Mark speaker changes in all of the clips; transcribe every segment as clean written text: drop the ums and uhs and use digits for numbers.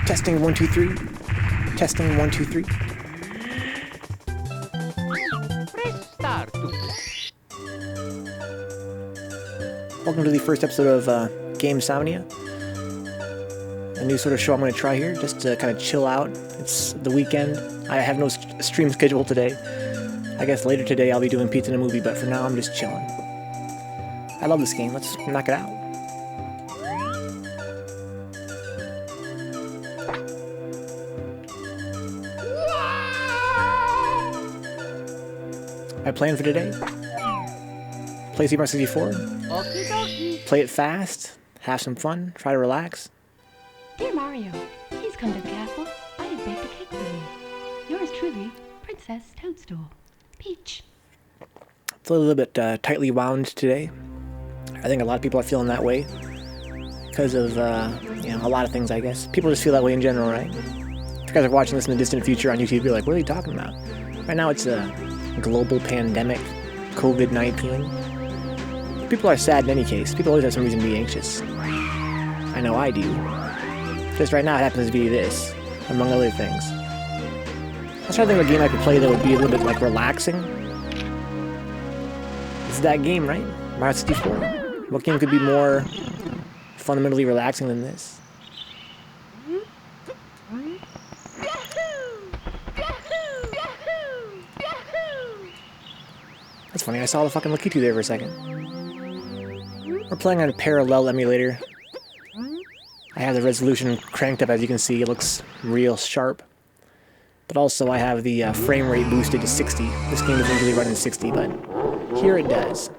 Speaker 1: Testing 1 2 3. Testing 1 2 3. Welcome to the first episode of Gamesomnia. A new sort of show I'm going to try here, just to kind of chill out. It's the weekend. I have no stream schedule today. I guess later today I'll be doing Pizza and a Movie, but for now I'm just chilling. I love this game. Let's knock it out. My plan for today? Play Super Mario 64. Play it fast. Have some fun. Try to relax.
Speaker 2: Dear Mario, please come to the castle. I have baked a cake for you. Yours truly, Princess Toadstool. Peach.
Speaker 1: It's a little bit tightly wound today. I think a lot of people are feeling that way because of a lot of things, I guess. People just feel that way in general, right? If you guys are watching this in the distant future on YouTube, you're like, what are you talking about? Right now it's a global pandemic, COVID-19. People are sad in any case. People always have some reason to be anxious. I know I do. Just right now it happens to be this, among other things. I was trying to think of a game I could play that would be a little bit like relaxing. This is that game, right? Mario 64. What game could be more fundamentally relaxing than this? That's funny, I saw the fucking Lakitu there for a second. We're playing on a parallel emulator. I have the resolution cranked up, as you can see. It looks real sharp. But also I have the frame rate boosted to 60. This game doesn't usually run in 60, but here it does.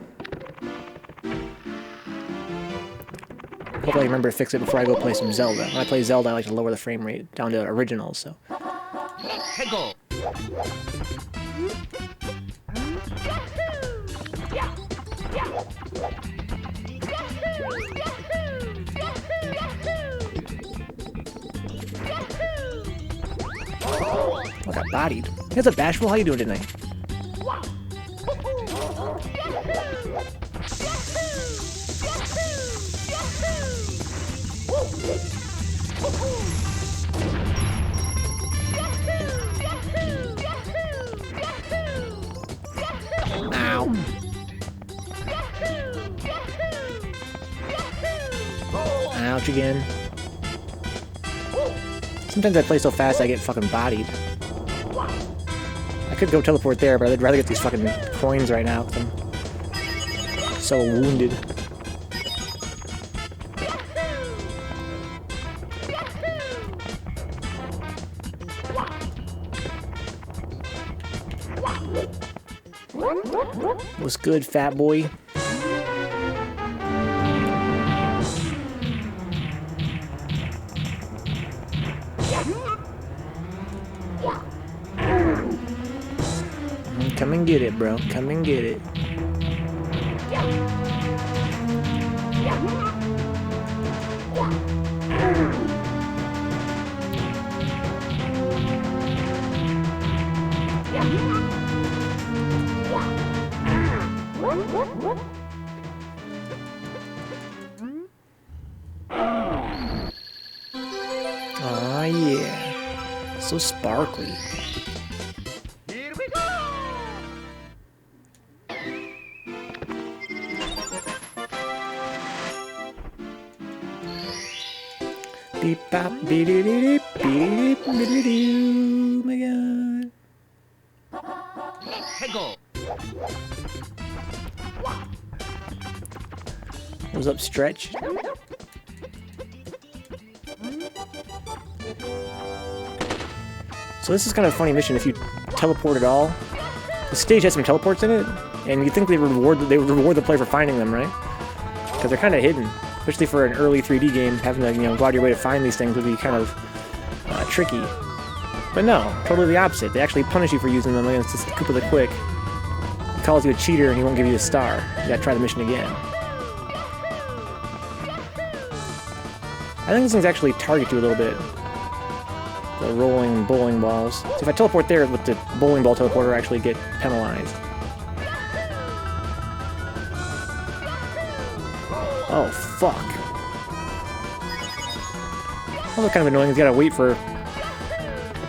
Speaker 1: Hopefully I remember to fix it before I go play some Zelda. When I play Zelda, I like to lower the frame rate down to original, so... I got bodied. Here's a Bashful. How you doing tonight? Ow. Ouch again. Sometimes I play so fast I get fucking bodied. I could go teleport there, but I'd rather get these fucking coins right now, because I'm so wounded. What's good, fat boy? Come and get it, bro. Come and get it. Aw, yeah. So sparkly. Beep bop beep beep beep beep beep beep. Oh my god. What's up, Stretch? So this is kind of a funny mission if you teleport at all. The stage has some teleports in it, and you think they would reward the player for finding them, right? Because they're kind of hidden. Especially for an early 3D game, having to go out of your way to find these things would be kind of tricky. But no, totally the opposite. They actually punish you for using them against this Koopa the Quick. He calls you a cheater and he won't give you a star. You gotta try the mission again. I think these things actually target you a little bit. The rolling bowling balls. So if I teleport there with the bowling ball teleporter, I actually get penalized. Oh, fuck. Also kind of annoying. You gotta wait for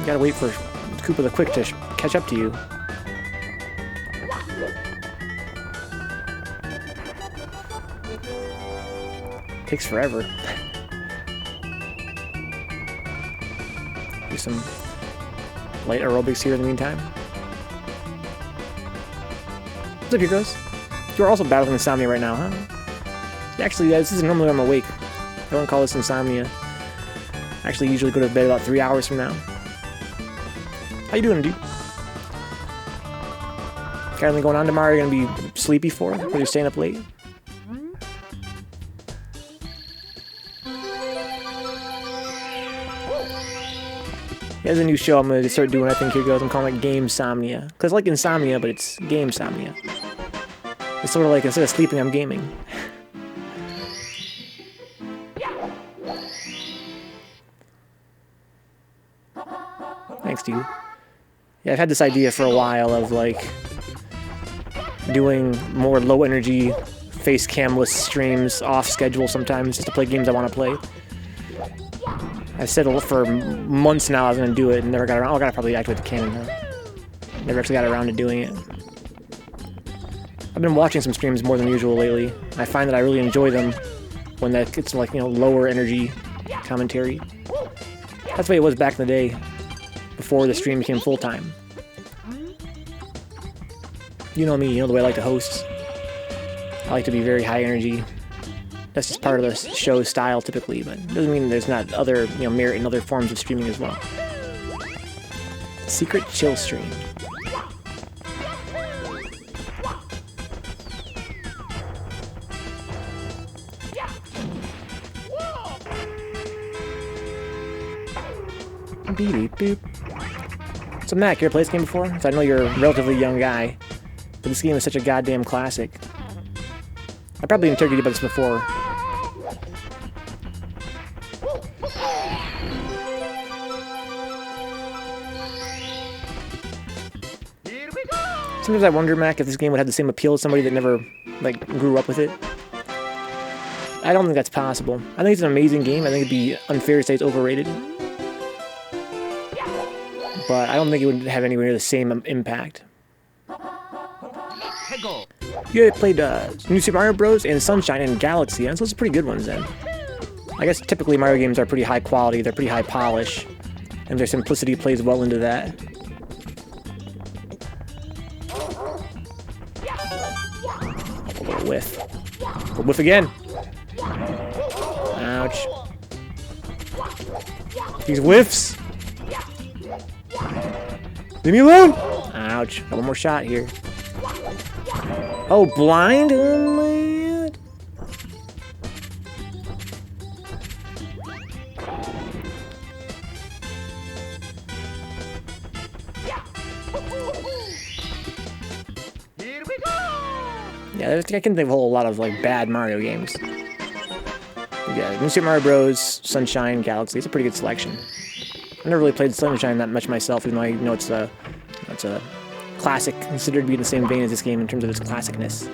Speaker 1: Koopa the Quick to catch up to you. Takes forever. Do some light aerobics here in the meantime. What's up, Heroes? You're also battling insomnia right now, huh? Actually, this is normally when I'm awake. I don't call this insomnia. I actually usually go to bed about 3 hours from now. How you doing, dude? Got anything going on tomorrow you're gonna be sleepy for? Or you're staying up late? Yeah, there's a new show I'm gonna start doing, I think, here goes. I'm calling it Gamesomnia. Because I like insomnia, but it's Gamesomnia. It's sort of like, instead of sleeping, I'm gaming. Thanks, dude. Yeah, I've had this idea for a while of, like, doing more low-energy, face camless streams off schedule sometimes, just to play games I want to play. I've said for months now I was going to do it, and never got around. Oh, I gotta probably activate the cannon, huh? Never actually got around to doing it. I've been watching some streams more than usual lately. I find that I really enjoy them when that gets, like, you know, lower energy commentary. That's the way it was back in the day, before the stream became full-time. You know me, you know the way I like to host. I like to be very high energy. That's just part of the show's style, typically, but it doesn't mean there's not other, you know, merit in other forms of streaming as well. Secret chill stream. Beep boop. So Mac, you ever played this game before? So I know you're a relatively young guy, but this game is such a goddamn classic. I probably interviewed you about this before. Sometimes I wonder, Mac, if this game would have the same appeal as somebody that never, like, grew up with it. I don't think that's possible. I think it's an amazing game. I think it'd be unfair to say it's overrated. But I don't think it would have anywhere near the same impact. You played New Super Mario Bros. And Sunshine and Galaxy, and so those are pretty good ones then. I guess typically Mario games are pretty high quality, they're pretty high polish, and their simplicity plays well into that. A little whiff. A whiff again! Ouch. These whiffs! Leave me alone! Ouch. Got one more shot here. Oh, blind? Oh, man. Yeah, I can think of a whole lot of, like, bad Mario games. Yeah, New Super Mario Bros., Sunshine, Galaxy. It's a pretty good selection. I've never really played Sunshine that much myself, even though I know it's a classic, considered to be in the same vein as this game in terms of its classicness.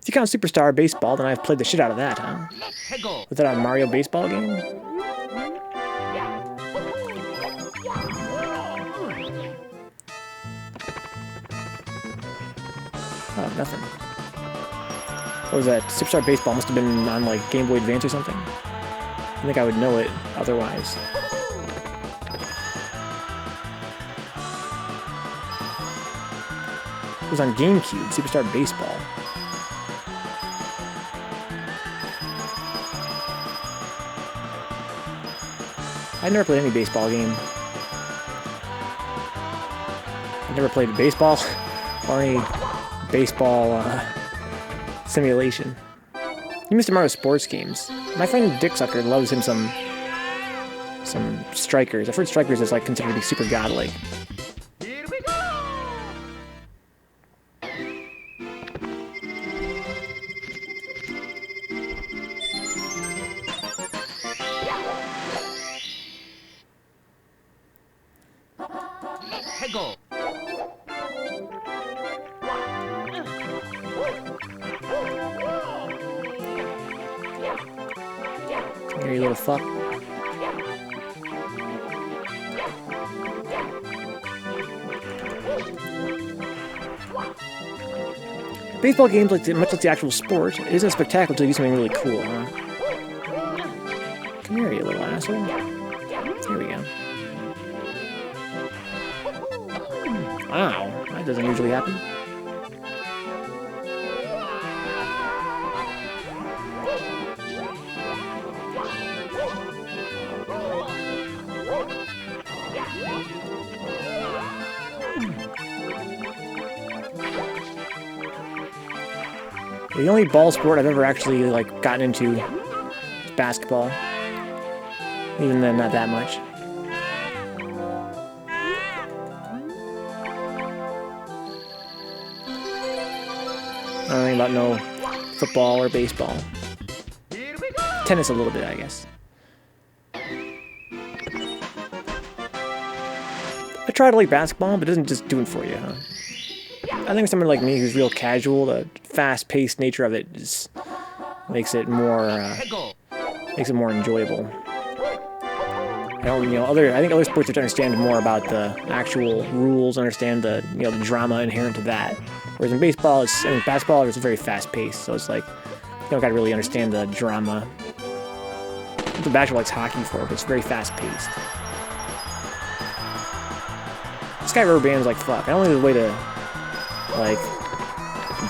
Speaker 1: If you count Superstar Baseball, then I've played the shit out of that, huh? Was that a Mario baseball game? Oh, nothing. What was that? Superstar Baseball must have been on, like, Game Boy Advance or something. I think I would know it otherwise. It was on GameCube, Superstar Baseball. I never played any baseball game. I never played baseball or any baseball simulation. You missed Mario sports games. My friend Dicksucker loves him some Strikers. I've heard Strikers is, like, considered to be super godlike. Here, you little fuck. Baseball games, much like the actual sport, it isn't spectacular until you do something really cool, huh? Come here, you little asshole. Here we go. Wow, that doesn't usually happen. The only ball sport I've ever actually, like, gotten into is basketball. Even then, not that much. I don't know about no football or baseball. Tennis a little bit, I guess. I try to like basketball, but it doesn't just do it for you, huh? I think someone like me who's real casual, the fast-paced nature of it just makes it more enjoyable. I think other sports have to understand more about the actual rules, understand the the drama inherent to that. Whereas in baseball, basketball is very fast-paced, so it's like you don't gotta really understand the drama. The basketball likes hockey for, but it's very fast-paced. This guy rubber bands like fuck. I don't think there's a way to like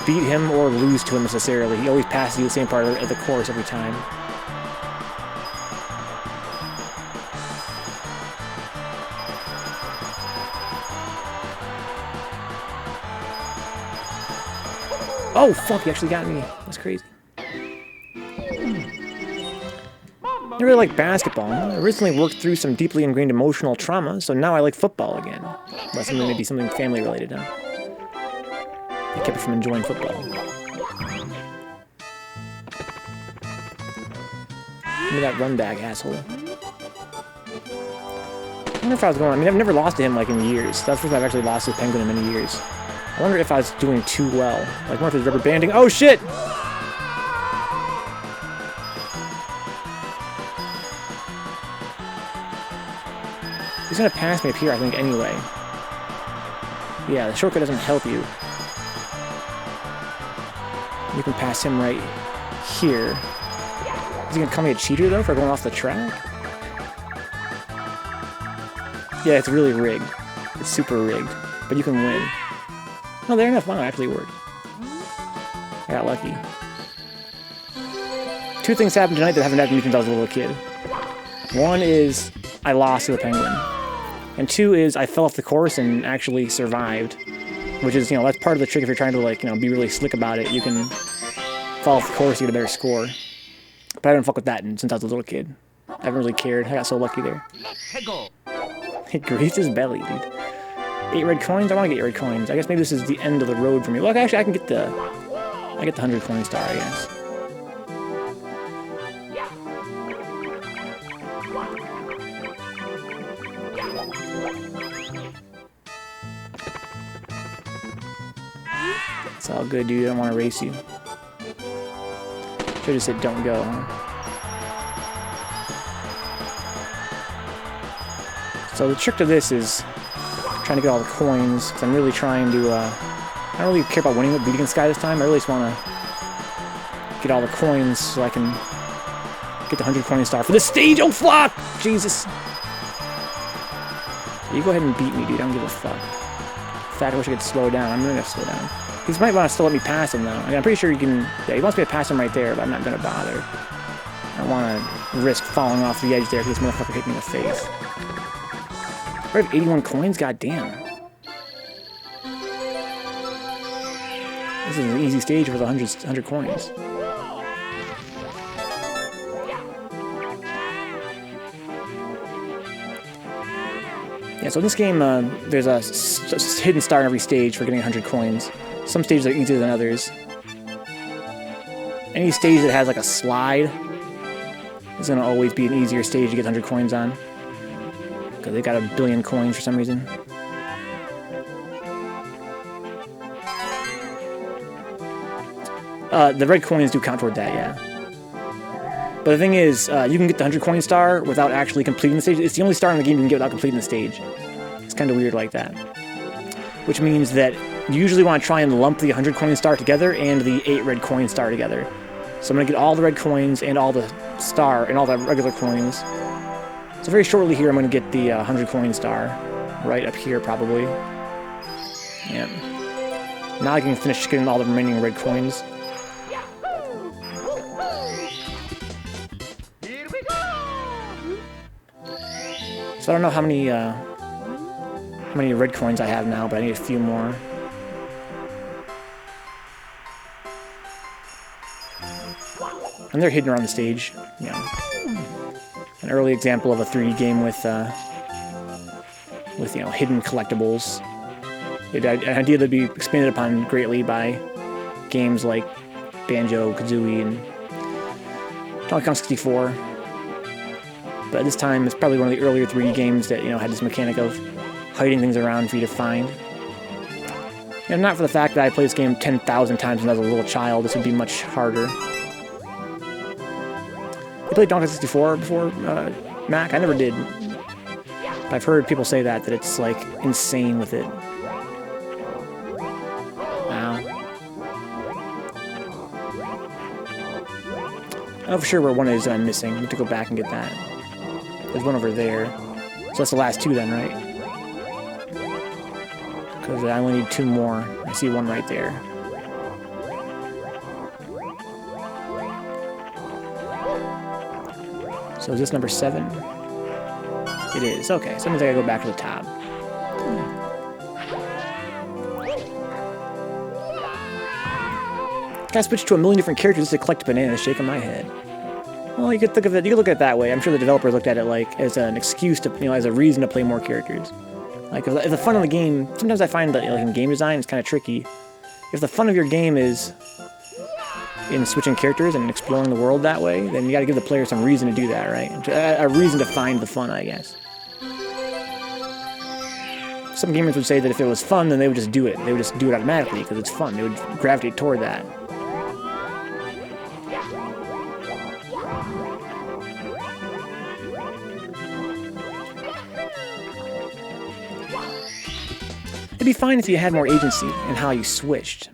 Speaker 1: beat him or lose to him necessarily. He always passes you the same part of the course every time. Oh fuck, he actually got me. That's crazy. I really like basketball. I recently worked through some deeply ingrained emotional trauma, so now I like football again. Unless maybe something family related, huh? I kept it from enjoying football. Give me that run back, asshole. I wonder if I was going... I mean, I've never lost to him, like, in years. That's the first time I've actually lost to Penguin in many years. I wonder if I was doing too well. Like, more if it's rubber banding. Oh, shit! He's gonna pass me up here, I think, anyway. Yeah, the shortcut doesn't help you. You can pass him right here. Is he gonna call me a cheater, though, for going off the track? Yeah, it's really rigged. It's super rigged. But you can win. Oh, there enough. Wow, it actually worked. I got lucky. Two things happened tonight that haven't happened to me since I was a little kid. One is I lost to the Penguin. And two is I fell off the course and actually survived. Which is, that's part of the trick if you're trying to, like, be really slick about it. You can fall off the course, you get a better score. But I didn't fuck with that since I was a little kid. I haven't really cared. I got so lucky there. It greased his belly, dude. 8 red coins? I want to get 8 red coins. I guess maybe this is the end of the road for me. Look, actually, I get the 100 coin star, I guess. It's all good, dude. I don't want to race you. Should've said don't go, huh? So the trick to this is trying to get all the coins, because I'm really trying to, I don't really care about winning the beating this guy this time. I really just want to get all the coins so I can get the 100 coin star for this stage. Oh, fuck! Jesus. You go ahead and beat me, dude. I don't give a fuck. In fact, I wish I could slow down. I'm really gonna slow down. He might want to still let me pass him, though. I mean, I'm pretty sure you can... Yeah, he wants me to pass him right there, but I'm not gonna bother. I don't want to risk falling off the edge there because this motherfucker hit me in the face. I have 81 coins? God damn. This is an easy stage with 100 coins. Yeah, so in this game, there's a hidden star in every stage for getting 100 coins. Some stages are easier than others. Any stage that has like a slide is going to always be an easier stage to get 100 coins on. Because they got a billion coins for some reason. The red coins do count toward that, yeah. But the thing is, you can get the 100 coin star without actually completing the stage. It's the only star in the game you can get without completing the stage. It's kind of weird like that. Which means that you usually want to try and lump the 100 coin star together and the 8 red coin star together. So I'm going to get all the red coins and all the star and all the regular coins. So very shortly here I'm going to get the 100 coin star. Right up here probably. Yeah. Now I can finish getting all the remaining red coins. So I don't know how many red coins I have now, but I need a few more. And they're hidden around the stage. Yeah. An early example of a 3D game with you know, hidden collectibles. An idea that'd be expanded upon greatly by games like Banjo-Kazooie and Donkey Kong 64. But at this time, it's probably one of the earlier 3D games that, you know, had this mechanic of hiding things around for you to find. And not for the fact that I played this game 10,000 times when I was a little child, this would be much harder. You played Donkey Kong 64 before, Mac? I never did. But I've heard people say that it's, like, insane with it. Wow. I know for sure where one is that I'm missing. I have to go back and get that. There's one over there. So that's the last 2 then, right? Because I only need 2 more. I see one right there. So is this number 7? It is. Okay, so that means I gotta go back to the top. Gotta switch to a million different characters just to collect bananas, shaking my head. Well, you could think of it. You could look at it that way. I'm sure the developers looked at it like as an excuse to, you know, as a reason to play more characters. Like if the fun of the game, sometimes I find that, like, in game design, it's kind of tricky. If the fun of your game is in switching characters and exploring the world that way, then you got to give the player some reason to do that, right? A reason to find the fun, I guess. Some gamers would say that if it was fun, then they would just do it. They would just do it automatically because it's fun. They would gravitate toward that. It'd be fine if you had more agency in how you switched.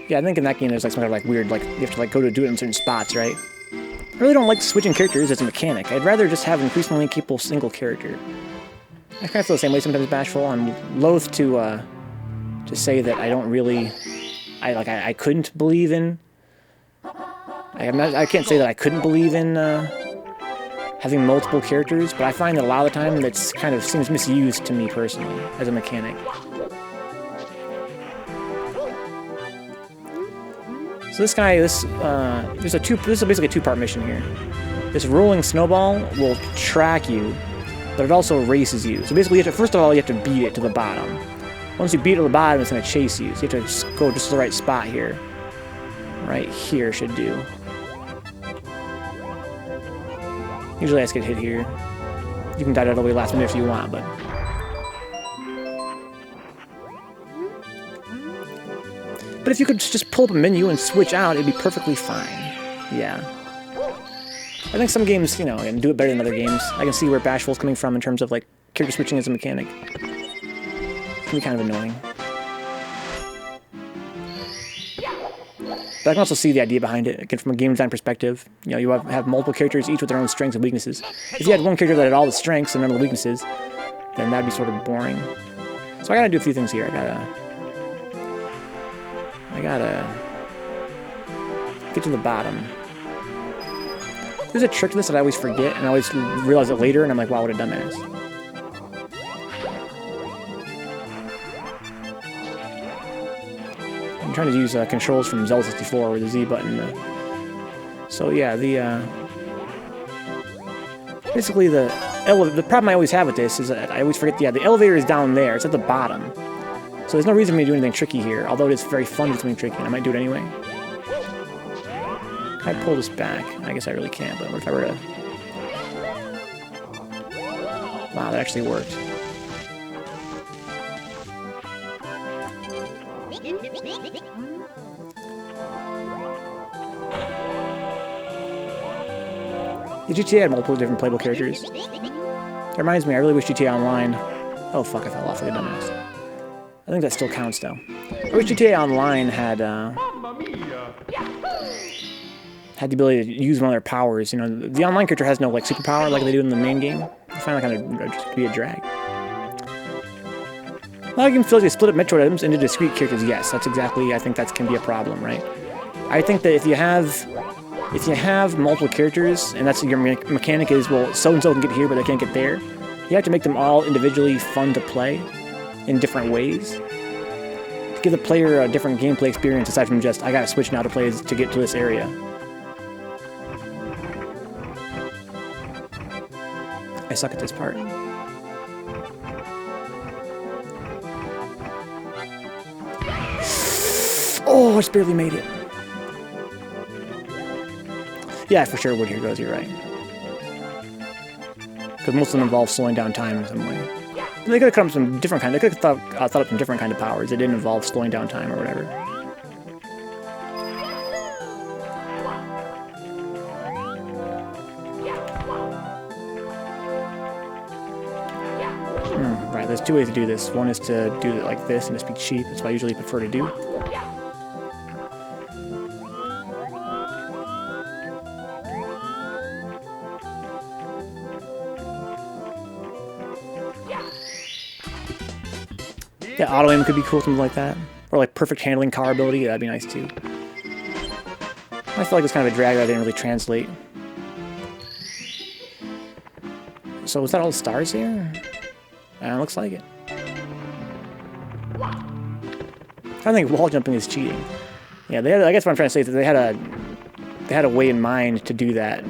Speaker 1: Yeah, I think in that game there's like some kind of like weird, like you have to like do it in certain spots, right? I really don't like switching characters as a mechanic. I'd rather just have an increasingly capable single character. I kind of feel the same way sometimes, Bashful. I'm loath to say that I don't really, I couldn't believe in. I can't say that I couldn't believe in having multiple characters, but I find that a lot of the time that's kind of seems misused to me personally as a mechanic. So this guy, this is basically a 2-part mission here. This rolling snowball will track you, but it also races you. So basically, first of all, you have to beat it to the bottom. Once you beat it to the bottom, it's going to chase you. So you have to just go just to the right spot here. Right here should do. Usually I just get hit here. You can die all the way last minute if you want, but... But if you could just pull up a menu and switch out, it'd be perfectly fine. Yeah. I think some games, you know, can do it better than other games. I can see where Bashful's coming from in terms of, like, character switching as a mechanic. It can be kind of annoying. But I can also see the idea behind it, again, from a game design perspective. You know, you have multiple characters, each with their own strengths and weaknesses. If you had one character that had all the strengths and none of the weaknesses, then that'd be sort of boring. So I gotta do a few things here. I gotta get to the bottom. There's a trick to this that I always forget, and I always realize it later, and I'm like, wow, what a dumbass. I'm trying to use controls from Zelda 64 with the Z button. So yeah, basically the problem I always have with this is that I always forget, the elevator is down there, it's at the bottom. So there's no reason for me to do anything tricky here, although it is very fun to do something tricky, and I might do it anyway. Can I pull this back? I guess I really can't, but what if I were to... Wow, that actually worked. The GTA had multiple different playable characters. That reminds me, I really wish GTA Online... Oh fuck, I fell off like a dumbass. I think that still counts though. I wish GTA Online had the ability to use one of their powers. You know, the online character has no like superpower like they do in the main game. I find that kind of just to be a drag. Well, I can feel like they split up Metroid items into discrete characters. Yes, that's exactly. I think that can be a problem, right? I think that if you have multiple characters and that's your mechanic is well, so and so can get here but they can't get there. You have to make them all individually fun to play in different ways to give the player a different gameplay experience aside from just I gotta switch now to play to get to this area. I suck at this part. Oh, I just barely made it. Yeah, for sure would here goes, you're right. Because most of them involve slowing down time in some way. They could have come up with some different kind. They could have thought up some different kind of powers. It didn't involve slowing down time or whatever. Right, there's two ways to do this. One is to do it like this and just be cheap. That's what I usually prefer to do. Yeah, auto aim could be cool, something like that. Or like perfect handling car ability, that'd be nice too. I feel like it's kind of a drag that didn't really translate. So was that all the stars here? Looks like it. I think wall jumping is cheating. Yeah, they had, I guess what I'm trying to say is that they had a way in mind to do that.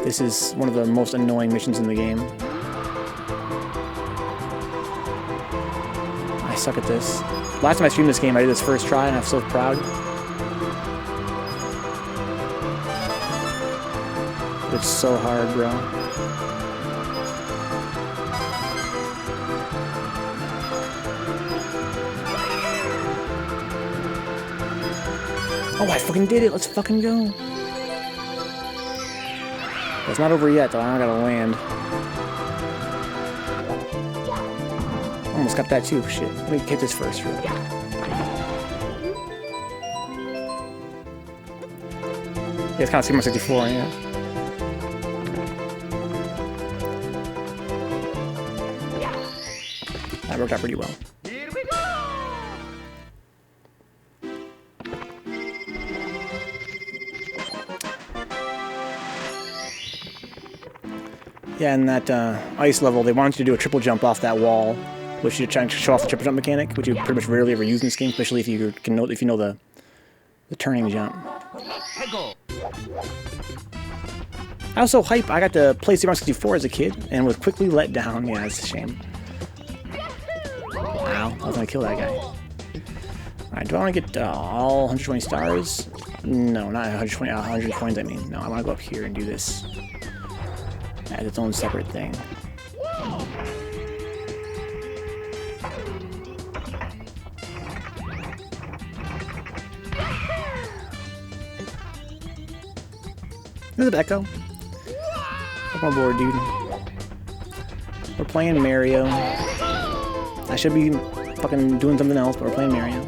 Speaker 1: This is one of the most annoying missions in the game. I suck at this. Last time I streamed this game, I did this first try, and I'm so proud. It's so hard, bro. Oh, I fucking did it! Let's fucking go! It's not over yet, though. I don't gotta land. Almost got that too. Shit. Let me hit this first. Really. Yeah, it's kind of Sigma 64, yeah. That worked out pretty well. Here we go! Yeah, in that ice level, they wanted you to do a triple jump off that wall, which you're trying to show off the triple jump mechanic, which you pretty much rarely ever use in this game, especially if you know the turning jump. I was so hype. I got to play Super Mario 64 as a kid and was quickly let down. Yeah, it's a shame. Wow, I was gonna kill that guy. Alright, do I want to get all 120 stars? No, not 120, 100 coins, I mean. No, I want to go up here and do this as its own separate thing. There's an echo. Come on board, dude. We're playing Mario. I should be fucking doing something else, but we're playing Mario.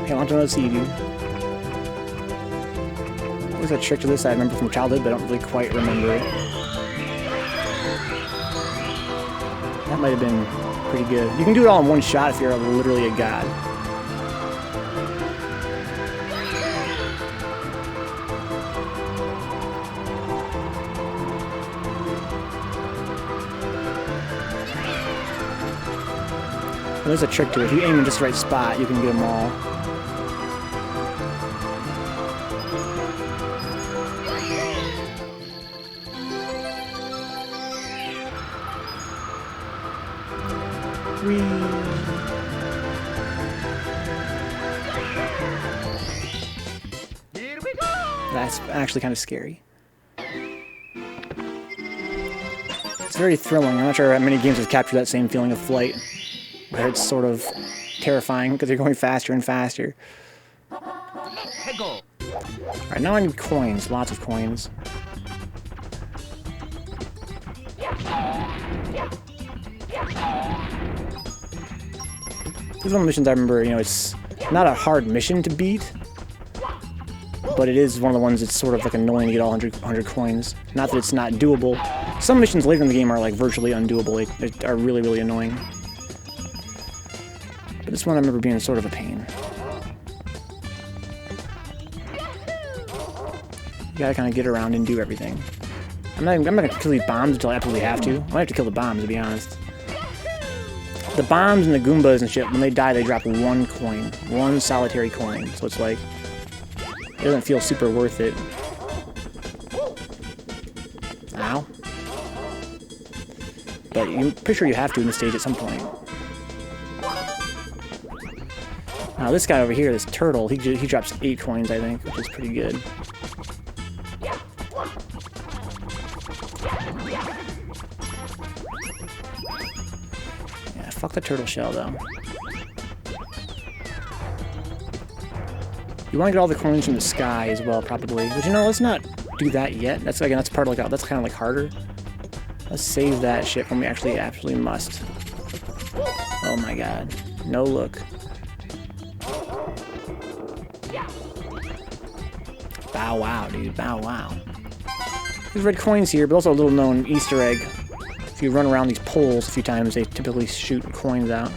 Speaker 1: Hey, I want to see you, dude. There's a trick to this I remember from childhood, but I don't really quite remember it. That might have been pretty good. You can do it all in one shot if you're literally a god. And there's a trick to it. If you aim in just the right spot, you can get them all. That's actually kind of scary. It's very thrilling. I'm not sure how many games have captured that same feeling of flight, where it's sort of terrifying because they're going faster and faster. Alright, now I need coins. Lots of coins. These are one of the missions I remember, you know, it's not a hard mission to beat, but it is one of the ones that's sort of like annoying to get all 100 coins. Not that it's not doable. Some missions later in the game are like virtually undoable. They are really, really annoying. But this one I remember being sort of a pain. You gotta kind of get around and do everything. I'm not gonna kill these bombs until I absolutely have to. I might have to kill the bombs, to be honest. The bombs and the Goombas and shit, when they die, they drop 1 coin. 1 solitary coin. So it's like, it doesn't feel super worth it. Ow. But I'm pretty sure you have to in the stage at some point. Now this guy over here, this turtle, he drops 8 coins, I think, which is pretty good. Yeah, fuck the turtle shell, though. You want to get all the coins from the sky as well, probably. But you know, let's not do that yet. That's again, that's part of like, that's kind of like harder. Let's save that shit when we actually must. Oh my god. No look. Bow wow, dude. Bow wow. There's red coins here, but also a little known Easter egg. If you run around these poles a few times, they typically shoot coins out.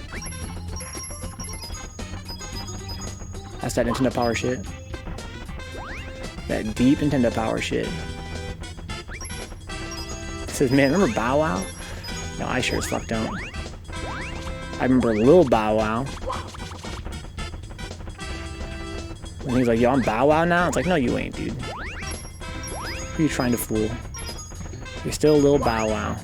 Speaker 1: That's that Nintendo Power shit. That deep Nintendo Power shit. It says, man, remember Bow Wow? No, I sure as fuck don't. I remember Lil Bow Wow. And he's like, yo, I'm Bow Wow now? It's like, no, you ain't, dude. Who are you trying to fool? You're still Lil Bow Wow.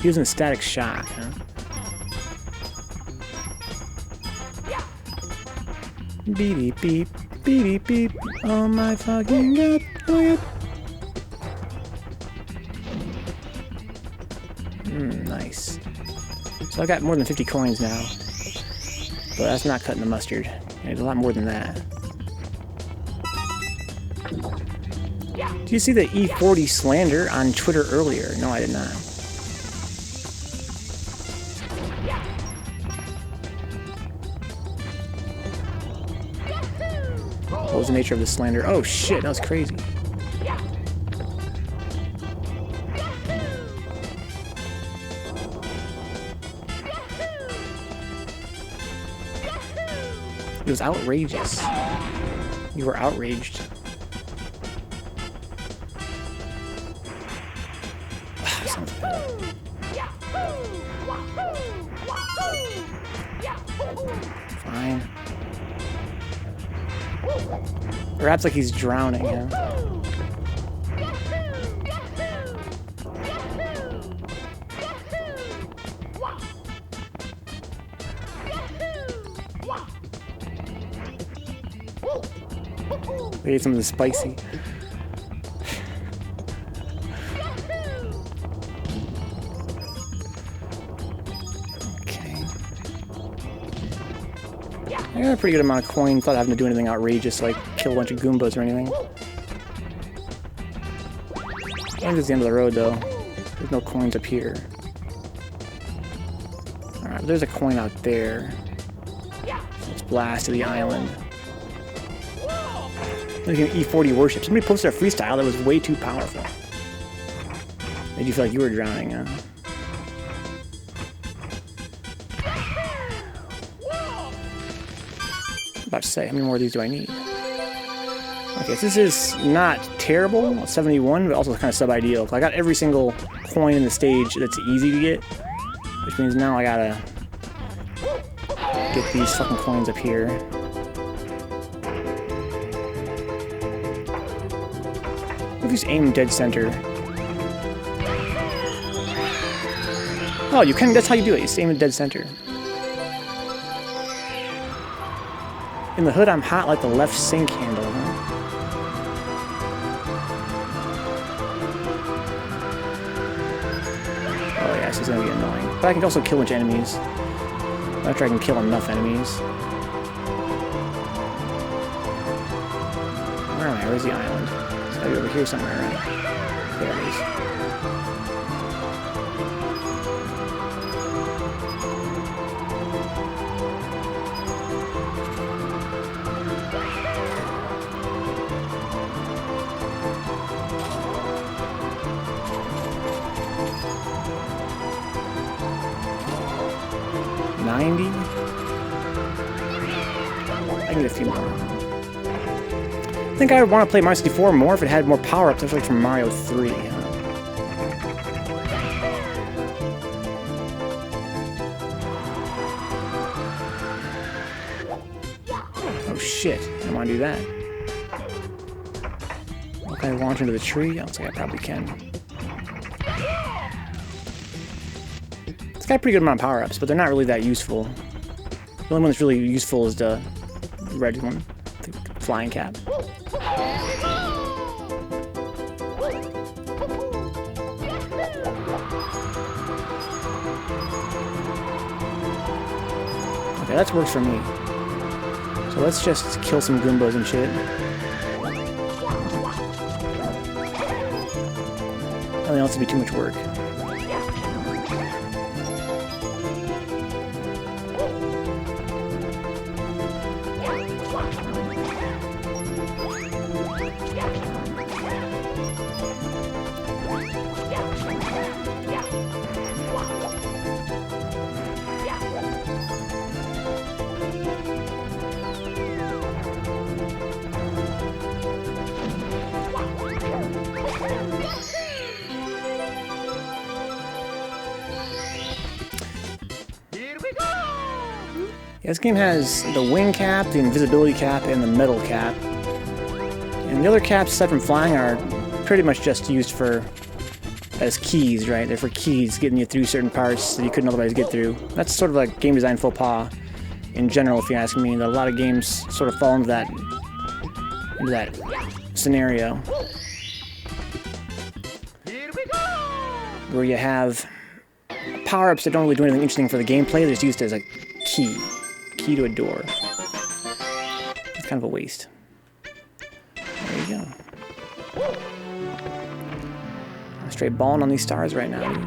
Speaker 1: He was in Static Shock, huh? Beep beep beep beep. Oh my fucking god. Oh yeah. Nice. So I got more than 50 coins now. But that's not cutting the mustard. There's a lot more than that. Did you see the E40 slander on Twitter earlier? No, I did not. What was the nature of the slander? Oh shit, that was crazy. It was outrageous. You were outraged. Fine. Perhaps like he's drowning, huh? We ate some of the spicy. Okay. I got a pretty good amount of coins without having to do anything outrageous like kill a bunch of Goombas or anything. I think this is the end of the road though. There's no coins up here. Alright, there's a coin out there. Let's blast to the island. Look at E40 worship. Somebody posted a freestyle that was way too powerful. Made you feel like you were drowning, huh? I'm about to say, how many more of these do I need? Okay, so this is not terrible, 71, but also kind of sub-ideal. I got every single coin in the stage that's easy to get, which means now I gotta get these fucking coins up here. If you just aim dead center. Oh, you can, that's how you do it. You just aim at dead center. In the hood, I'm hot like the left sink handle, huh? Oh yeah, boss is gonna be annoying. But I can also kill a bunch of enemies. After I can kill enough enemies. Where am I? Where's the island? It's gotta be over here somewhere, right? There it is. I can get a few more. I think I would want to play Mario 64 more if it had more power-ups, especially from Mario 3. Oh shit, I don't want to do that. Can I launch into the tree? I don't think I probably can. It's got a pretty good amount of power-ups, but they're not really that useful. The only one that's really useful is the red one, the flying cap. Okay, that works for me. So let's just kill some Goombas and shit. Nothing else to be too much work. Yeah, this game has the wing cap, the invisibility cap, and the metal cap. And the other caps, aside from flying, are pretty much just used as keys, right? They're for keys, getting you through certain parts that you couldn't otherwise get through. That's sort of like game design faux pas in general, if you ask me. That a lot of games sort of fall into that scenario. Where you have power-ups that don't really do anything interesting for the gameplay, they're just used as a key to a door. It's kind of a waste. There you go. I'm straight balling on these stars right now, dude.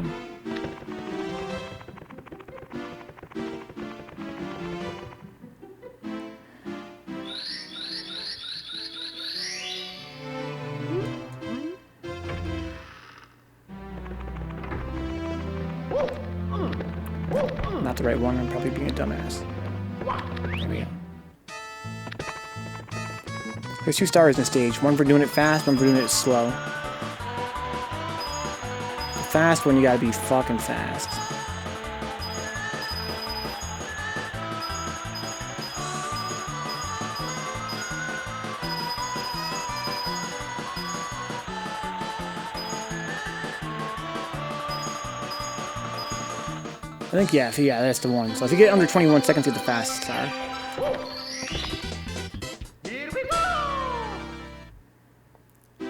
Speaker 1: Not the right one, I'm probably being a dumbass. There we go. There's 2 stars in the stage, one for doing it fast, one for doing it slow. The fast one, you gotta be fucking fast. I think, yeah, that's the one. So if you get under 21 seconds, you get the fast star.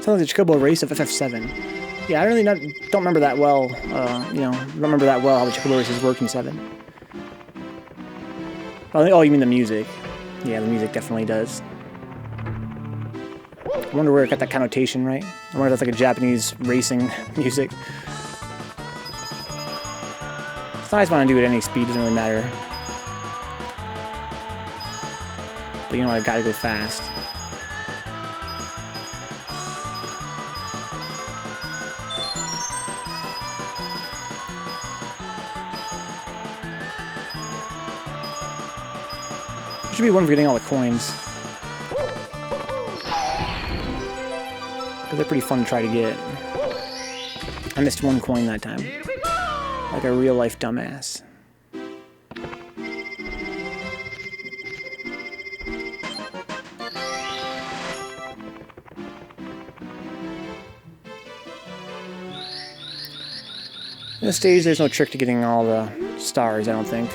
Speaker 1: Sounds like the Chocobo race of FF7. Yeah, I really don't remember that well, don't remember that well how the Chocobo races work in 7. Oh, you mean the music. Yeah, the music definitely does. I wonder where it got that connotation, right? I wonder if that's like a Japanese racing music. It's nice when I do it at any speed, doesn't really matter. But you know, I gotta go fast. There should be one for getting all the coins. But they're pretty fun to try to get. I missed one coin that time. Like a real-life dumbass. In this stage, there's no trick to getting all the stars, I don't think.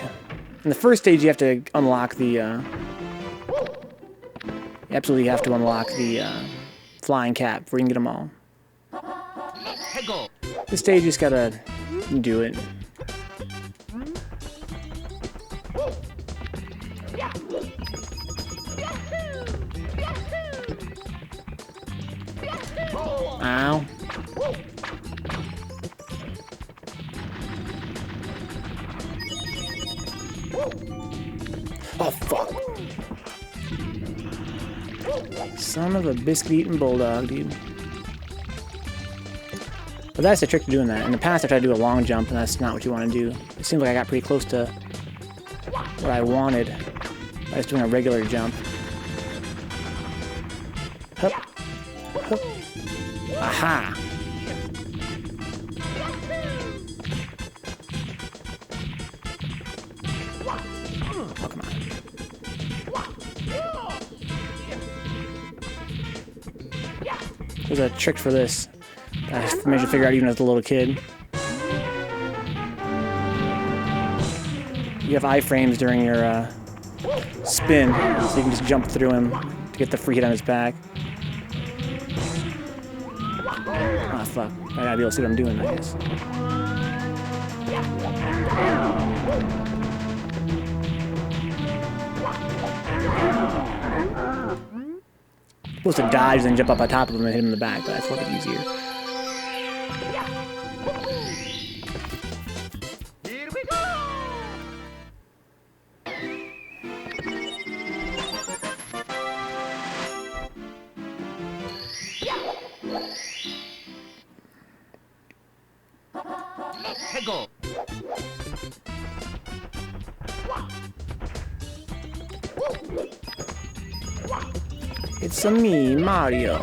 Speaker 1: In the first stage, you have to unlock the... you absolutely have to unlock the flying cap before you can get them all. This stage, you just gotta do it. Oh, fuck. Son of a biscuit-eating bulldog, dude. But that's the trick to doing that. In the past, I tried to do a long jump, and that's not what you want to do. It seems like I got pretty close to what I wanted by just doing a regular jump. Hup. Hup. Aha! Oh, come on. There's a trick for this. I managed to figure out even as a little kid. You have iframes during your spin, so you can just jump through him to get the free hit on his back. Ah, fuck. I gotta be able to see what I'm doing, I guess. Supposed to dodge and then jump up on top of him and hit him in the back, but that's a little bit easier.
Speaker 3: Here we go! Let's go!
Speaker 1: It's-a me, Mario.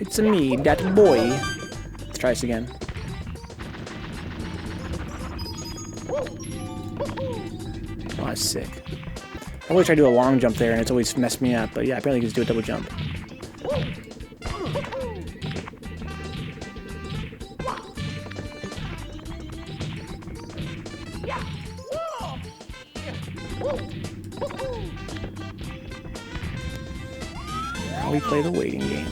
Speaker 1: It's-a me, that boy. Let's try this again. Oh, that's sick. I always try to do a long jump there, and it's always messed me up. But yeah, apparently you can just do a double jump. Now we play the waiting game.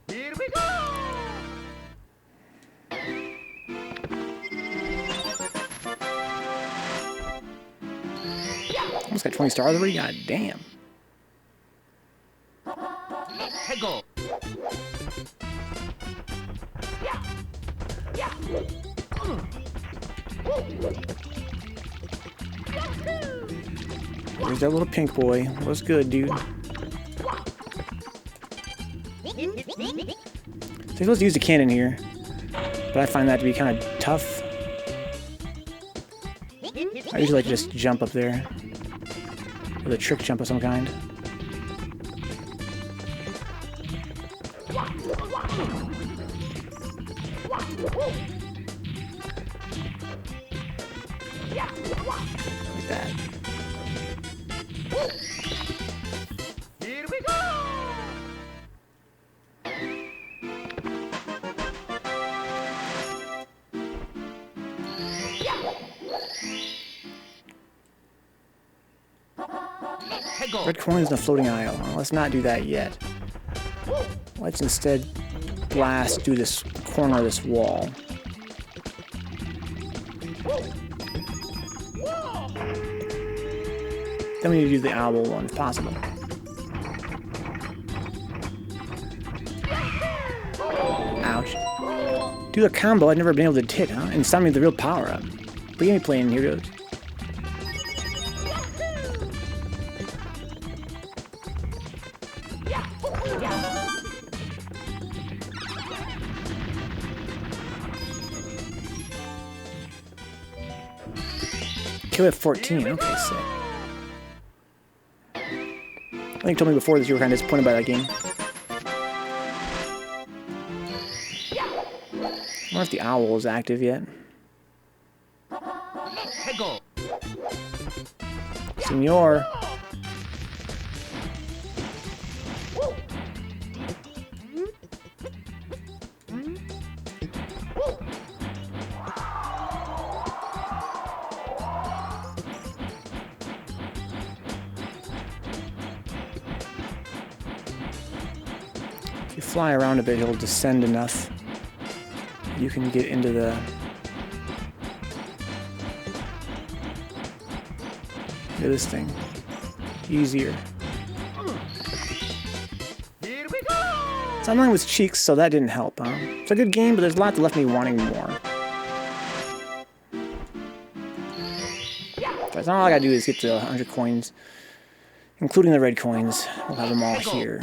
Speaker 3: Here we go!
Speaker 1: Almost got 20 stars already? God damn.
Speaker 3: Let's go!
Speaker 1: There's that little pink boy. What's good, dude? So you're supposed to use the cannon here, but I find that to be kind of tough. I usually like to just jump up there with a trick jump of some kind. Like that.
Speaker 3: Here we go! Let's go!
Speaker 1: Red coins in the floating aisle. Well, let's not do that yet. Let's instead blast through this corner of this wall. Then we need to do the owl one if possible. Ouch. Do a combo I've never been able to hit, huh? And summon me the real power up. But you ain't playing, here goes. Kill at 14, okay, sick. I think you told me before that you were kind of disappointed by that game. I wonder if the owl is active yet.
Speaker 3: Let's go!
Speaker 1: Senor. If you fly around a bit, he'll descend enough. You can get into the... into this thing. easier.
Speaker 3: Here we go!
Speaker 1: So I'm not with cheeks, so that didn't help, huh? It's a good game, but there's a lot that left me wanting more. So all I gotta do is get to 100 coins, including the red coins. We'll have them all here.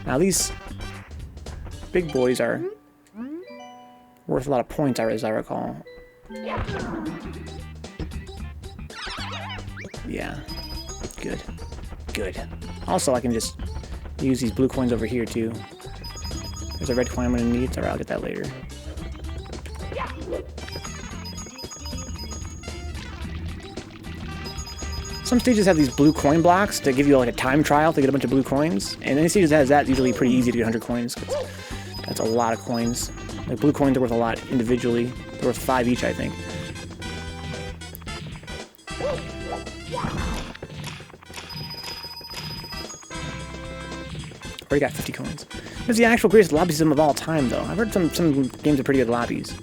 Speaker 1: Now these big boys are worth a lot of points, as I recall. Yeah. Good. Good. Also, I can just use these blue coins over here, too. There's a red coin I'm gonna need, so I'll get that later. Some stages have these blue coin blocks to give you like a time trial to get a bunch of blue coins. And any stage that has that, it's usually pretty easy to get 100 coins. That's a lot of coins. Like blue coins are worth a lot individually. They're worth 5 each, I think. Already got 50 coins. It's the actual greatest lobby system of all time, though. I've heard some games are pretty good lobbies.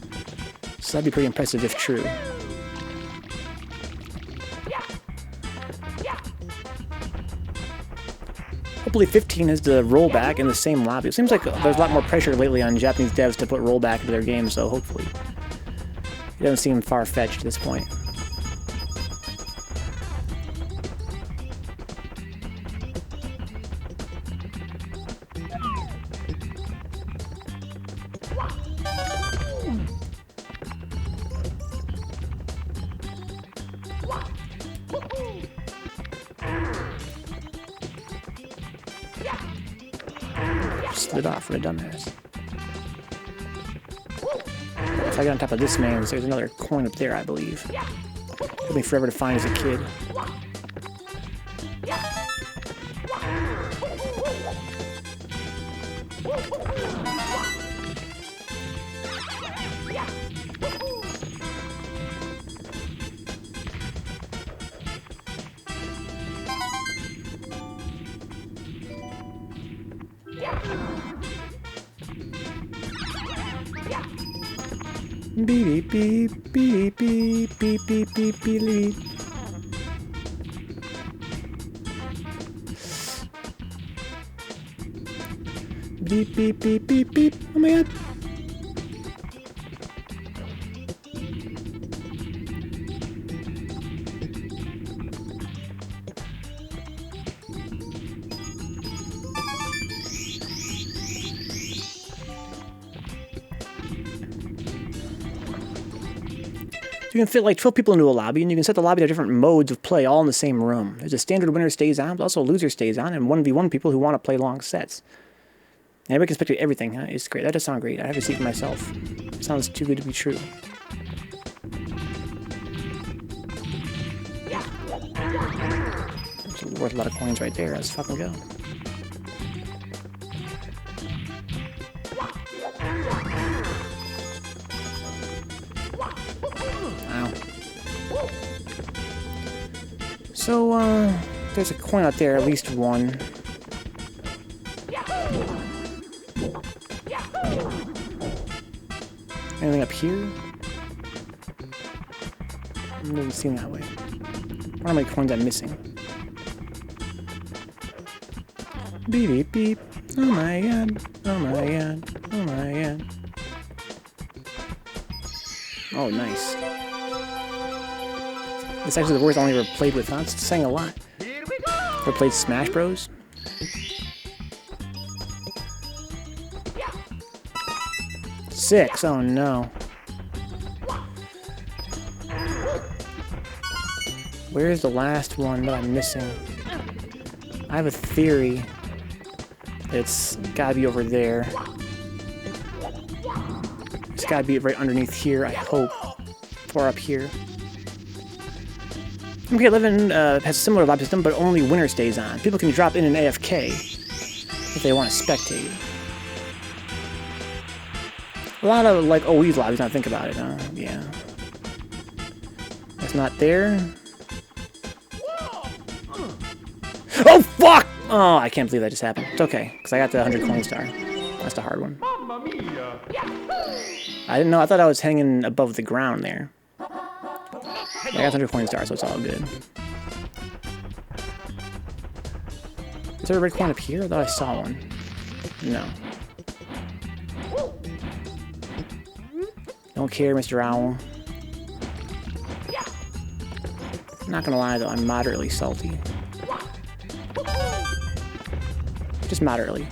Speaker 1: So that'd be pretty impressive if true. Hopefully 15 is the rollback in the same lobby. It seems like there's a lot more pressure lately on Japanese devs to put rollback into their games, so hopefully. It doesn't seem far-fetched at this point. Slid off for a dumbass. If I get on top of this man, there's another coin up there, I believe. Took me forever to find as a kid. Beep beep beep beep beep beep beep beep. Beep beep beep beep beep. Oh my god. You can fit like 12 people into a lobby, and you can set the lobby to different modes of play all in the same room. There's a standard winner stays on, but also a loser stays on, and 1v1 people who want to play long sets. And everybody can spectate everything. Huh? It's great. That does sound great. I have to see it for myself. It sounds too good to be true. It's worth a lot of coins right there. Let's fucking go. So, there's a coin out there, at least one. Anything up here? It doesn't seem that way. I wonder how many coins I'm missing. Beep beep beep. Oh my god. Oh my god. Oh my god. Oh, nice. It's actually the worst I've ever played with, huh? It's saying a lot.
Speaker 3: Here we go!
Speaker 1: Ever played Smash Bros? Six, oh no. Where's the last one that I'm missing? I have a theory. It's gotta be over there. It's gotta be right underneath here, I hope. Or up here. MK11 has a similar lobby system, but only winner stays on. People can drop in an AFK if they want to spectate. A lot of, like, OE's lobbies, now think about it, huh? Yeah. That's not there. Oh, fuck! Oh, I can't believe that just happened. It's okay, because I got the 100 coin star. That's the hard one.
Speaker 3: Mamma mia!
Speaker 1: I didn't know, I thought I was hanging above the ground there. I got 100 coin star, so it's all good. Is there a red coin up here? I thought I saw one. No. Don't care, Mr. Owl. Not gonna lie though, I'm moderately salty. Just moderately.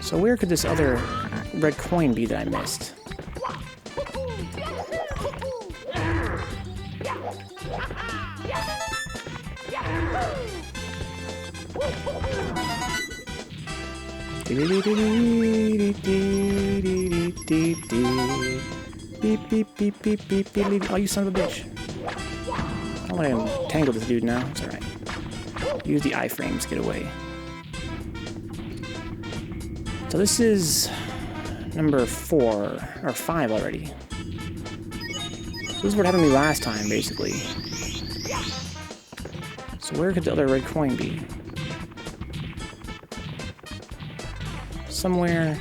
Speaker 1: So where could this other red coin be that I missed? Beep, beep, beep, beep, beep, beep, beep. Oh, you son of a bitch. I don't want to tangle this dude now. It's alright. Use the iframes, get away. So this is number 4, or 5 already. So this is what happened to me last time, basically. So where could the other red coin be? Somewhere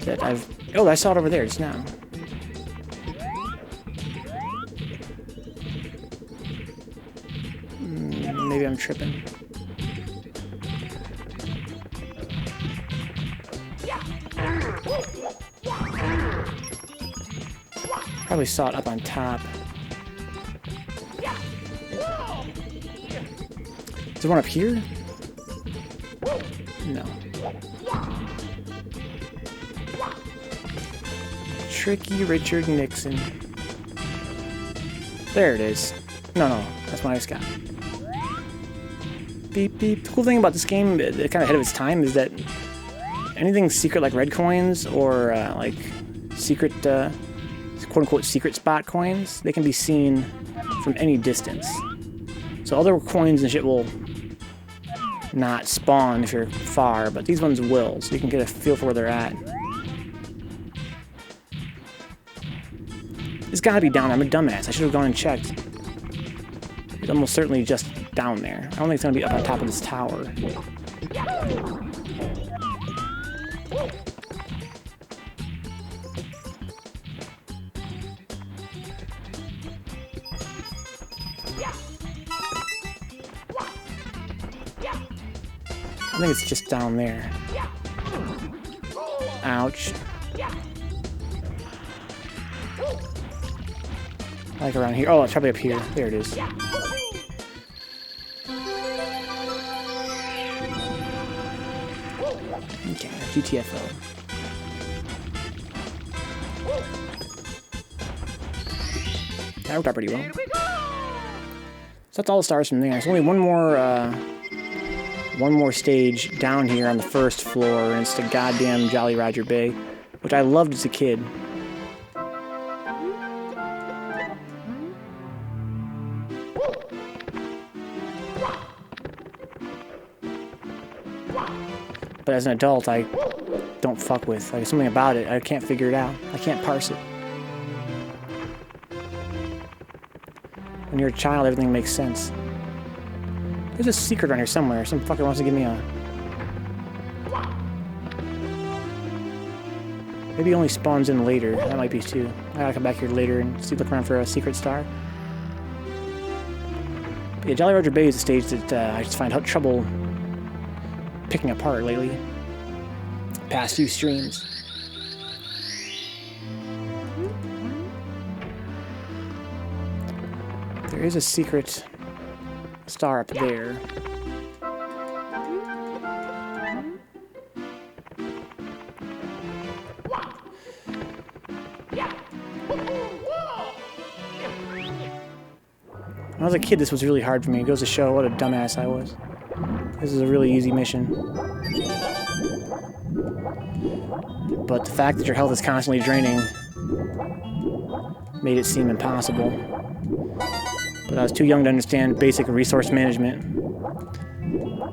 Speaker 1: that I've... Oh, I saw it over there just now. Maybe I'm tripping. Probably saw it up on top. Is there one up here? No. Tricky Richard Nixon. There it is. No, that's what I just got. Beep, beep. The cool thing about this game, kind of ahead of its time, is that anything secret like red coins or like secret, quote-unquote secret spot coins, they can be seen from any distance. So other coins and shit will not spawn if you're far, but these ones will, so you can get a feel for where they're at. It's gotta be down there. I'm a dumbass. I should have gone and checked. It's almost certainly just down there. I don't think it's gonna be up on top of this tower. I think it's just down there. Ouch. Like around here. Oh, it's probably up here. There it is. Okay, GTFO. That worked out pretty well. So that's all the stars from there. There's only one more stage down here on the first floor, and it's the goddamn Jolly Roger Bay, which I loved as a kid. But as an adult, I don't fuck with. Like, something about it, I can't figure it out. I can't parse it. When you're a child, everything makes sense. There's a secret around here somewhere. Some fucker wants to give me a... Maybe he only spawns in later. That might be too. I gotta come back here later and look around for a secret star. But yeah, Jolly Roger Bay is a stage that I just find trouble picking apart lately. Past few streams. There is a secret star up there. When I was a kid, this was really hard for me. It goes to show what a dumbass I was. This is a really easy mission. But the fact that your health is constantly draining made it seem impossible. But I was too young to understand basic resource management.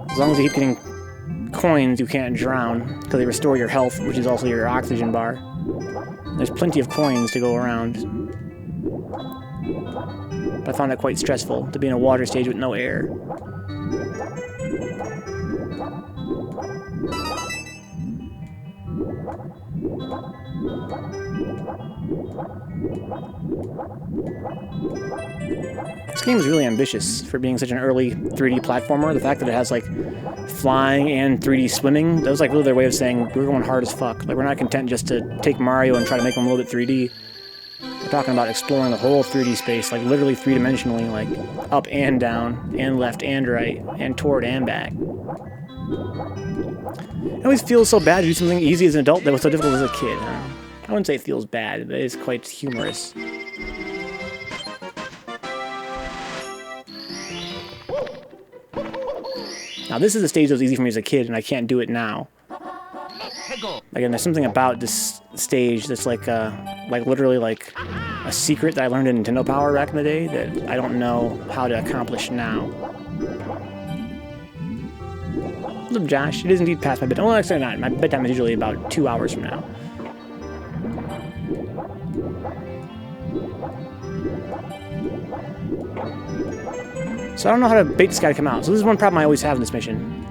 Speaker 1: As long as you keep getting coins, you can't drown, because they restore your health, which is also your oxygen bar. There's plenty of coins to go around. But I found it quite stressful to be in a water stage with no air. This game is really ambitious for being such an early 3D platformer. The fact that it has like flying and 3D swimming, that was like really their way of saying we're going hard as fuck. Like we're not content just to take Mario and try to make him a little bit 3D. We're talking about exploring the whole 3D space, like literally three-dimensionally, like up and down, and left and right, and toward and back. It always feels so bad to do something easy as an adult that was so difficult as a kid. I wouldn't say it feels bad, but it's quite humorous. Now this is a stage that was easy for me as a kid, and I can't do it now. Again, there's something about this stage that's like literally like a secret that I learned in Nintendo Power back in the day that I don't know how to accomplish now. What's up, Josh? It is indeed past my bedtime. Well, actually not. My bedtime is usually about 2 hours from now. So I don't know how to bait this guy to come out. So this is one problem I always have in this mission.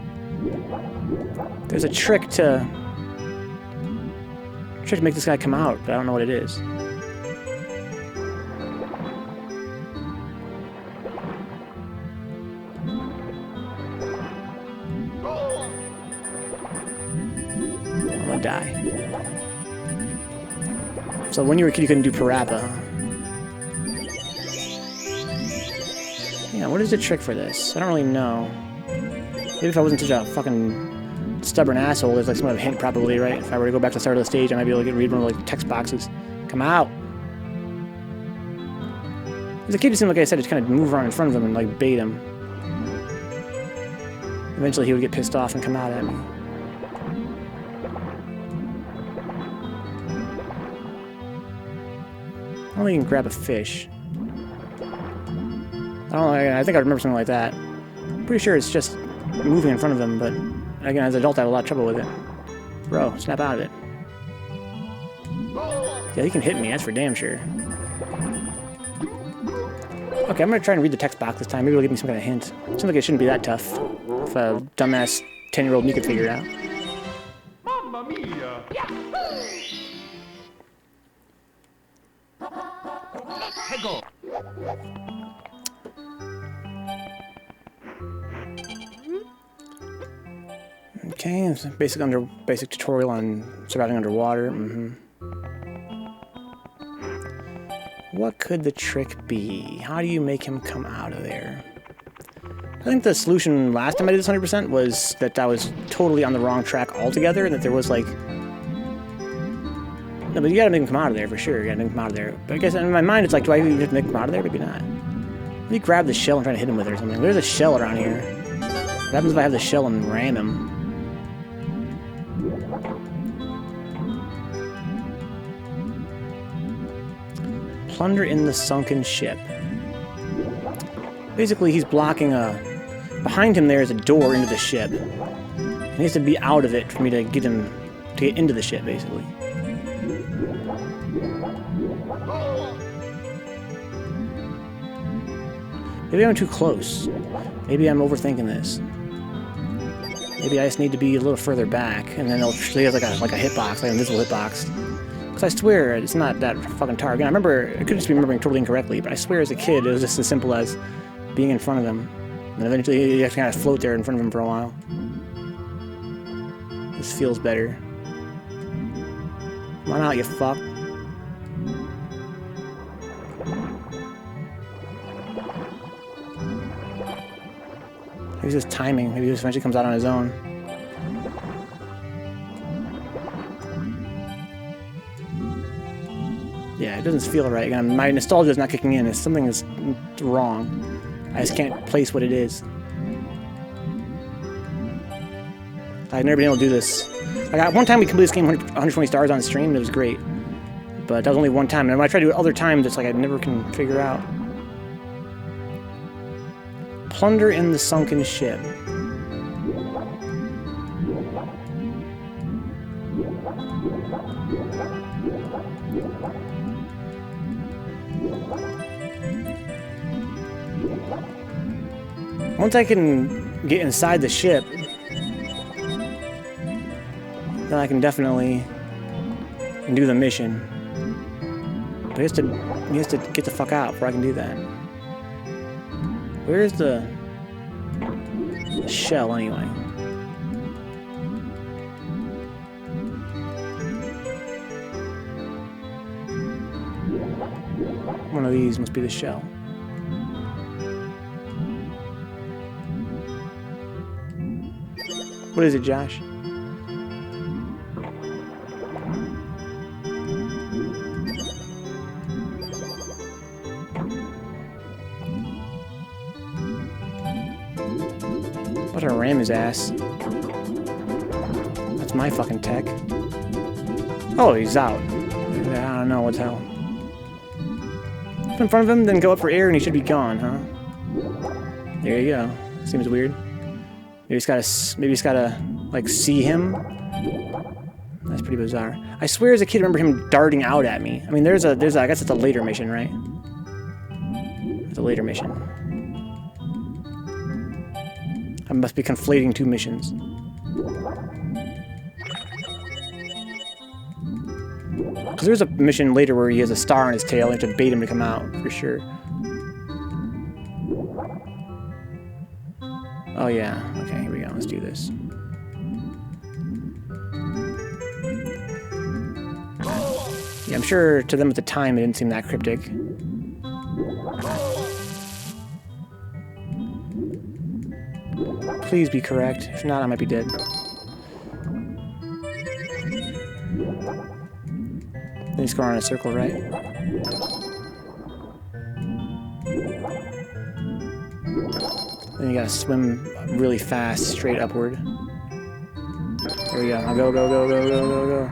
Speaker 1: There's a trick to make this guy come out, but I don't know what it is. I'm gonna die. So when you were a kid, you couldn't do Parappa. Yeah, what is the trick for this? I don't really know. Maybe if I wasn't such a fucking stubborn asshole, there's like some kind of hint probably, right? If I were to go back to the start of the stage, I might be able to read one of the like, text boxes. Come out! As a kid, it seemed like I said, just kind of move around in front of him and like bait him. Eventually he would get pissed off and come out at me. I don't think you can grab a fish. I don't know, I think I remember something like that. I'm pretty sure it's just moving in front of him, but again, as an adult, I have a lot of trouble with it. Bro, snap out of it. Yeah, he can hit me, that's for damn sure. Okay, I'm gonna try and read the text box this time. Maybe it'll give me some kind of hint. Seems like it shouldn't be that tough. If a dumbass 10-year-old me could figure it out.
Speaker 3: Mamma mia! Go.
Speaker 1: Okay, it's a basic tutorial on surviving underwater. What could the trick be? How do you make him come out of there? I think the solution last time I did this 100% was that I was totally on the wrong track altogether, and that there was like... No, but you gotta make him come out of there for sure. You gotta make him come out of there. But I guess in my mind it's like, do I even have to make him out of there? Maybe not. Maybe grab the shell and try to hit him with it or something. There's a shell around here. What happens if I have the shell and ram him? Plunder in the sunken ship. Basically, he's blocking a... Behind him there is a door into the ship. And he has to be out of it for me to get him... to get into the ship, basically. Maybe I'm too close. Maybe I'm overthinking this. Maybe I just need to be a little further back, and then it'll have like a hitbox, like an invisible hitbox. Because I swear it's not that fucking target. I remember, I could just be remembering totally incorrectly, but I swear as a kid it was just as simple as being in front of him. And eventually you have to kind of float there in front of him for a while. This feels better. Come on out, you fuck. Maybe it's just timing. Maybe he just eventually comes out on his own. Yeah, it doesn't feel right. Again, my nostalgia is not kicking in. It's something that's wrong. I just can't place what it is. I've never been able to do this. Like, one time we completed this game 120 stars on stream, and it was great. But that was only one time. And when I try to do it other times, it's like I never can figure out. Plunder in the sunken ship. Once I can get inside the ship, then I can definitely and do the mission. But he has to get the fuck out before I can do that. Where's the shell anyway? One of these must be the shell. What is it, Josh? I'm about to ram his ass. That's my fucking tech. Oh, he's out. I don't know what the hell. Up in front of him, then go up for air and he should be gone, huh? There you go. Seems weird. Maybe he's gotta like see him. That's pretty bizarre. I swear as a kid I remember him darting out at me. I mean there's a I guess it's a later mission, right? It's a later mission. I must be conflating two missions. Because there's a mission later where he has a star on his tail and you have to bait him to come out, for sure. Oh yeah, okay, here we go, let's do this. Yeah, I'm sure to them at the time it didn't seem that cryptic. Please be correct, if not I might be dead. Then you score on a circle, right? Then you gotta swim really fast, straight upward. There we go. I'll go, go, go, go, go, go, go.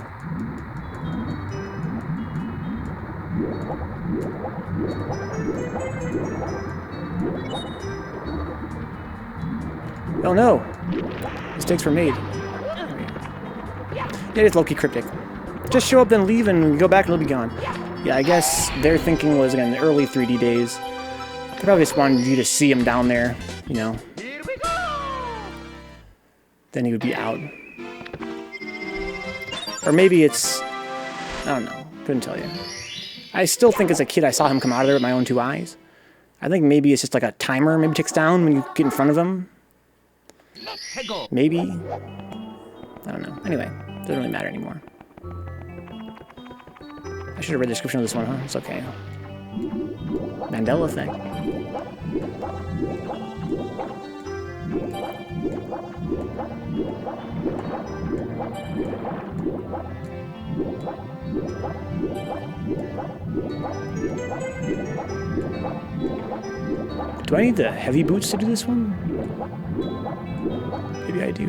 Speaker 1: Oh no! Mistakes were made. It is low-key cryptic. Just show up, then leave, and go back and it'll be gone. Yeah, I guess their thinking was, again, the early 3D days. They probably just wanted you to see him down there, you know. Then he would be out. Or maybe it's... I don't know. Couldn't tell you. I still think as a kid I saw him come out of there with my own two eyes. I think maybe it's just like a timer maybe ticks down when you get in front of him. Maybe. I don't know. Anyway, doesn't really matter anymore. I should have read the description of this one, huh? It's okay. Mandela effect. Do I need the heavy boots to do this one? Maybe I do.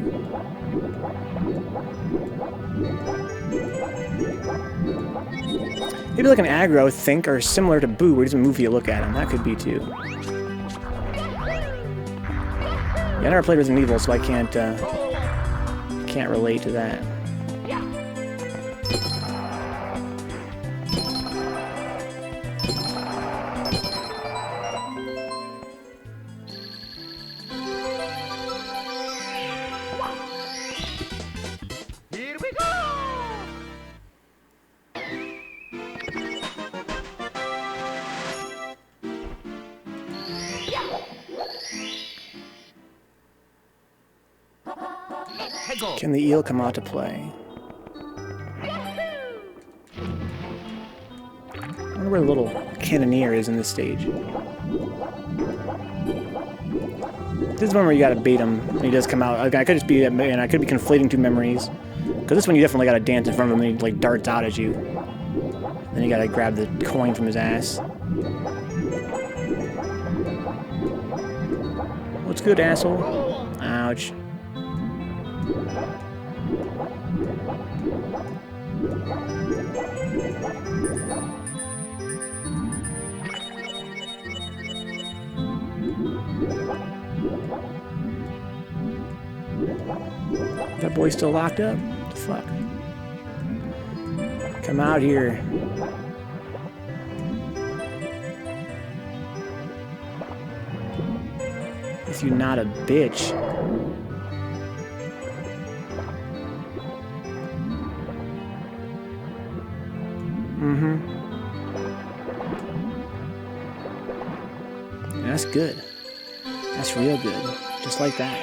Speaker 1: Maybe like an aggro, think, or similar to Boo, where he doesn't move you look at him. That could be too. Yeah, I never played Resident Evil, so I can't relate to that. Can the eel come out to play? I wonder where the little cannoneer is in this stage. This is one where you gotta bait him when he does come out. I could just be, and I could be conflating two memories. Because this one you definitely gotta dance in front of him and he like darts out at you. Then you gotta grab the coin from his ass. What's good, asshole? Ouch. That boy's still locked up? What the fuck? Come out here. If you're not a bitch. Mm-hmm. Yeah, that's good. That's real good. Just like that.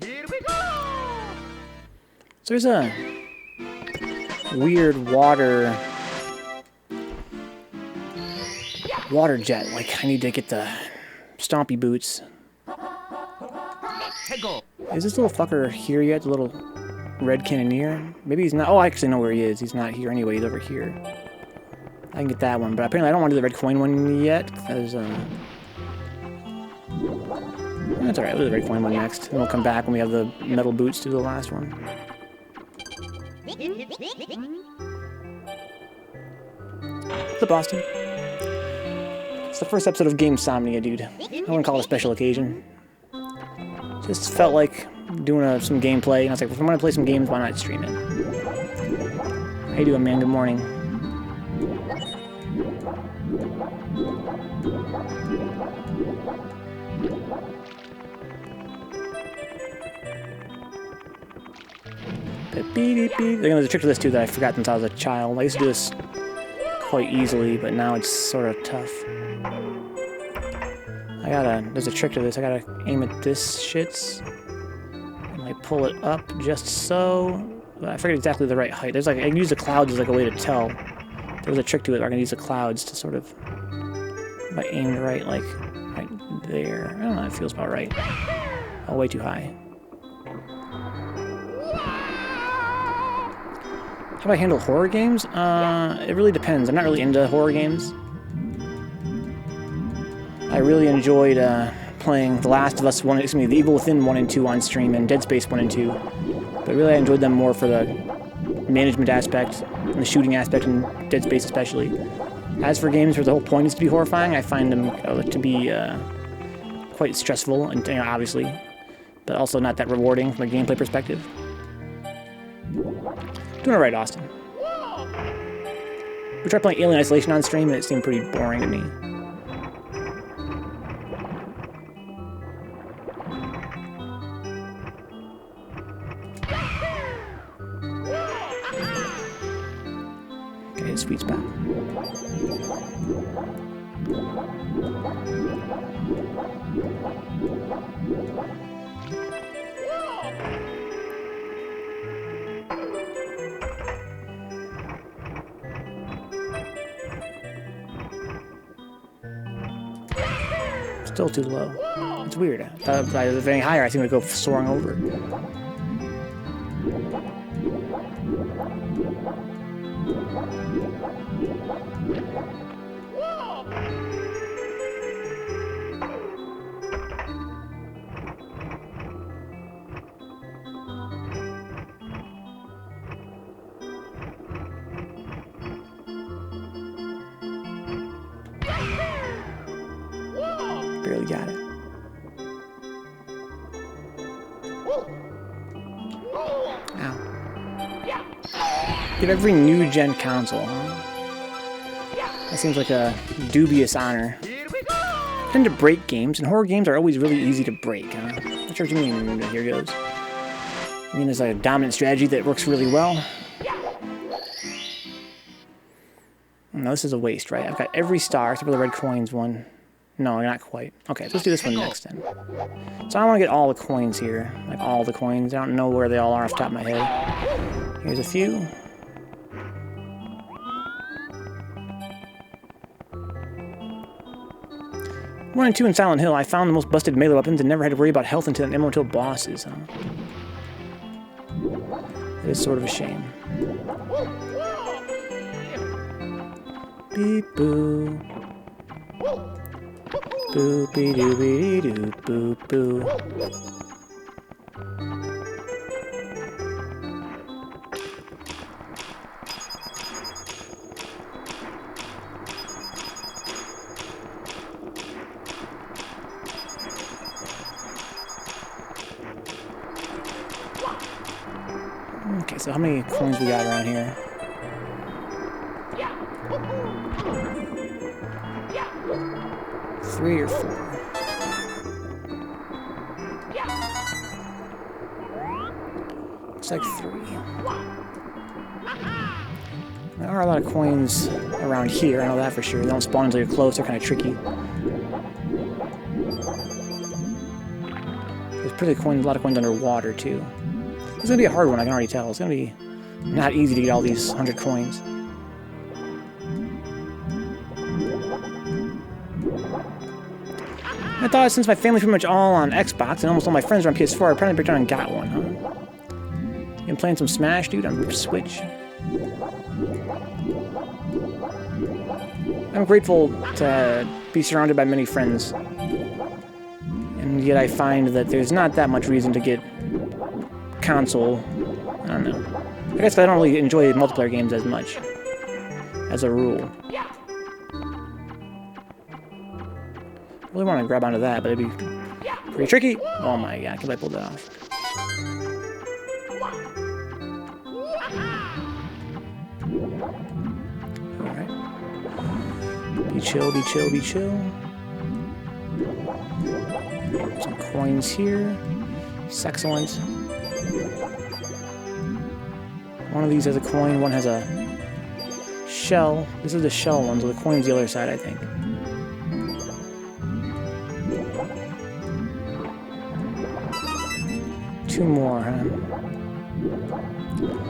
Speaker 3: Here we go!
Speaker 1: So there's a weird water jet. Like, I need to get the stompy boots.
Speaker 3: Hegel!
Speaker 1: Is this little fucker here yet? The little red cannoneer? Maybe he's not. Oh, I actually know where he is. He's not here anyway. He's over here. I can get that one, but apparently I don't want to do the red coin one yet, because, that's alright. We'll do the red coin one next. And we'll come back when we have the metal boots to do the last one. What's up, Austin? It's the first episode of Gamesomnia, dude. I wouldn't call it a special occasion. Just felt like doing some gameplay, and I was like, if I'm gonna play some games, why not stream it? How you doing, man? Good morning. There's a trick to this too that I forgot since I was a child. I used to do this quite easily, but now it's sort of tough. There's a trick to this. I gotta aim at this shits. And I pull it up just so. I forget exactly the right height. There's like, I can use the clouds as like a way to tell. There's a trick to it where I can use the clouds to sort of, if I aimed right, like, right there. I don't know, it feels about right. Oh, way too high. How do I handle horror games? It really depends. I'm not really into horror games. I really enjoyed playing The Last of Us 1, excuse me, The Evil Within 1 and 2 on stream, and Dead Space 1 and 2. But really I enjoyed them more for the management aspect, and the shooting aspect, and Dead Space especially. As for games where the whole point is to be horrifying, I find them to be quite stressful, and obviously, but also not that rewarding from a gameplay perspective. Doing alright, Austin. We tried playing Alien Isolation on stream, and it seemed pretty boring to me. Okay, sweet spot. Still too low. It's weird. If I was any higher, I think it would go soaring over. Barely got it. Ow. Get every new gen console, huh? That seems like a dubious honor. I tend to break games, and horror games are always really easy to break, huh? Not sure what you mean. Here goes. I mean, there's like a dominant strategy that works really well. No, this is a waste, right? I've got every star except for the red coins one. No, not quite. Okay, let's do this one next then. So I want to get all the coins here. Like all the coins. I don't know where they all are off the top of my head. Here's a few. One and two in Silent Hill, I found the most busted melee weapons and never had to worry about health until ammo until bosses, huh? It is sort of a shame. Beep boo. Boopy doobie doo boop boo. Okay, so how many coins we got around here? Three or four. Looks like 3. There are a lot of coins around here, I know that for sure. They don't spawn until you're close, they're kind of tricky. There's pretty a lot of coins underwater, too. It's gonna be a hard one, I can already tell. It's gonna be not easy to get all these 100 coins. I thought since my family's pretty much all on Xbox and almost all my friends are on PS4, I probably picked on and got one, huh? Been playing some Smash, dude, on Switch. I'm grateful to be surrounded by many friends. And yet I find that there's not that much reason to get console. I don't know. I guess I don't really enjoy multiplayer games as much, as a rule. I really want to grab onto that, but it'd be pretty tricky. Oh my god, can I pull that off? Alright. Be chill, be chill, be chill. Some coins here. It's excellent. One of these has a coin, one has a shell. This is the shell one, so the coin's the other side, I think. Two more, huh?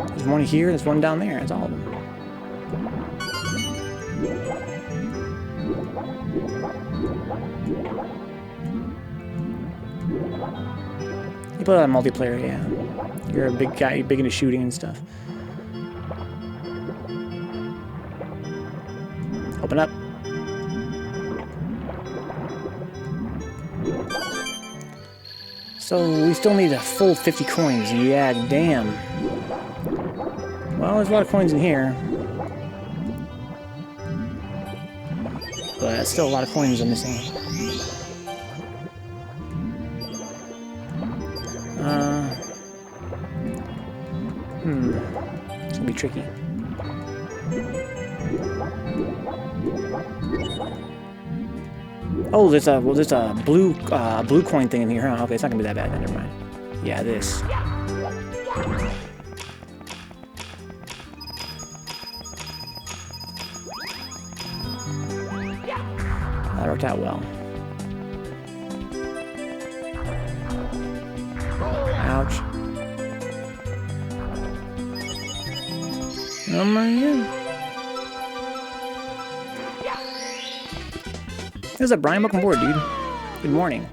Speaker 1: There's one here, there's one down there. That's all of them. You play that multiplayer, yeah. You're a big guy, you're big into shooting and stuff. Open up. So we still need a full 50 coins. Yeah, damn. Well, there's a lot of coins in here. But still a lot of coins I'm missing. It's gonna be tricky. Oh, there's a blue coin thing in here, huh? Okay, it's not gonna be that bad. Never mind. Yeah, this. That worked out well. Ouch. Oh my god. There's a Brian, welcome aboard, dude. Good morning.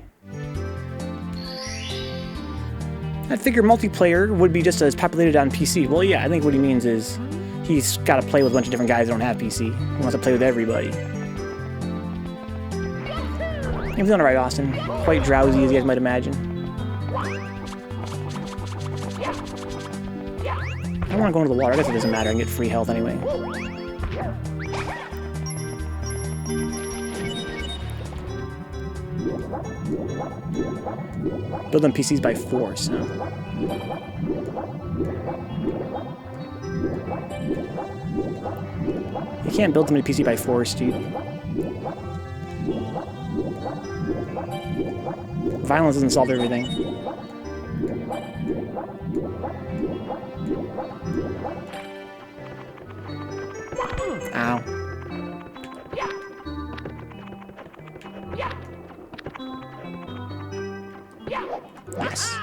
Speaker 1: I figured multiplayer would be just as populated on PC. Well, yeah, I think what he means is he's got to play with a bunch of different guys that don't have PC. He wants to play with everybody. You're doing alright, Austin. Quite drowsy, as you guys might imagine. I don't want to go into the water. I guess it doesn't matter. I can get free health anyway. Build them PCs by force, huh? You can't build them in a PC by force, dude. Violence doesn't solve everything. Ow. Yes.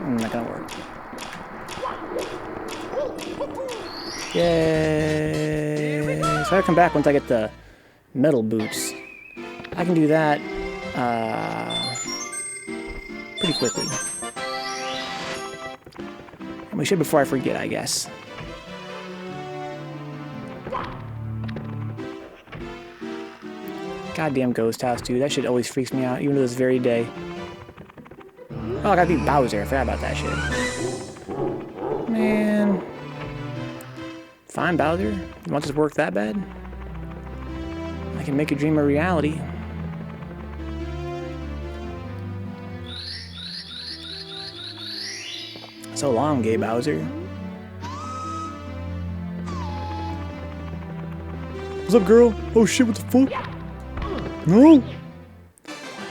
Speaker 1: Not gonna work. Yay! So I come back once I get the metal boots. I can do that pretty quickly. And we should before I forget, I guess. Goddamn ghost house, dude. That shit always freaks me out, even to this very day. Oh, I gotta beat Bowser. I forgot about that shit. Man. Fine, Bowser. You want this to work that bad? I can make a dream a reality. So long, gay Bowser. What's up, girl? Oh shit, what the fuck? No!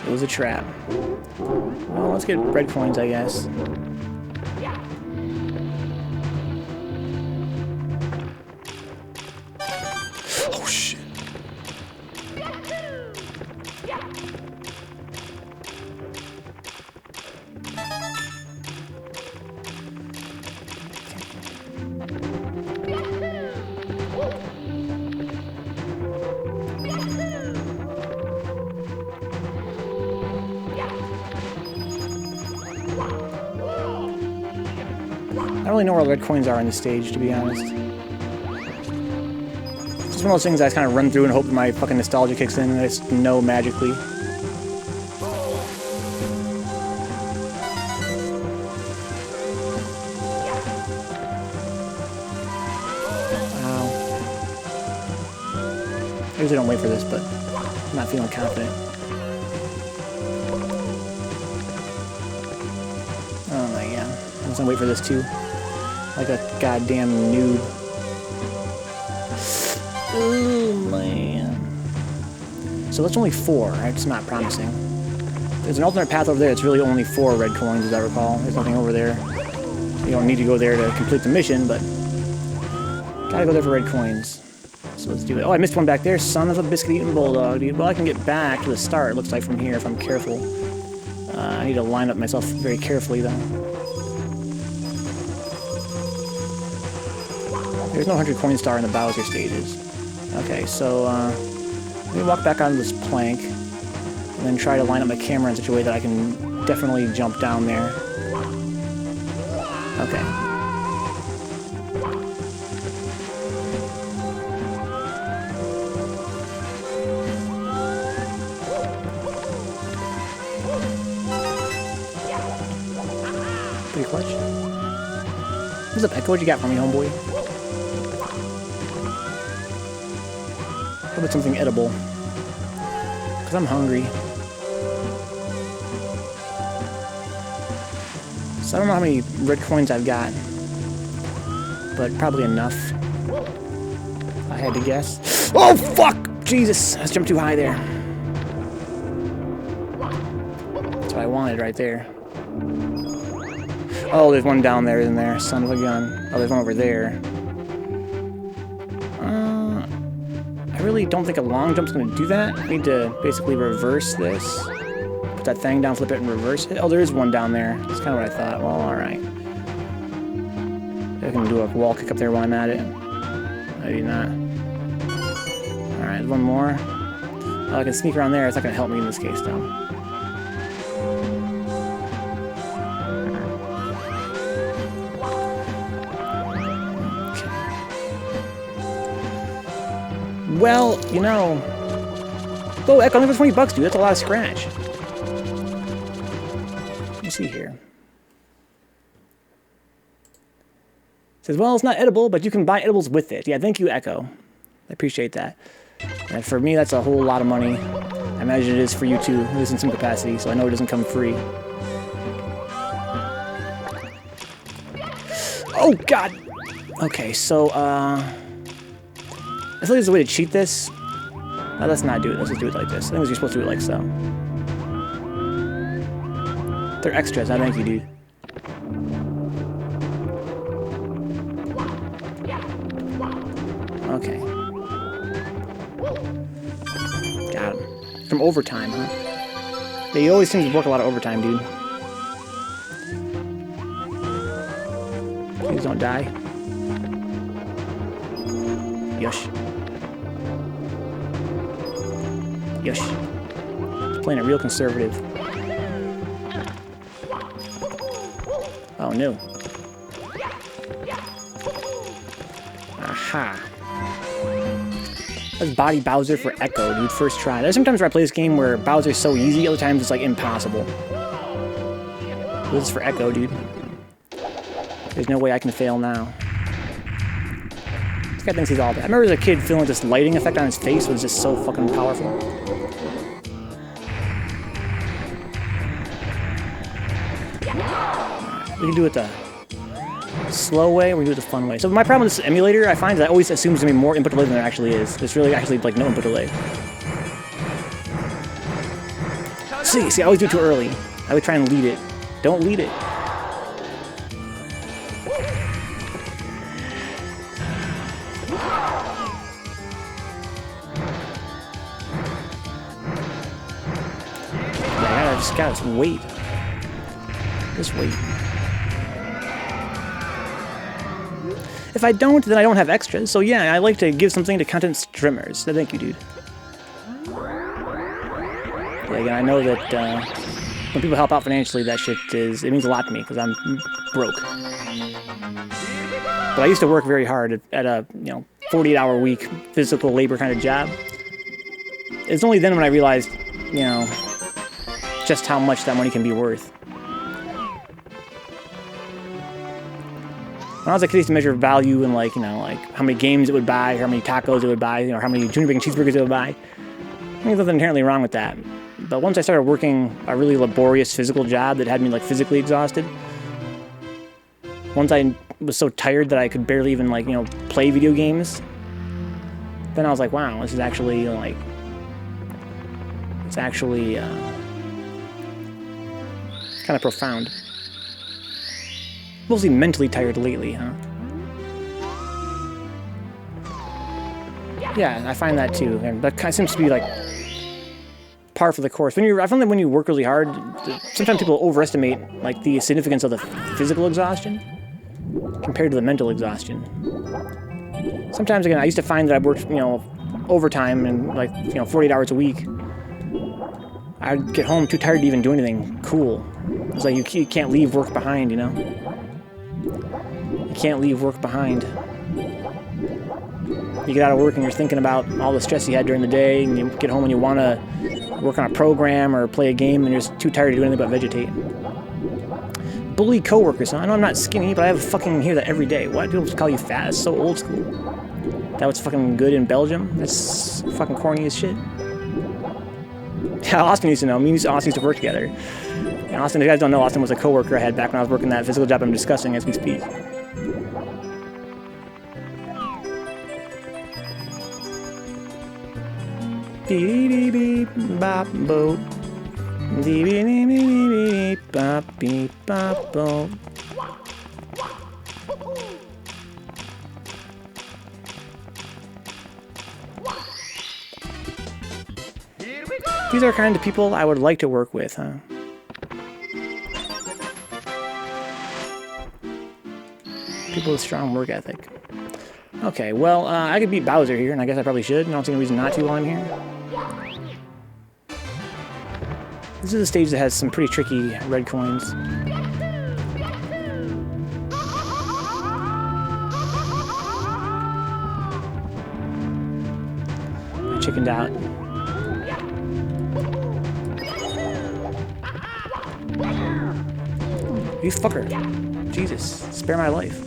Speaker 1: It was a trap. Well, let's get red coins, I guess. Oh shit. I don't really know where red coins are on the stage, to be honest. It's just one of those things I kind of run through and hope my fucking nostalgia kicks in and I just know magically. Wow. I usually don't wait for this, but I'm not feeling confident. Oh my god. I was gonna wait for this too. Like a goddamn noob. Oh man. So that's only 4, right? It's not promising. There's an alternate path over there. It's really only 4 red coins, as I recall. There's nothing over there. You don't need to go there to complete the mission, but gotta go there for red coins. So let's do it. Oh, I missed one back there. Son of a biscuit-eating bulldog, dude. Well, I can get back to the start, it looks like, from here if I'm careful. I need to line up myself very carefully, though. There's no 100 coin star in the Bowser stages. Okay, so let me walk back onto this plank and then try to line up my camera in such a way that I can definitely jump down there. Okay. Pretty clutch. What's up, Echo? What you got for me, homeboy? How about something edible? Because I'm hungry. So I don't know how many red coins I've got. But probably enough. I had to guess. Oh, fuck! Jesus! I jumped too high there. That's what I wanted right there. Oh, there's one down there, isn't there? Son of a gun. Oh, there's one over there. I really don't think a long jump's going to do that. I need to basically reverse this. Put that thing down, flip it, and reverse it. Oh, there is one down there. That's kind of what I thought. Well, alright. I can do a wall kick up there while I'm at it. Maybe not. Alright, one more. Oh, I can sneak around there. It's not going to help me in this case, though. Well, you know... Oh, Echo, only for 20 bucks, dude. That's a lot of scratch. Let me see here. It says, well, it's not edible, but you can buy edibles with it. Yeah, thank you, Echo. I appreciate that. And for me, that's a whole lot of money. I imagine it is for you, too, at least in some capacity, so I know it doesn't come free. Oh, God! Okay, so, I feel like there's a way to cheat this. No, let's not do it. Let's just do it like this. I think you're supposed to do it like so. They're extras. I thank you, dude. Okay. Got him. From overtime, huh? Yeah, you always seem to work a lot of overtime, dude. Please don't die. Yush. Yush. He's playing it real conservative. Oh no. Aha. Let's body Bowser for Echo, dude. First try. There's sometimes where I play this game where Bowser's so easy, other times it's like impossible. This is for Echo, dude. There's no way I can fail now. This guy thinks he's all bad. I remember as a kid feeling this lighting effect on his face was just so fucking powerful. We can do it the slow way, or we do it the fun way. So my problem with this emulator, I find, is I always assume there's going to be more input delay than there actually is. There's really actually like no input delay. See, I always do it too early. I would try and lead it. Don't lead it. I just gotta wait. Just wait. If I don't, then I don't have extras. So yeah, I like to give something to content streamers. So thank you, dude. Yeah, again, I know that when people help out financially, that shit it means a lot to me because I'm broke. But I used to work very hard at a 48-hour week physical labor kind of job. It's only then when I realized, just how much that money can be worth. When I was a kid, I used to measure value in like how many games it would buy, or how many tacos it would buy, or how many junior bacon cheeseburgers it would buy. I think there's nothing inherently wrong with that. But once I started working a really laborious physical job that had me like physically exhausted, once I was so tired that I could barely even play video games, then I was like, wow, this is actually kind of profound. Mostly mentally tired lately, huh? Yeah, I find that too, and that kind of seems to be like par for the course. I found that when you work really hard, sometimes people overestimate like the significance of the physical exhaustion compared to the mental exhaustion. Sometimes, again, I used to find that I worked, overtime and 48 hours a week. I'd get home too tired to even do anything cool. It's like you can't leave work behind, You can't leave work behind. You get out of work and you're thinking about all the stress you had during the day, and you get home and you want to work on a program or play a game, and you're just too tired to do anything but vegetate. Bully coworkers, huh? I know I'm not skinny, but I fucking hear that every day. What? People call you fat? It's so old school. That was fucking good in Belgium? That's fucking corny as shit. Yeah, Austin used to know. Me and Austin used to work together. And Austin, if you guys don't know, Austin was a coworker I had back when I was working that physical job I'm discussing as we speak. Dee-dee-dee-beep, bop, boop. Dee-dee-dee-beep, bop, beep, bop, boop. These are kind of people I would like to work with, huh? People with strong work ethic. Okay, well, I could beat Bowser here, and I guess I probably should. I don't see any reason not to while I'm here. This is a stage that has some pretty tricky red coins. I chickened out. You fucker. Jesus, spare my life.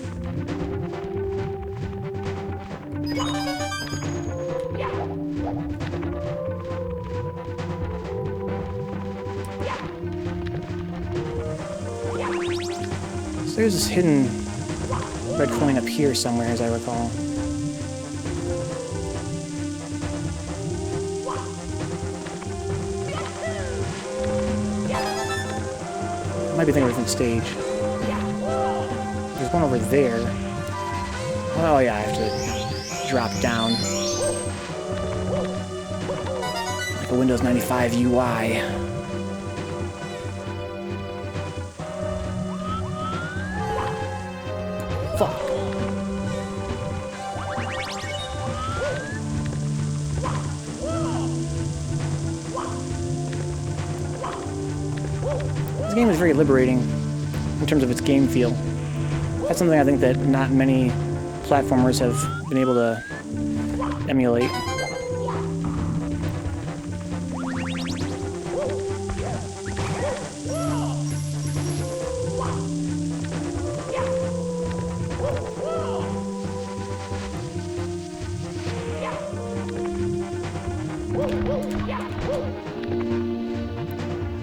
Speaker 1: So there's this hidden red coin up here somewhere, as I recall. Might be thinking of a different stage. There's one over there. Oh yeah, I have to drop down. Like a Windows 95 UI. Fuck. This game is very liberating in terms of its game feel. That's something I think that not many platformers have been able to emulate.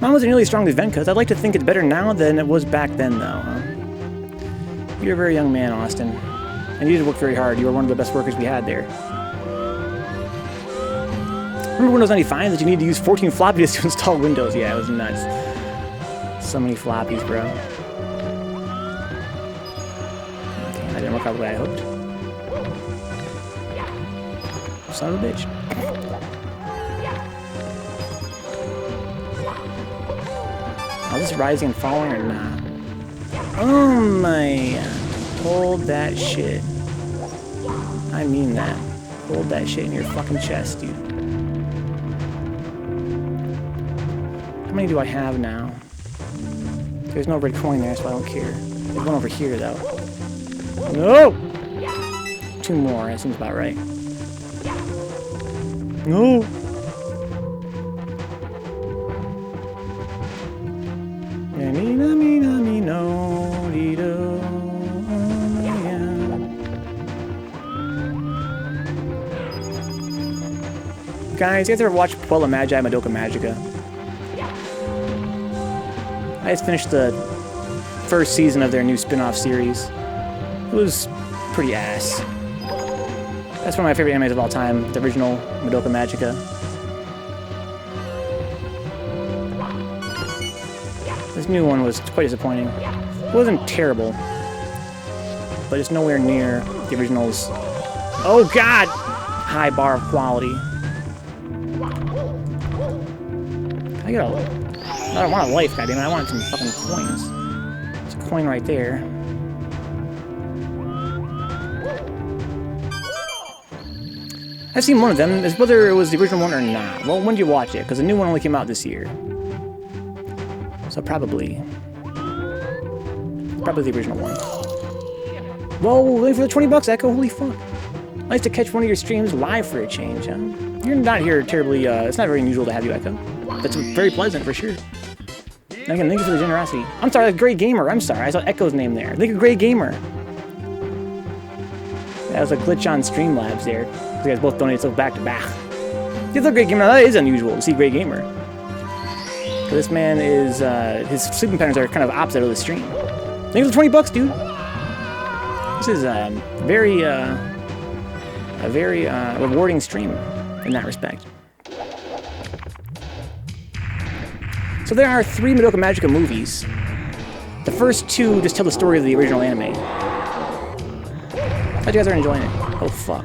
Speaker 1: Mine wasn't nearly as strong as Venka's. I'd like to think it's better now than it was back then, though. You're a very young man, Austin. And you did work very hard. You were one of the best workers we had there. Remember Windows 95 that you need to use 14 floppy disks to install Windows? Yeah, it was nuts. So many floppies, bro. Okay, that didn't work out the way I hoped. Son of a bitch. Oh, is this rising and falling or not? Oh my. Hold that shit. I mean that. Hold that shit in your fucking chest, dude. How many do I have now? There's no red coin there, so I don't care. There's one over here, though. No! 2 more, that seems about right. No! Guys, you guys ever watch Puella Magi Madoka Magica? I just finished the first season of their new spin-off series. It was pretty ass. That's one of my favorite animes of all time, the original Madoka Magica. This new one was quite disappointing. It wasn't terrible, but it's nowhere near the original's. Oh god! High bar of quality. I don't want a life, goddammit. I want some fucking coins. There's a coin right there. I've seen one of them. It's whether it was the original one or not. Well, when did you watch it? Because the new one only came out this year. So probably the original one. Whoa, wait for the 20 bucks, Echo. Holy fuck. Nice to catch one of your streams live for a change, huh? You're not here terribly, it's not very unusual to have you, Echo. That's very pleasant, for sure. Again, thank you for the generosity. I'm sorry, that's Grey Gamer. I'm sorry, I saw Echo's name there. Thank you, Grey Gamer. That was a glitch on Streamlabs there. You guys both donated so back to back. Yeah, the Grey Gamer, now that is unusual to see Grey Gamer. This man is, his sleeping patterns are kind of opposite of the stream. Thank you for the 20 bucks, dude. This is a very rewarding stream in that respect. So there are 3 Madoka Magica movies. The first 2 just tell the story of the original anime. Glad you guys are enjoying it. Oh, fuck.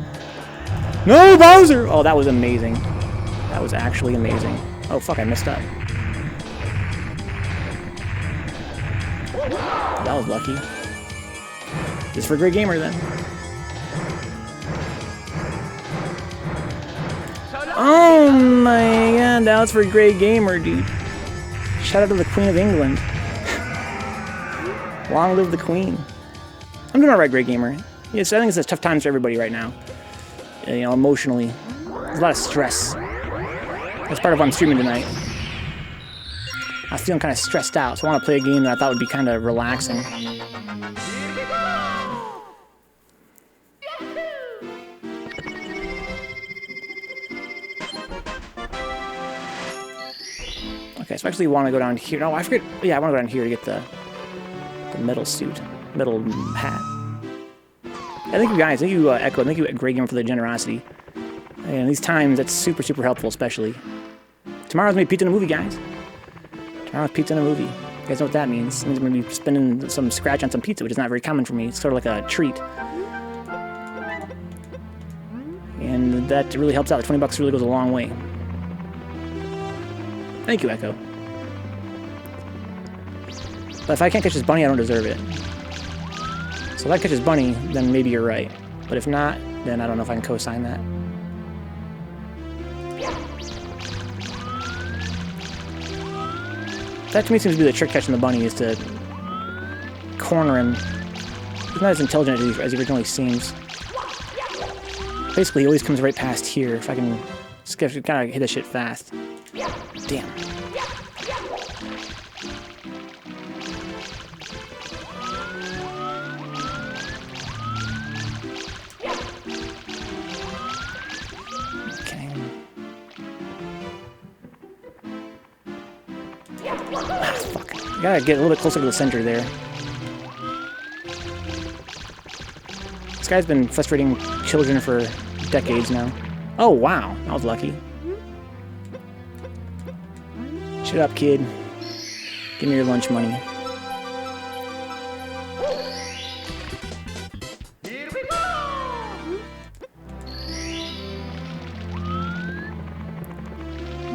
Speaker 1: No, Bowser! Oh, that was amazing. That was actually amazing. Oh, fuck, I messed up. That was lucky. Just for Grey Gamer, then. Oh my god, that was for Grey Gamer, dude. Shout out to the Queen of England. Long live the Queen. I'm doing alright, Grey Gamer. Yes, I think it's a tough times for everybody right now. You know, emotionally. There's a lot of stress. That's part of why I'm streaming tonight. I was feeling kind of stressed out, so I want to play a game that I thought would be kind of relaxing. Okay, so I actually want to go down here. No, I forget. Yeah, I want to go down here to get the metal suit, metal hat. Thank you guys. Thank you, Echo. Thank you, Grey Gamer, for the generosity. And these times, that's super, super helpful, especially. Tomorrow's gonna be pizza in a movie, guys. Tomorrow's pizza in a movie. You guys know what that means. It means I'm gonna be spending some scratch on some pizza, which is not very common for me. It's sort of like a treat. And that really helps out. The 20 bucks really goes a long way. Thank you, Echo. But if I can't catch this bunny, I don't deserve it. So if I catch this bunny, then maybe you're right. But if not, then I don't know if I can co-sign that. That to me seems to be the trick catching the bunny, is to corner him. He's not as intelligent as he originally seems. Basically, he always comes right past here. If I can just kind of hit this shit fast. Damn. Fuck. You gotta get a little bit closer to the center there. guy's been frustrating children for decades now. Oh, wow. I was lucky. Shut up, kid. Give me your lunch money.
Speaker 3: Here we go!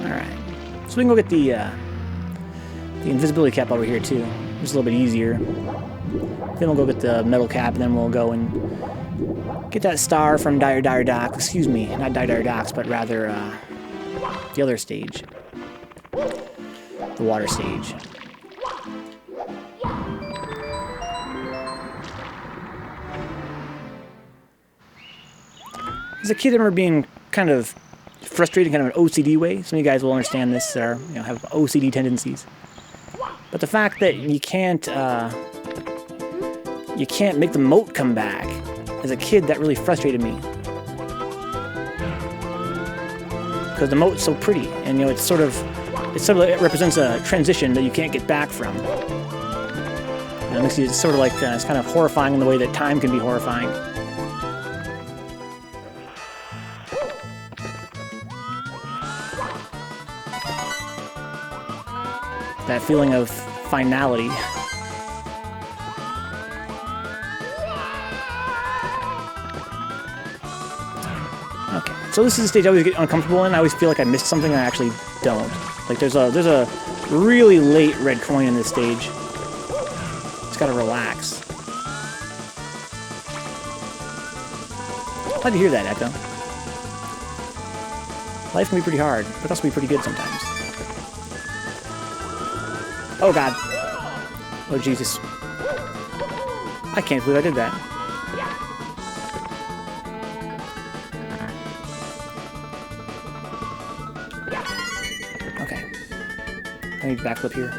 Speaker 1: Alright. So we can go get the invisibility cap over here, too. It's a little bit easier. Then we'll go get the metal cap, and then we'll go and get that star from Dire Docks. Excuse me, not Dire Docks, but rather the other stage. The water stage. As a kid, I remember being kind of frustrated, kind of an OCD way. Some of you guys will understand this, or have OCD tendencies. But the fact that you can't make the moat come back. As a kid, that really frustrated me. Because the moat's so pretty, and it represents a transition that you can't get back from. It makes you sort of like it's kind of horrifying in the way that time can be horrifying. That feeling of finality. Okay, so this is the stage I always get uncomfortable in. I always feel like I missed something and I actually don't. Like there's a really late red coin in this stage. Just gotta relax. Glad to hear that, Echo. Life can be pretty hard, but also be pretty good sometimes. Oh god. Oh Jesus. I can't believe I did that. Okay. I need to backflip here.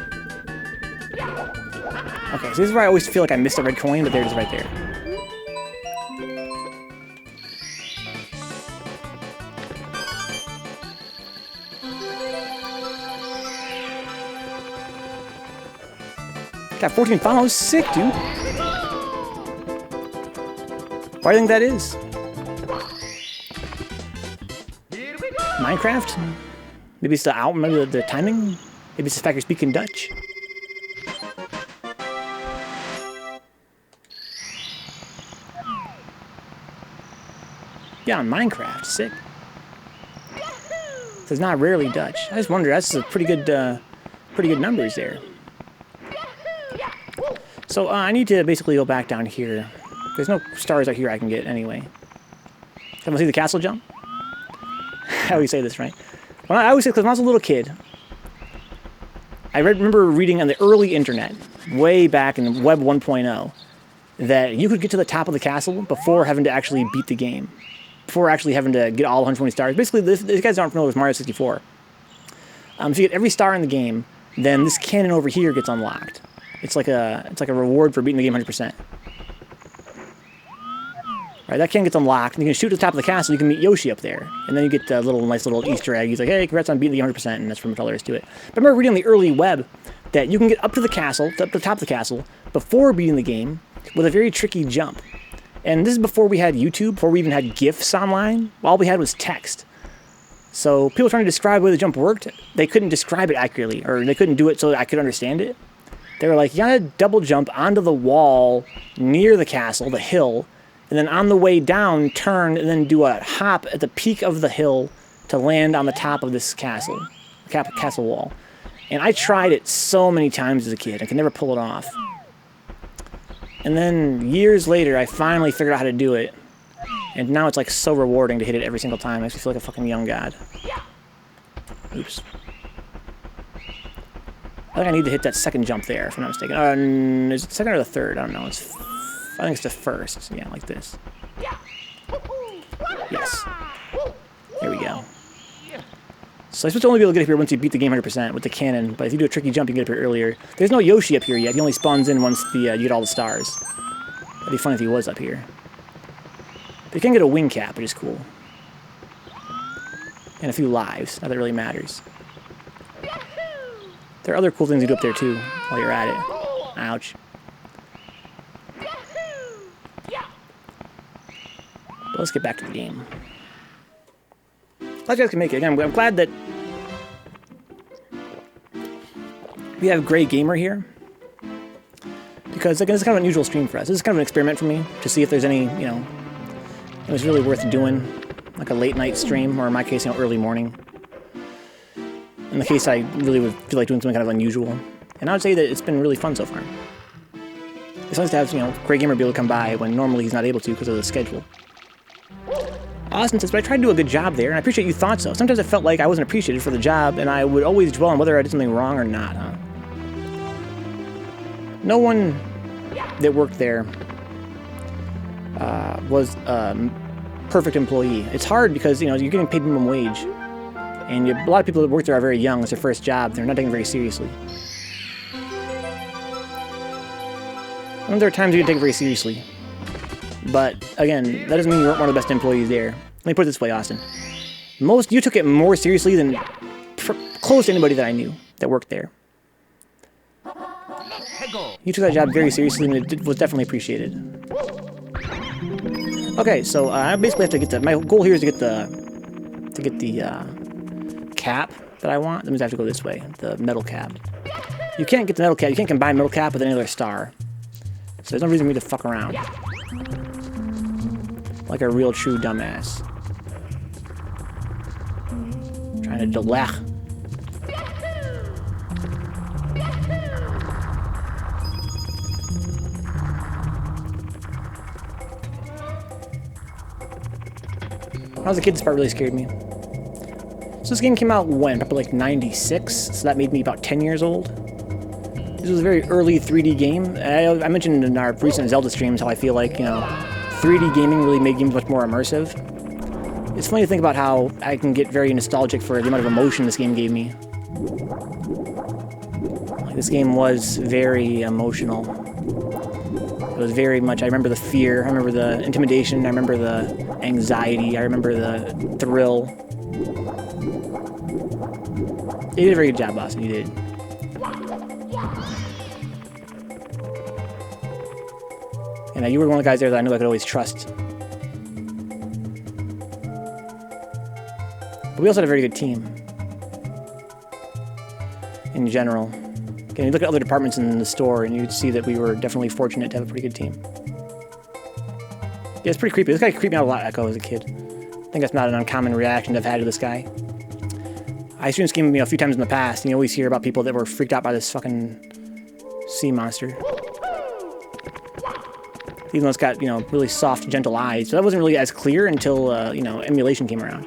Speaker 1: Okay, so this is where I always feel like I missed a red coin, but there it is right there. Got 14 follows, sick, dude. Why do you think that is? Minecraft? Maybe it's the album, maybe the timing? Maybe it's the fact you're speaking Dutch? Yeah, on Minecraft, sick. So it's not rarely Dutch. I just wonder, that's a pretty good numbers there. So I need to basically go back down here. There's no stars out here I can get anyway. Someone see the castle jump? I always say this, right? Well, I always say, because when I was a little kid, I remember reading on the early internet, way back in Web 1.0, that you could get to the top of the castle before having to actually beat the game. Before actually having to get all 120 stars. Basically, these guys aren't familiar with Mario 64. If you get every star in the game, then this cannon over here gets unlocked. It's like a reward for beating the game 100%. Right, that cannon gets unlocked, and you can shoot to the top of the castle, you can meet Yoshi up there. And then you get a nice little Easter egg. He's like, hey, congrats on beating the 100%, and that's pretty much all there is to it. But I remember reading on the early web that you can get up to the castle, up to the top of the castle, before beating the game, with a very tricky jump. And this is before we had YouTube, before we even had GIFs online. All we had was text. So people trying to describe the way the jump worked, they couldn't describe it accurately, or they couldn't do it so that I could understand it. They were like, you gotta double jump onto the wall near the castle, the hill, and then on the way down, turn, and then do a hop at the peak of the hill to land on the top of this castle wall. And I tried it so many times as a kid, I could never pull it off. And then years later, I finally figured out how to do it. And now it's like so rewarding to hit it every single time. It makes me feel like a fucking young god. Oops. I think I need to hit that second jump there, if I'm not mistaken. Is it the second or the third? I don't know. I think it's the first. Yeah, like this. Yes. There we go. So I'm supposed to only be able to get up here once you beat the game 100% with the cannon, but if you do a tricky jump, you can get up here earlier. There's no Yoshi up here yet. He only spawns in once you get all the stars. That'd be fun if he was up here. But you can get a wing cap, which is cool. And a few lives. Not that it really matters. There are other cool things you do up there, too, while you're at it. Ouch. But let's get back to the game. Glad you guys can make it. Again, I'm glad that we have Gray Gamer here. Because, again, it's kind of an unusual stream for us. This is kind of an experiment for me to see if there's any, you know, it was really worth doing. Like a late night stream, or in my case, you know, early morning. In the case I really would feel like doing something kind of unusual. And I would say that it's been really fun so far. It's nice to have, you know, Gray Gamer be able to come by when normally he's not able to because of the schedule. Austin says, but I tried to do a good job there, and I appreciate you thought so. Sometimes I felt like I wasn't appreciated for the job, and I would always dwell on whether I did something wrong or not, huh? No one that worked there was a perfect employee. It's hard because, you know, you're getting paid minimum wage. And a lot of people that work there are very young. It's their first job. They're not taken very seriously. And there are times you can take it very seriously. But, again, that doesn't mean you weren't one of the best employees there. Let me put it this way, Austin. You took it more seriously than close to anybody that I knew that worked there. You took that job very seriously, and it was definitely appreciated. Okay, so I basically have to get my goal here is to get the cap that I want. That means I have to go this way, the metal cap. You can't get the metal cap. You can't combine metal cap with any other star. So there's no reason for me to fuck around. Like a real true dumbass. Trying to delach. When I was a kid, this part really scared me. So this game came out when? Probably like 96, so that made me about 10 years old. This was a very early 3D game. I mentioned in our recent Zelda streams how I feel like, you know, 3D gaming really made games much more immersive. It's funny to think about how I can get very nostalgic for the amount of emotion this game gave me. Like, this game was very emotional. It was very much, I remember the fear, I remember the intimidation, I remember the anxiety, I remember the thrill. You did a very good job, Austin, you did. And you were one of the guys there that I knew I could always trust. But we also had a very good team. In general. Again, you look at other departments in the store and you'd see that we were definitely fortunate to have a pretty good team. Yeah, it's pretty creepy. This guy creeped me out a lot, Echo, as a kid. I think that's not an uncommon reaction I've had to this guy. I streamed this game, you know, a few times in the past, and you always hear about people that were freaked out by this fucking sea monster. Even though it's got, you know, really soft, gentle eyes. So that wasn't really as clear until, you know, emulation came around.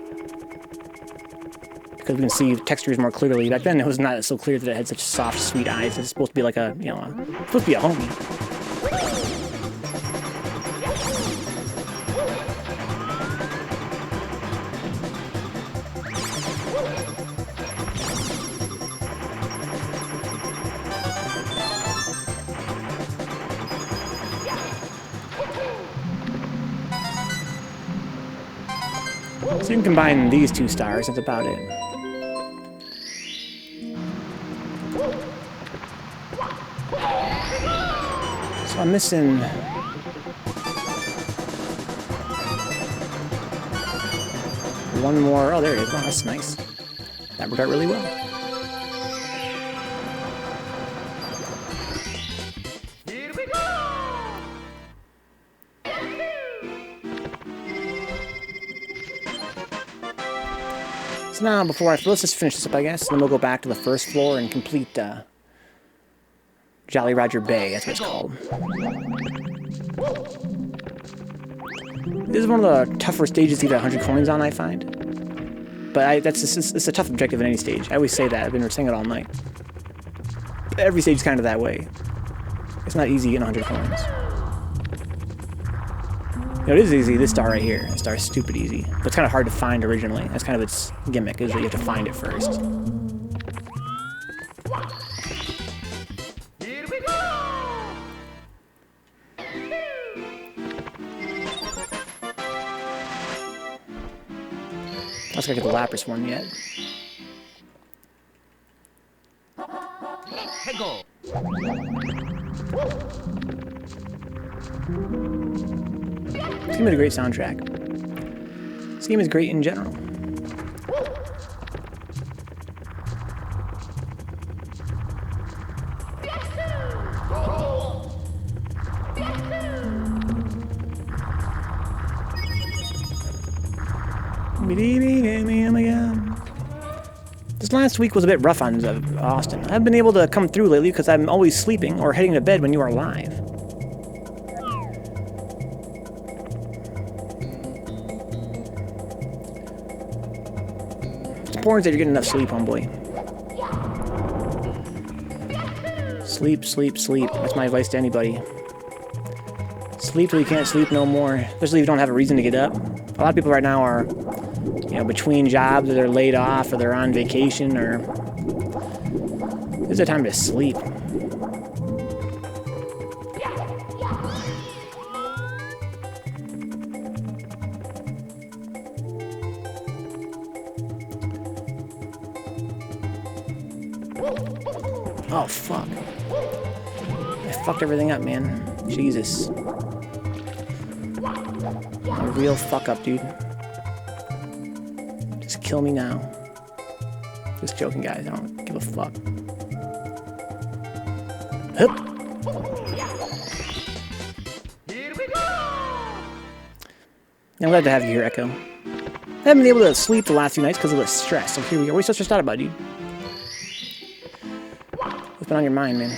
Speaker 1: Because we can see textures more clearly. Back then, it was not so clear that it had such soft, sweet eyes. It's supposed to be like a, you know, it's supposed to be a homie. So you can combine these two stars, that's about it. So I'm missing... one more... Oh, there it is. Oh, that's nice. That worked out really well. So now, let's just finish this up, I guess, and then we'll go back to the first floor and complete, Jolly Roger Bay, that's what it's called. This is one of the tougher stages to get 100 coins on, I find. But it's a tough objective in any stage. I always say that. I've been saying it all night. But every stage is kind of that way. It's not easy getting 100 coins. You know, it is easy, this star right here. This star is stupid easy. But it's kind of hard to find originally. That's kind of its gimmick, is that you have to find it first.
Speaker 3: Here we go!
Speaker 1: I just gotta get the Lapras one yet.
Speaker 3: Hego!
Speaker 1: It's gonna be a great soundtrack. game is great in general. Oh my god. This last week was a bit rough on Austin. I haven't been able to come through lately because I'm always sleeping or heading to bed when you are live. It's important that you're getting enough sleep, homeboy. Sleep, sleep, sleep. That's my advice to anybody. Sleep till you can't sleep no more, especially if you don't have a reason to get up. A lot of people right now are, you know, between jobs, or they're laid off, or they're on vacation, or this is a time to sleep. Oh, fuck. I fucked everything up, man. Jesus. A real fuck up, dude. Just kill me now. Just joking, guys. I don't give a fuck. Hup.
Speaker 3: Here we go!
Speaker 1: I'm glad to have you here, Echo. I haven't been able to sleep the last few nights because of the stress. So here we go. What are you so stressed out about, dude? What's been on your mind, man?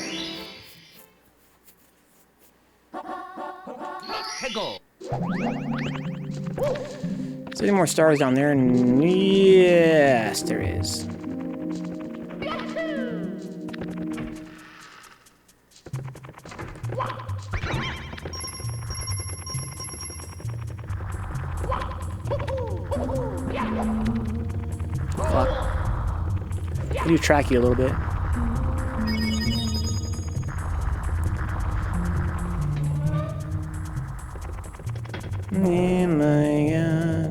Speaker 3: Hego!
Speaker 1: Is there any more stars down there? And yes, there is. Fuck. I do track you a little bit. Oh my god.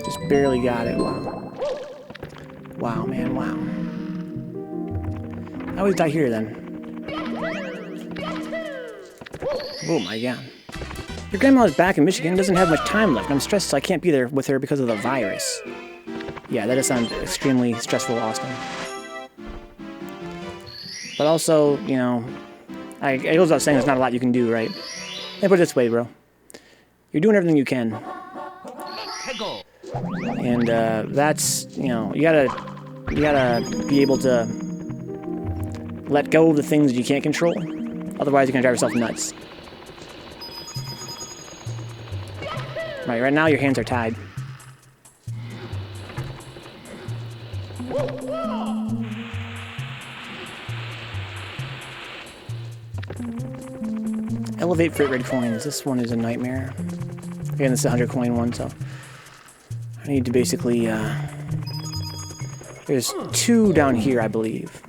Speaker 1: Just barely got it. Wow. Wow, man, wow. I always die here, then. Oh, my God. Your grandma is back in Michigan and doesn't have much time left. I'm stressed, so I can't be there with her because of the virus. Yeah, that does sound extremely stressful, Austin. But also, you know, it goes without saying there's not a lot you can do, right? Let me put it this way, bro. You're doing everything you can.
Speaker 3: Hego!
Speaker 1: And that's, you know, you gotta be able to let go of the things that you can't control. Otherwise, you're gonna drive yourself nuts. Right now your hands are tied. Elevate freight red coins. This one is a nightmare. Again, this is a 100 coin one, so I need to basically, there's 2 down here, I believe.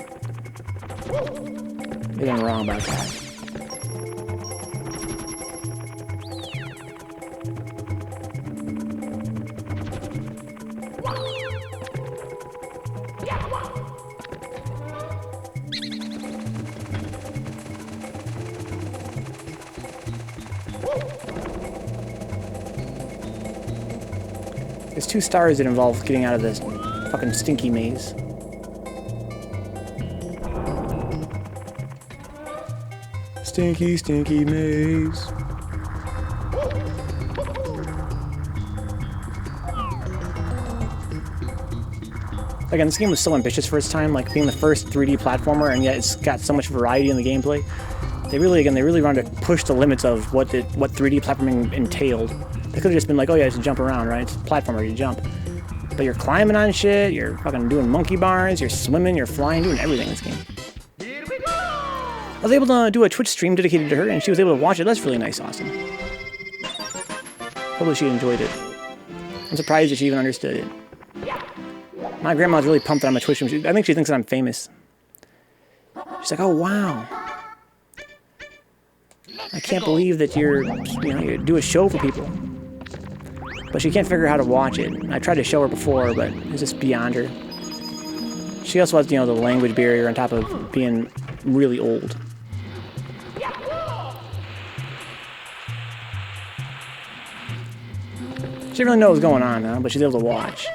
Speaker 1: Maybe I'm wrong about that. There's 2 stars that involve getting out of this fucking stinky maze. Stinky, stinky maze. Again, this game was so ambitious for its time, like being the first 3D platformer, and yet it's got so much variety in the gameplay. They really wanted to push the limits of what 3D platforming entailed. They could have just been like, oh yeah, just jump around, right? It's a platformer, you jump. But you're climbing on shit, you're fucking doing monkey bars, you're swimming, you're flying, doing everything in this game.
Speaker 3: Here we go!
Speaker 1: I was able to do a Twitch stream dedicated to her, and she was able to watch it. That's really nice, Austin. Hopefully she enjoyed it. I'm surprised that she even understood it. My grandma's really pumped that I'm a Twitch streamer. I think she thinks that I'm famous. She's like, oh, wow. I can't believe that you do a show for people. But she can't figure out how to watch it. I tried to show her before, but it's just beyond her. She also has, the language barrier on top of being really old. She didn't really know what was going on now, but she's able to watch.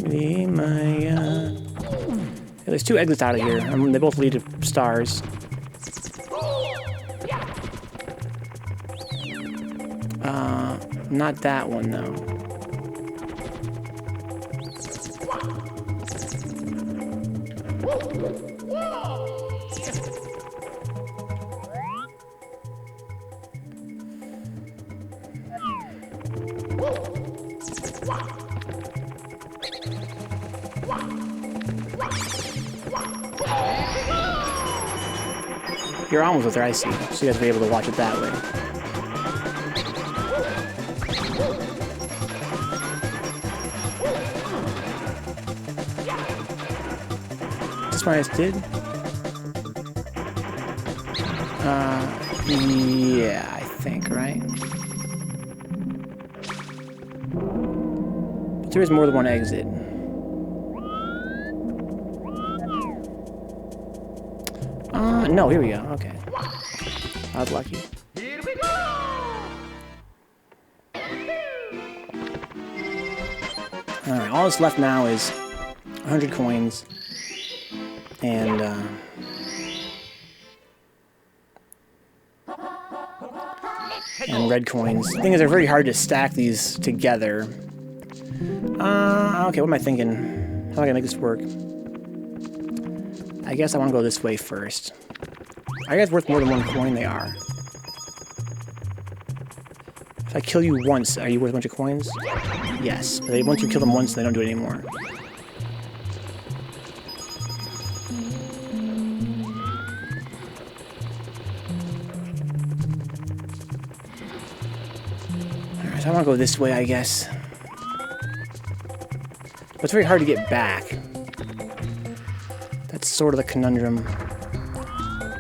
Speaker 1: Yeah, there's 2 exits out of here. They both lead to stars. Not that one, though. You're almost with her, I see. So you guys will be able to watch it that way. That's what I just did? Yeah, I think, right? But there is more than one exit. No, here we go. Okay. I was lucky.
Speaker 3: Here we go!
Speaker 1: Alright, all that's left now is 100 coins and red coins. The thing is, they're very hard to stack these together. Okay, what am I thinking? How am I gonna make this work? I guess I want to go this way first. Are you guys worth more than 1 coin? They are. If I kill you once, are you worth a bunch of coins? Yes. But once you kill them once, they don't do it anymore. Alright, so I want to go this way, I guess. But it's very hard to get back. That's sort of the conundrum.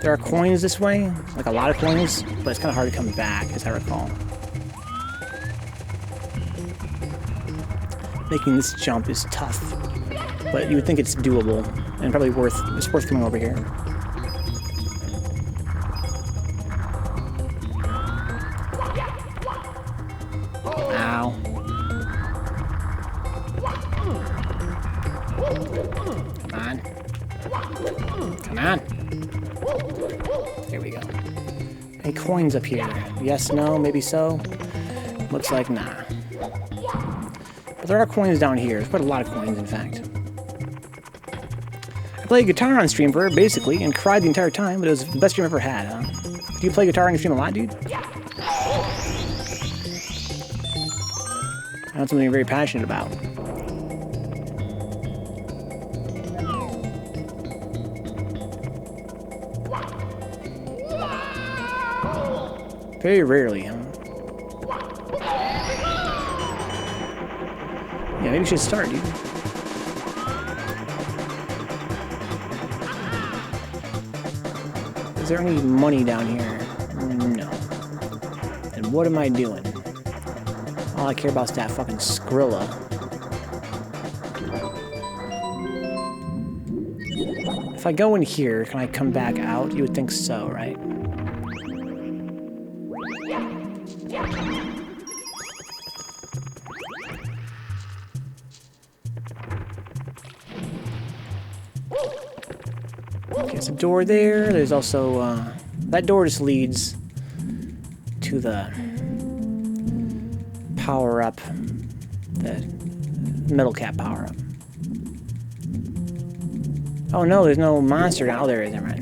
Speaker 1: There are coins this way, like a lot of coins, but it's kind of hard to come back, as I recall. Making this jump is tough, but you would think it's doable, and probably it's worth coming over here. Ow. Come on. Come on. There we go. Any coins up here? Yes, no, maybe so? Looks like nah. But there are coins down here. There's quite a lot of coins, in fact. I played guitar on stream for her, basically, and cried the entire time, but it was the best stream I've ever had, huh? Do you play guitar on your stream a lot, dude? That's something you're very passionate about. Very rarely, huh? Yeah, maybe we should start, dude. Is there any money down here? No. And what am I doing? All I care about is that fucking Skrilla. If I go in here, can I come back out? You would think so, right? Okay, there's a door there. There's also, that door just leads to the power-up, the metal cap power-up. Oh no, there's no monster down. Oh, there is, never mind.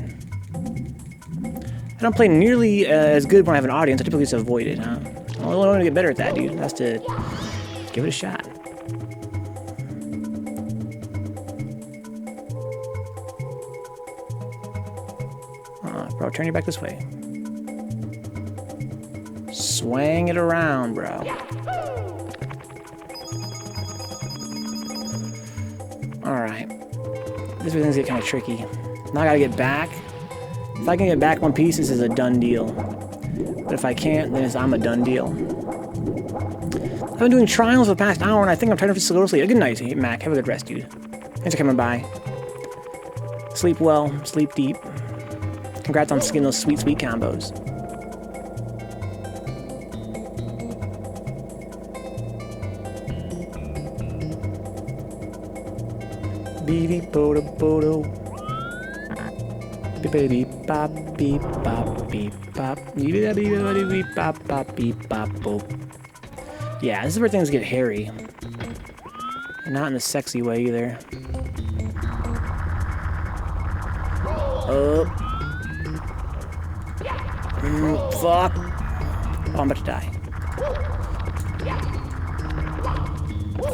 Speaker 1: I don't play nearly as good when I have an audience. I typically just avoid it, huh? I want to get better at that, dude. That's to give it a shot. Bro, turn you back this way. Swing it around, bro. Alright. This is where things get kind of tricky. Now I gotta get back. If I can get back one piece, this is a done deal. But if I can't, then I'm a done deal. I've been doing trials for the past hour, and I think I'm trying to go to sleep. Good night, Mac. Have a good rest, dude. Thanks for coming by. Sleep well. Sleep deep. Congrats on getting those sweet, sweet combos. Beep bodo bodo. Beep beep bop beep bop beep bop. Beep beep bop bop beep bop boop. Yeah, this is where things get hairy. And not in a sexy way either. Oh. Fuck. Oh, I'm about to die.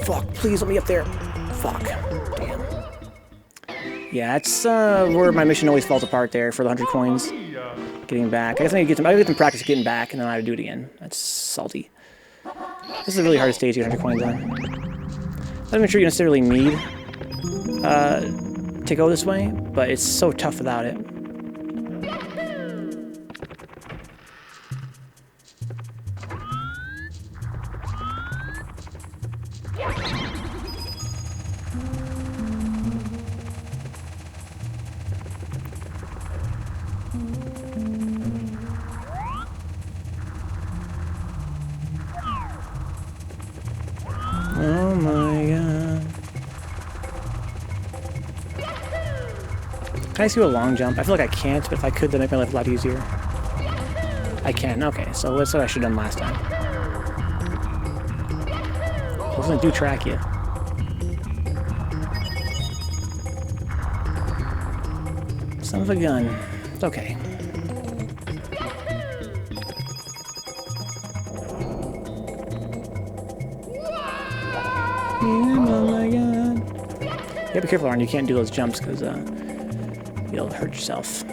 Speaker 1: Fuck, please let me up there. Fuck. Damn. Yeah, that's where my mission always falls apart there for the 100 coins. Getting back. I guess I need to get some practice getting back, and then I have to do it again. That's salty. This is a really hard stage to get 100 coins on. I'm not sure you necessarily need to go this way, but it's so tough without it. Oh my god. Can I do a long jump? I feel like I can't, but if I could, that'd make my life a lot easier. I can, okay, so that's what I should have done last time. I wasn't do track yet. Son of a gun. It's okay. Oh my god. You gotta be careful, Aaron. You can't do those jumps because you'll hurt yourself.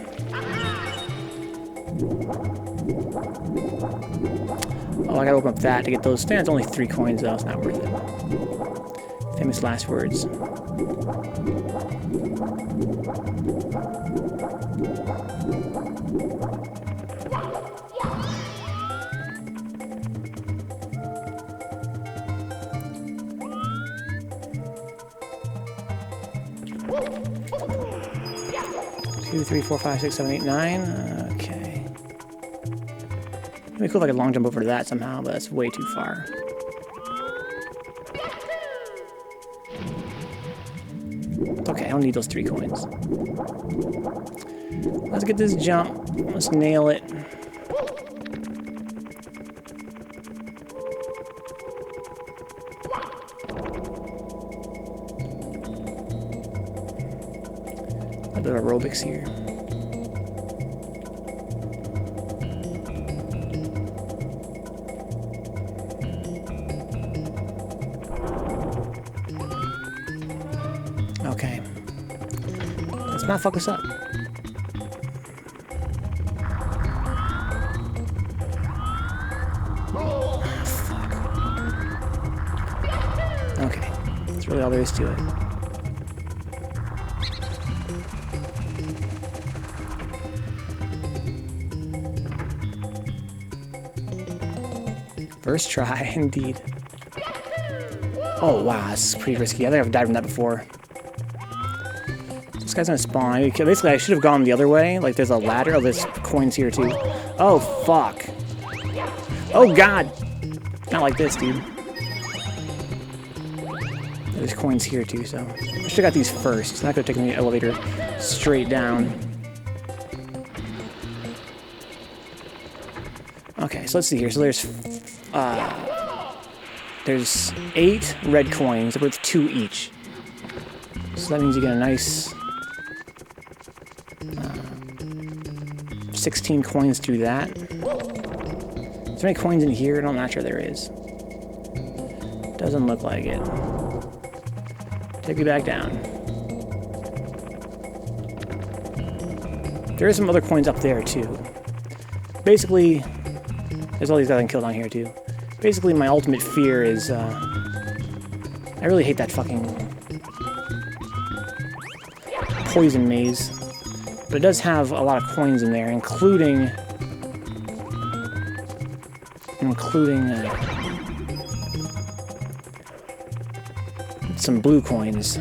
Speaker 1: Oh, I gotta open up that to get those. It's only 3 coins though, it's not worth it. Famous last words. Two, 3, 4, 5, 6, 7, 8, 9. Okay. It'd be cool if I could long jump over to that somehow, but that's way too far. Okay, I don't need those 3 coins. Let's get this jump. Let's nail it. A bit of aerobics here. Okay. Let's not fuck us up. Fuck. Okay. That's really all there is to it. First try, indeed. Oh, wow, this is pretty risky. I think I've died from that before. This guy's gonna spawn. Basically, I should have gone the other way. Like, there's a ladder. Oh, there's coins here, too. Oh, fuck. Oh, God. Not like this, dude. There's coins here, too, so... I should have got these first. It's not gonna take me the elevator straight down. Okay, so let's see here. So there's 8 red coins worth 2 each. So that means you get a nice 16 coins through that. Is there any coins in here? I'm not sure there is. Doesn't look like it. Take me back down. There are some other coins up there too. Basically, There's all these guys I can kill down here, too. Basically, my ultimate fear is, I really hate that fucking poison maze. But it does have a lot of coins in there, including some blue coins.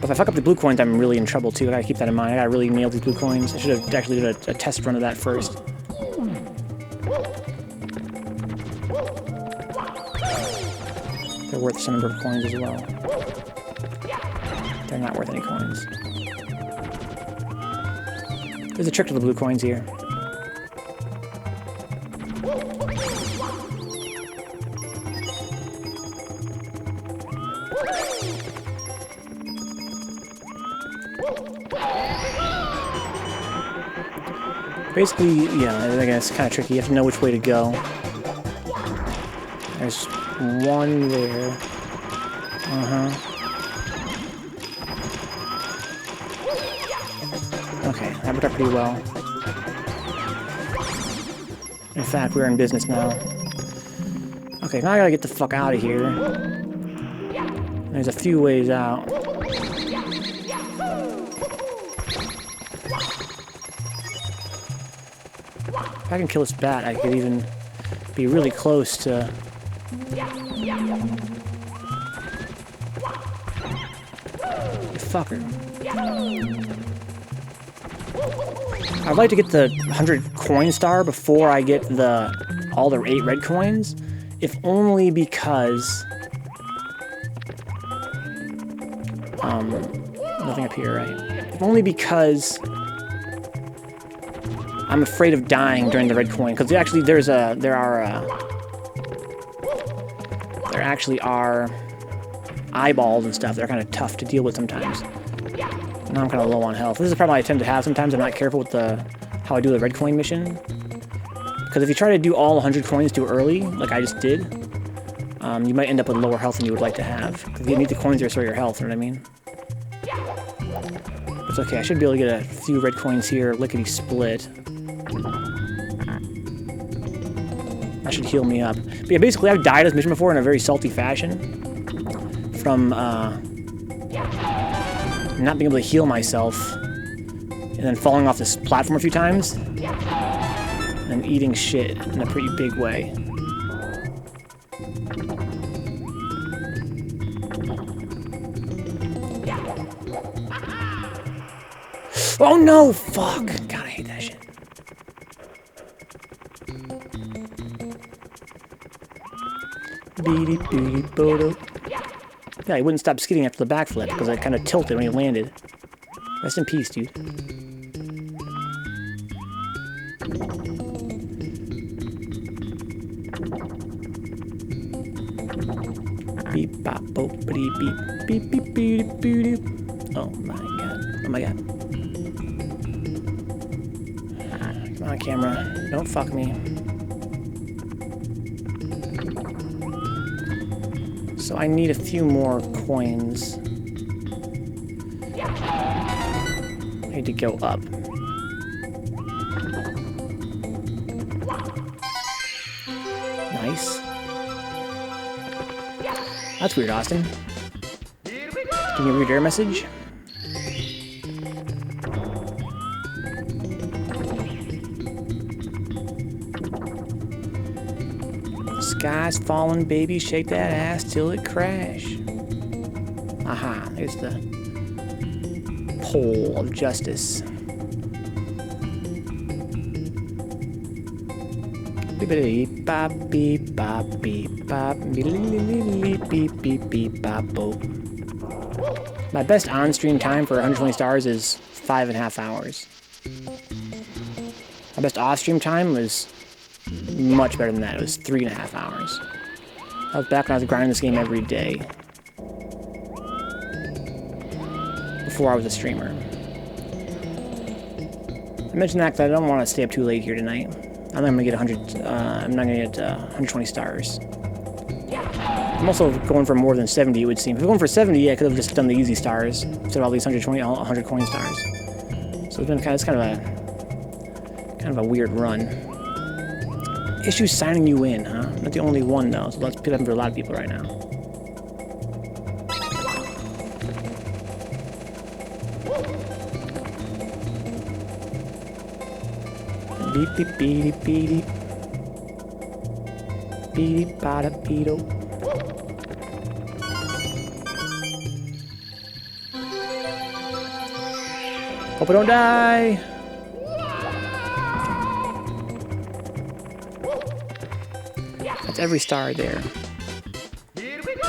Speaker 1: But if I fuck up the blue coins, I'm really in trouble too. I gotta keep that in mind. I gotta really nail these blue coins. I should have actually did a test run of that first. They're worth some number of coins as well. They're not worth any coins. There's a trick to the blue coins here. Basically, yeah, I guess it's kind of tricky. You have to know which way to go. There's one there. Okay, that worked out pretty well. In fact, we're in business now. Okay, now I gotta get the fuck out of here. There's a few ways out. If I can kill this bat, I could even be really close to... You fucker. I'd like to get the 100 coin star before I get all the 8 red coins, if only because... nothing up here, right? If only because... I'm afraid of dying during the red coin, because actually there actually are eyeballs and stuff that are kind of tough to deal with sometimes. Now I'm kind of low on health. This is a problem I tend to have sometimes. I'm not careful with how I do the red coin mission, because if you try to do all 100 coins too early, like I just did, you might end up with lower health than you would like to have, because you need the coins to restore your health. You know what I mean? It's okay. I should be able to get a few red coins here, lickety split. That should heal me up. But yeah, basically I've died this mission before in a very salty fashion. From not being able to heal myself. And then falling off this platform a few times. And eating shit in a pretty big way. Oh no! Fuck! God, I hate that shit. Yeah, he wouldn't stop skidding after the backflip because I kind of tilted when he landed. Rest in peace, dude. Beep bop boop beep beep beep beep beep. Oh my god. Oh my god. Come on, camera. Don't fuck me. So I need a few more coins. I need to go up. Nice. That's weird, Austin. Give me a weird error message. Sky's falling, baby. Shake that ass till it crash. Aha, there's the pole of justice. Beep bop beep bop beep bop beep beep beep beep bop boop. My best on-stream time for 120 stars is 5.5 hours. My best off-stream time was much better than that. It was 3.5 hours. That was back when I was grinding this game every day. Before I was a streamer. I mentioned that because I don't want to stay up too late here tonight. I'm not gonna get 100. I'm not gonna get 120 stars. I'm also going for more than 70. It would seem. If I was going for 70, I could have just done the easy stars instead of all these 100 coin stars. So it's been kind of a weird run. Issues signing you in, huh? Not the only one, though, so let's put that for a lot of people right now. Beep beep beep beep beep beep bada beedo. Hope I don't die. That's every star there.
Speaker 3: Here we go!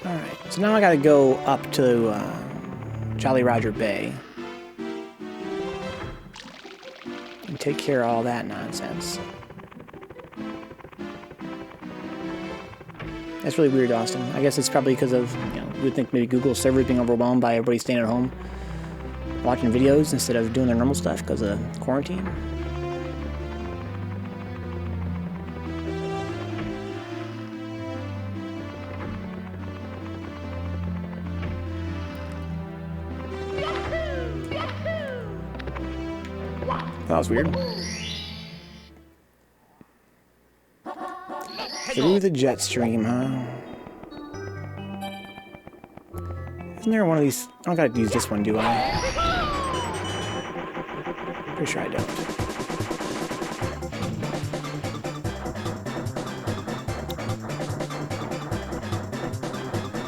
Speaker 1: Alright, so now I gotta go up to Jolly Roger Bay and take care of all that nonsense. That's really weird, Austin. I guess it's probably because of, you know, we would think maybe Google servers being overwhelmed by everybody staying at home watching videos instead of doing their normal stuff because of quarantine. That was weird. Through the jet stream, huh? Isn't there one of these? I don't gotta use this one, do I? Pretty sure I don't.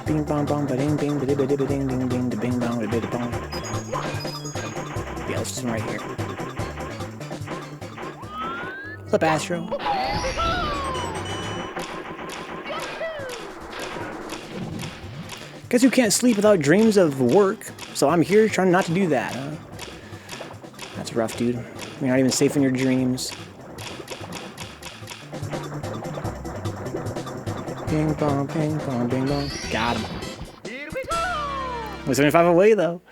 Speaker 1: Bing bong bong ba ding ding ba ding ding ding ding ding da bing bong da bing bong. Yeah, let's just right here. What's up, Astro? Guess you can't sleep without dreams of work, so I'm here trying not to do that, huh? That's rough, dude. You're not even safe in your dreams. Bing bong, bing bong, bing bong. Got him.
Speaker 3: Here we go!
Speaker 1: We're 75 away, though.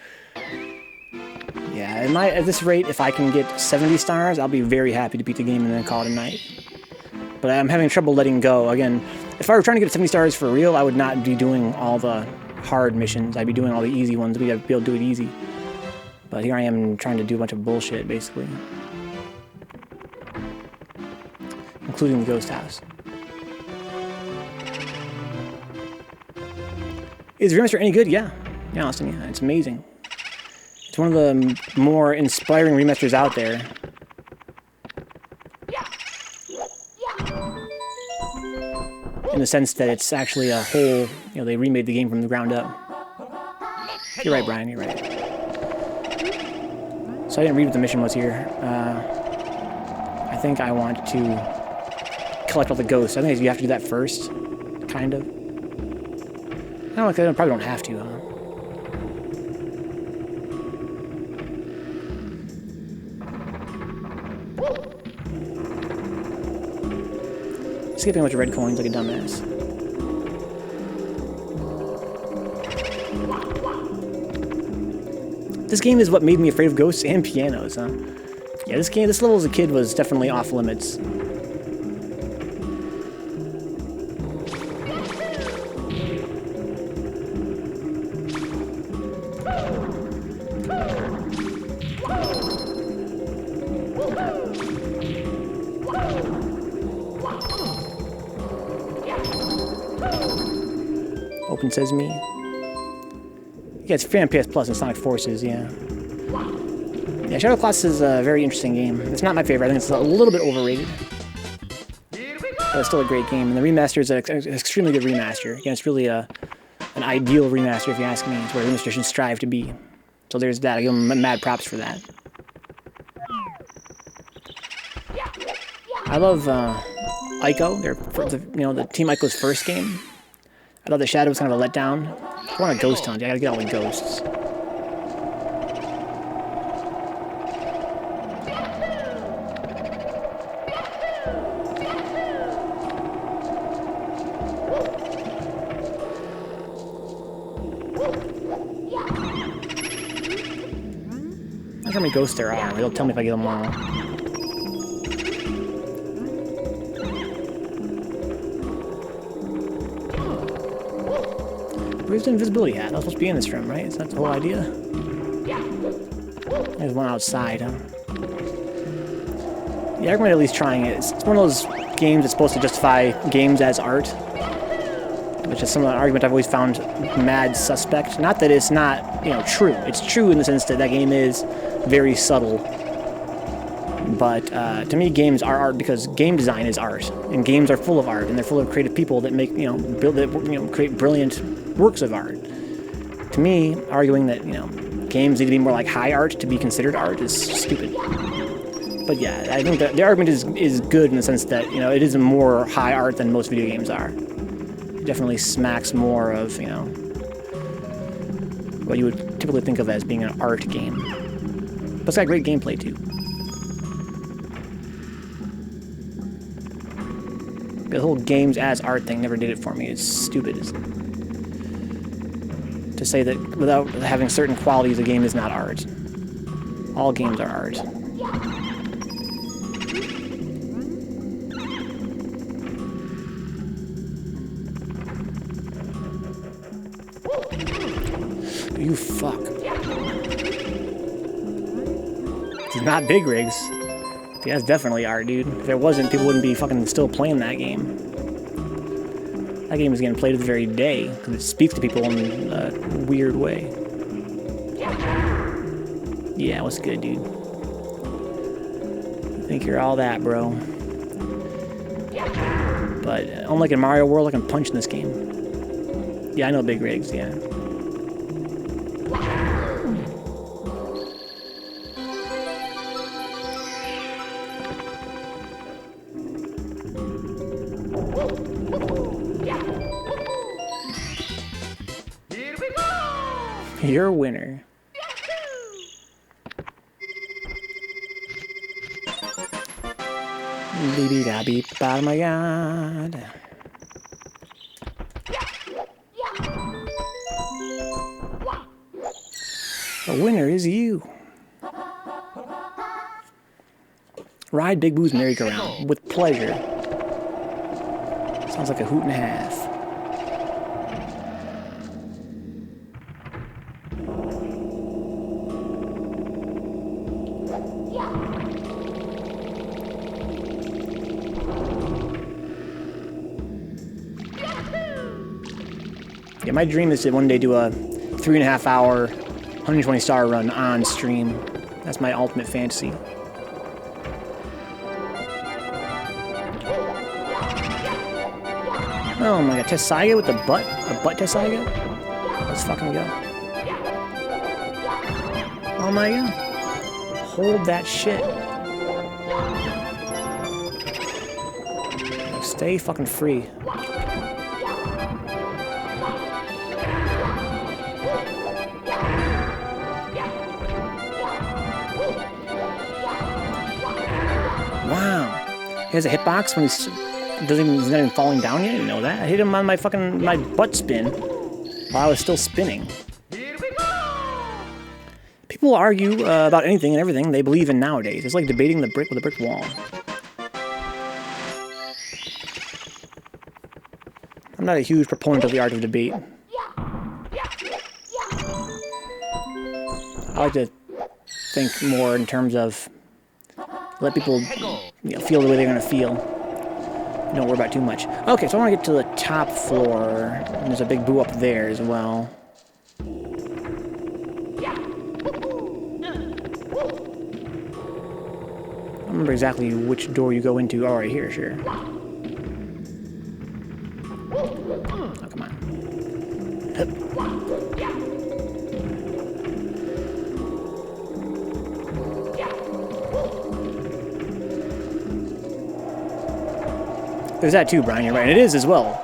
Speaker 1: Yeah, at this rate, if I can get 70 stars, I'll be very happy to beat the game and then call it a night. But I'm having trouble letting go. Again, if I were trying to get 70 stars for real, I would not be doing all the hard missions. I'd be doing all the easy ones. We gotta be able to do it easy. But here I am trying to do a bunch of bullshit, basically. Including the ghost house. Is the remaster any good? Yeah. Yeah, Austin, yeah. It's amazing. It's one of the more inspiring remasters out there. In the sense that it's actually a whole, you know, they remade the game from the ground up. You're right, Brian, you're right. So I didn't read what the mission was here. I think I want to collect all the ghosts. I think you have to do that first, kind of. I probably don't have to, huh? Skipping a bunch of red coins like a dumbass. This game is what made me afraid of ghosts and pianos, huh? Yeah, this level as a kid was definitely off limits. Open Sesame. Yeah, it's free on PS Plus and Sonic Forces, yeah. Yeah, Shadow Class is a very interesting game. It's not my favorite. I think it's a little bit overrated. But it's still a great game. And the remaster is an extremely good remaster. Again, it's really an ideal remaster, if you ask me. It's where remaster should strive to be. So there's that. I give them mad props for that. I love Ico. The Team Ico's first game. I thought the Shadow was kind of a letdown. I want a ghost hunt. I gotta get all the ghosts. I'm not sure how many ghosts there are. They'll tell me if I get them all. Where's the invisibility hat? That was supposed to be in this room, right? Is that the whole idea? There's one outside, huh? Yeah, I recommend at least trying it. It's one of those games that's supposed to justify games as art, which is some of the argument I've always found mad suspect. Not that it's not, true. It's true in the sense that that game is very subtle. But to me, games are art because game design is art, and games are full of art, and they're full of creative people that make, create brilliant works of art. To me, arguing that, games need to be more like high art to be considered art is stupid. But yeah, I think that the argument is good in the sense that, it is more high art than most video games are. It definitely smacks more of, what you would typically think of as being an art game. But it's got great gameplay, too. The whole games as art thing never did it for me. It's stupid. To say that without having certain qualities, a game is not art. All games are art. You fuck. It's not big rigs. Yeah, that's definitely art, dude. If it wasn't, people wouldn't be fucking still playing that game. That game is getting played this very day, because it speaks to people in a weird way. Yeah, what's good, dude? I think you're all that, bro. But unlike in Mario World, I can punch in this game. Yeah, I know big rigs, yeah. You're a winner. Beep da beep. Oh my god. The winner is you. Ride Big Boo's merry-go-round with pleasure. Sounds like a hoot and a half. Yeah, my dream is to one day do a 3.5 hour, 120 star run on stream. That's my ultimate fantasy. Oh my god, Tessaiga with the butt? A butt Tessaiga? Let's fucking go. Oh my god. Hold that shit. Stay fucking free. Wow. He has a hitbox when he's not even falling down yet? I didn't know that. I hit him on my butt spin while I was still spinning. People argue about anything and everything they believe in nowadays. It's like debating the brick with a brick wall. I'm not a huge proponent of the art of debate. I like to think more in terms of let people feel the way they're going to feel. Don't worry about too much. Okay, so I want to get to the top floor. And there's a big boo up there as well. I don't remember exactly which door you go into. Oh, right here, sure. Oh, come on. Hup. There's that too, Brian, you're right. It is as well.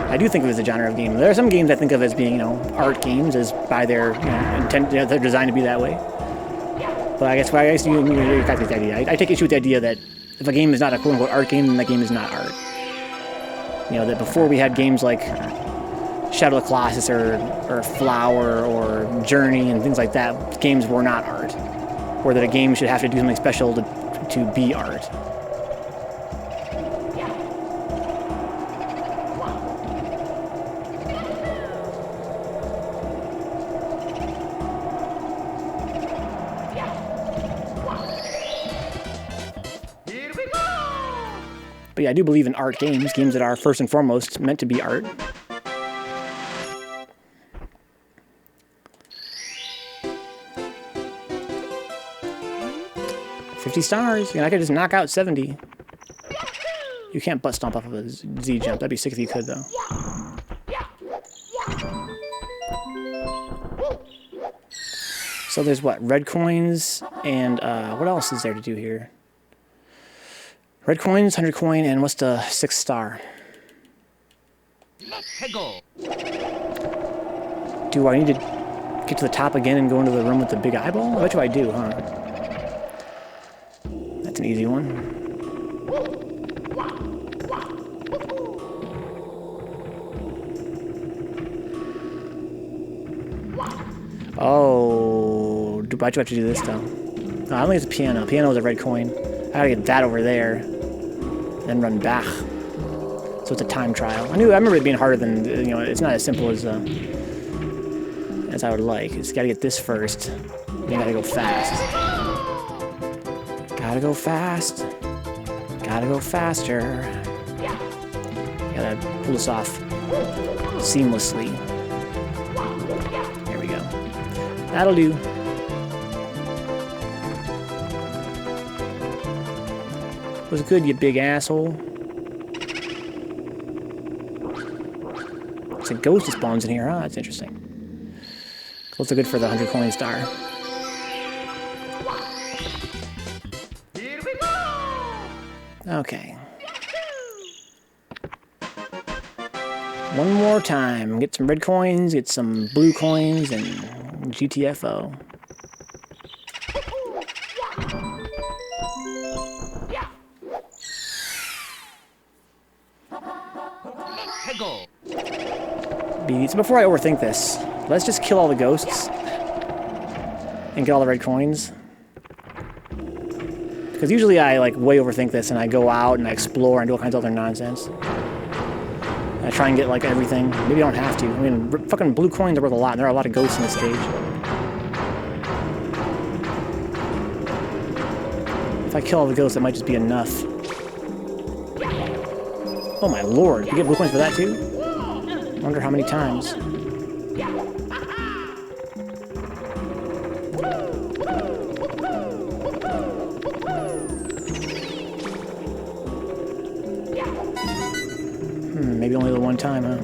Speaker 1: I do think of it as a genre of game. There are some games I think of as being, art games, as by their, intent, they're designed to be that way. But I guess you got this idea. I take issue with the idea that if a game is not a quote-unquote art game, then that game is not art. That before we had games like Shadow of the Colossus or Flower or Journey and things like that, games were not art. Or that a game should have to do something special to be art. But yeah, I do believe in art games, games that are first and foremost meant to be art. $50. I could just knock out 70. You can't butt stomp off of a Z jump. That'd be sick if you could, though. So there's what? Red coins and what else is there to do here? Red coins, 100 coin, and what's the 6th star? Do I need to get to the top again and go into the room with the big eyeball? I bet you I do, huh? That's an easy one. Oh, why'd you have to do this, though? No, I don't think it's a piano. Piano is a red coin. I gotta get that over there. Then run back. So it's a time trial. I remember it being harder than, you know, it's not as simple as I would like. It's gotta get this first. Then you gotta go fast. Gotta go fast. Gotta go faster. Gotta pull this off seamlessly. There we go. That'll do. Was good, you big asshole. It's a ghost that spawns in here, huh? That's interesting. Ghosts are good for the 100 coin star.
Speaker 3: Here we go!
Speaker 1: Okay. One more time. Get some red coins, get some blue coins, and GTFO. So before I overthink this, let's just kill all the ghosts and get all the red coins. Because usually I like way overthink this and I go out and I explore and do all kinds of other nonsense. I try and get like everything. Maybe I don't have to. I mean, fucking blue coins are worth a lot, and there are a lot of ghosts in this stage. If I kill all the ghosts, that might just be enough. Oh my lord, you get blue coins for that too? I wonder how many times. Maybe only the one time, huh?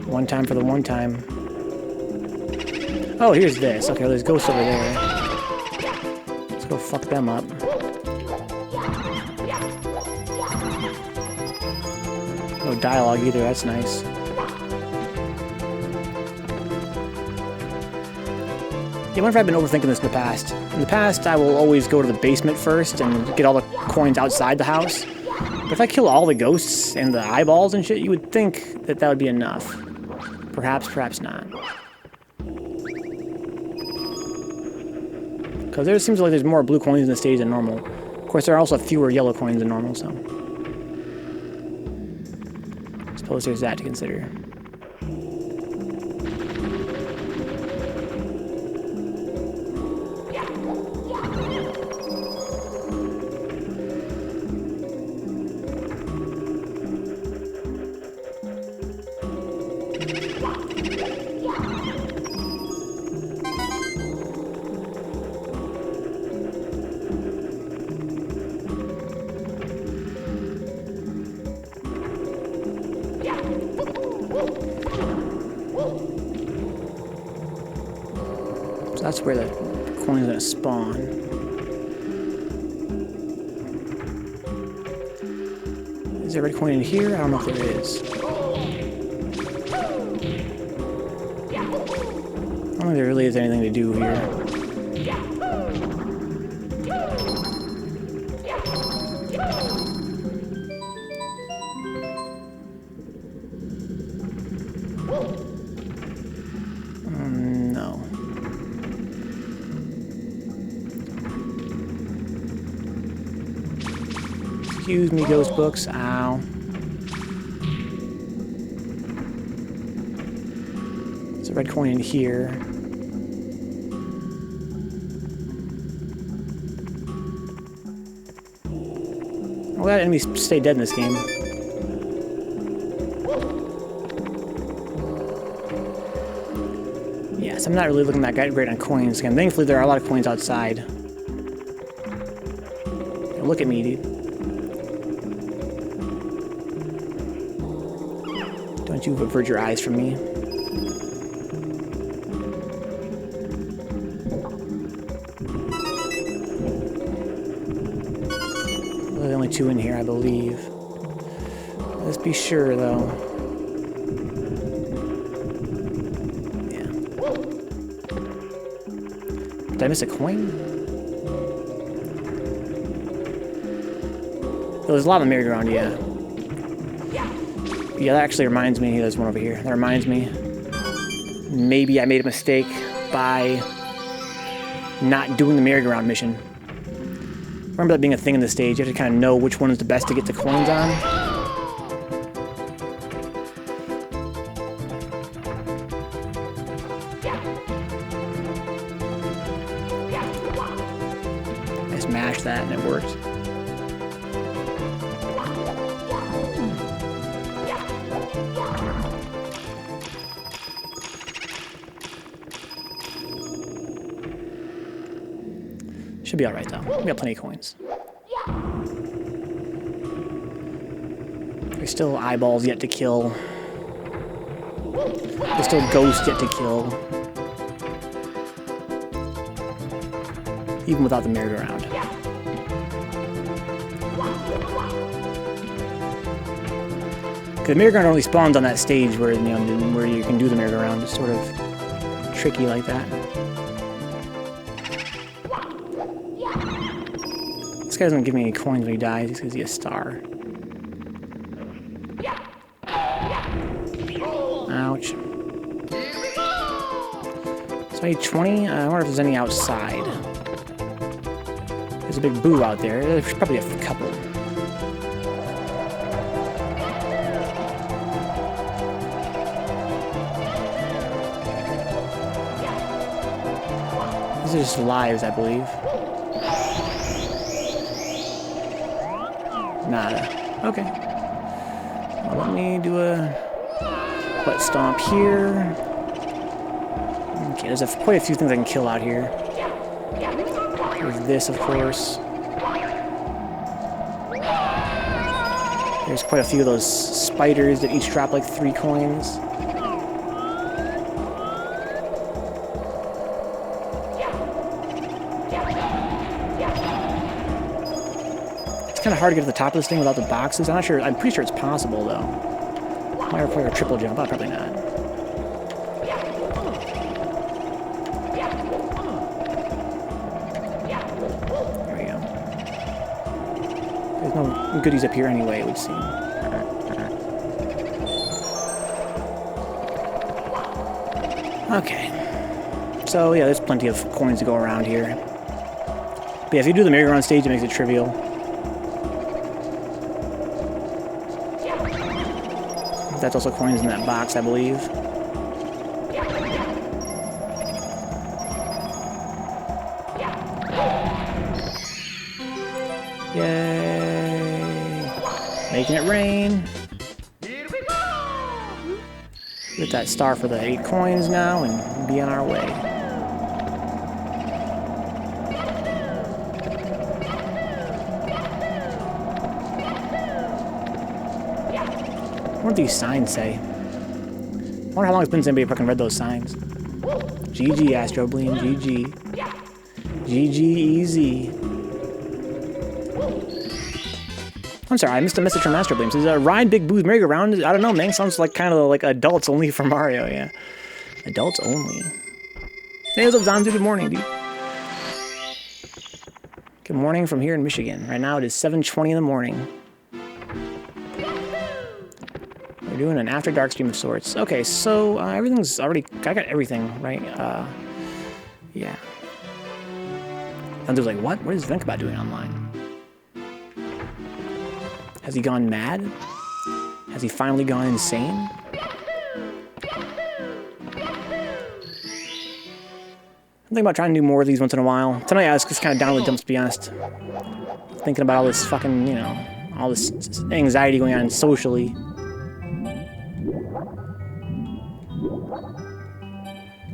Speaker 1: One time for the one time. Oh, here's this. Okay, there's ghosts over there. Let's go fuck them up. No dialogue either, that's nice. Yeah, I wonder if I've been overthinking this in the past. In the past, I will always go to the basement first and get all the coins outside the house. But if I kill all the ghosts and the eyeballs and shit, you would think that that would be enough. Perhaps, perhaps not. Because there seems like there's more blue coins in the stage than normal. Of course, there are also fewer yellow coins than normal, so... I suppose there's that to consider. So that's where the coin's gonna spawn. Is there a red coin in here? I don't know if there is. I don't think there really is anything to do here. No. Excuse me, ghost books. Ow. There's a red coin in here. Well, that enemies stay dead in this game. Yes, I'm not really looking that great on coins. Again, thankfully there are a lot of coins outside. Look at me, dude. Don't you avert your eyes from me. Well, there's only 2 in here, I believe. Let's be sure, though. Yeah. Did I miss a coin? Oh, there's a lot of merry-go-round, yeah. Yeah, that actually reminds me. There's one over here. That reminds me. Maybe I made a mistake by not doing the merry-go-round mission. Remember that being a thing in the stage. You have to kind of know which one is the best to get the coins on. I smashed that and it worked. Should be alright though. We got plenty of coins. There's still eyeballs yet to kill. There's still ghosts yet to kill. Even without the merry-go-round. The merry-go-round only spawns on that stage where where you can do the merry-go-round. It's sort of tricky like that. This guy doesn't give me any coins when he dies. He gives me a star. Ouch. So I need 20. I wonder if there's any outside. There's a big boo out there. There's probably a couple. These are just lives, I believe. Nada. Okay. Well, let me do a butt stomp here. Okay, there's quite a few things I can kill out here. There's this, of course. There's quite a few of those spiders that each drop like 3 coins. It's kind of hard to get to the top of this thing without the boxes. I'm not sure. I'm pretty sure it's possible, though. Might require a triple jump. Oh, probably not. There we go. There's no goodies up here anyway, it would seem. Okay. So, yeah, there's plenty of coins to go around here. But yeah, if you do the merry-go-round stage, it makes it trivial. That's also coins in that box, I believe. Yay! Making it rain. Get that star for the 8 coins now and be on our way. What do these signs say? I wonder how long it's been since anybody fucking read those signs. GG, Astro Bleen, GG. GG, easy. I'm sorry, I missed a message from Astro Bleen. It says, Ryan Big Boo's merry-go-round. I don't know, man. Sounds like kind of like adults only for Mario, yeah. Adults only. Hey, what's up, Zanzu? Good morning, dude. Good morning from here in Michigan. Right now it is 7:20 in the morning. We're doing an after dark stream of sorts. Okay, so everything's already... I got everything, right? Yeah. And there's like, what? What is Vencabot doing online? Has he gone mad? Has he finally gone insane? I'm thinking about trying to do more of these once in a while. Tonight I was just kind of down with the dumps, to be honest. Thinking about all this fucking, you know, all this anxiety going on socially.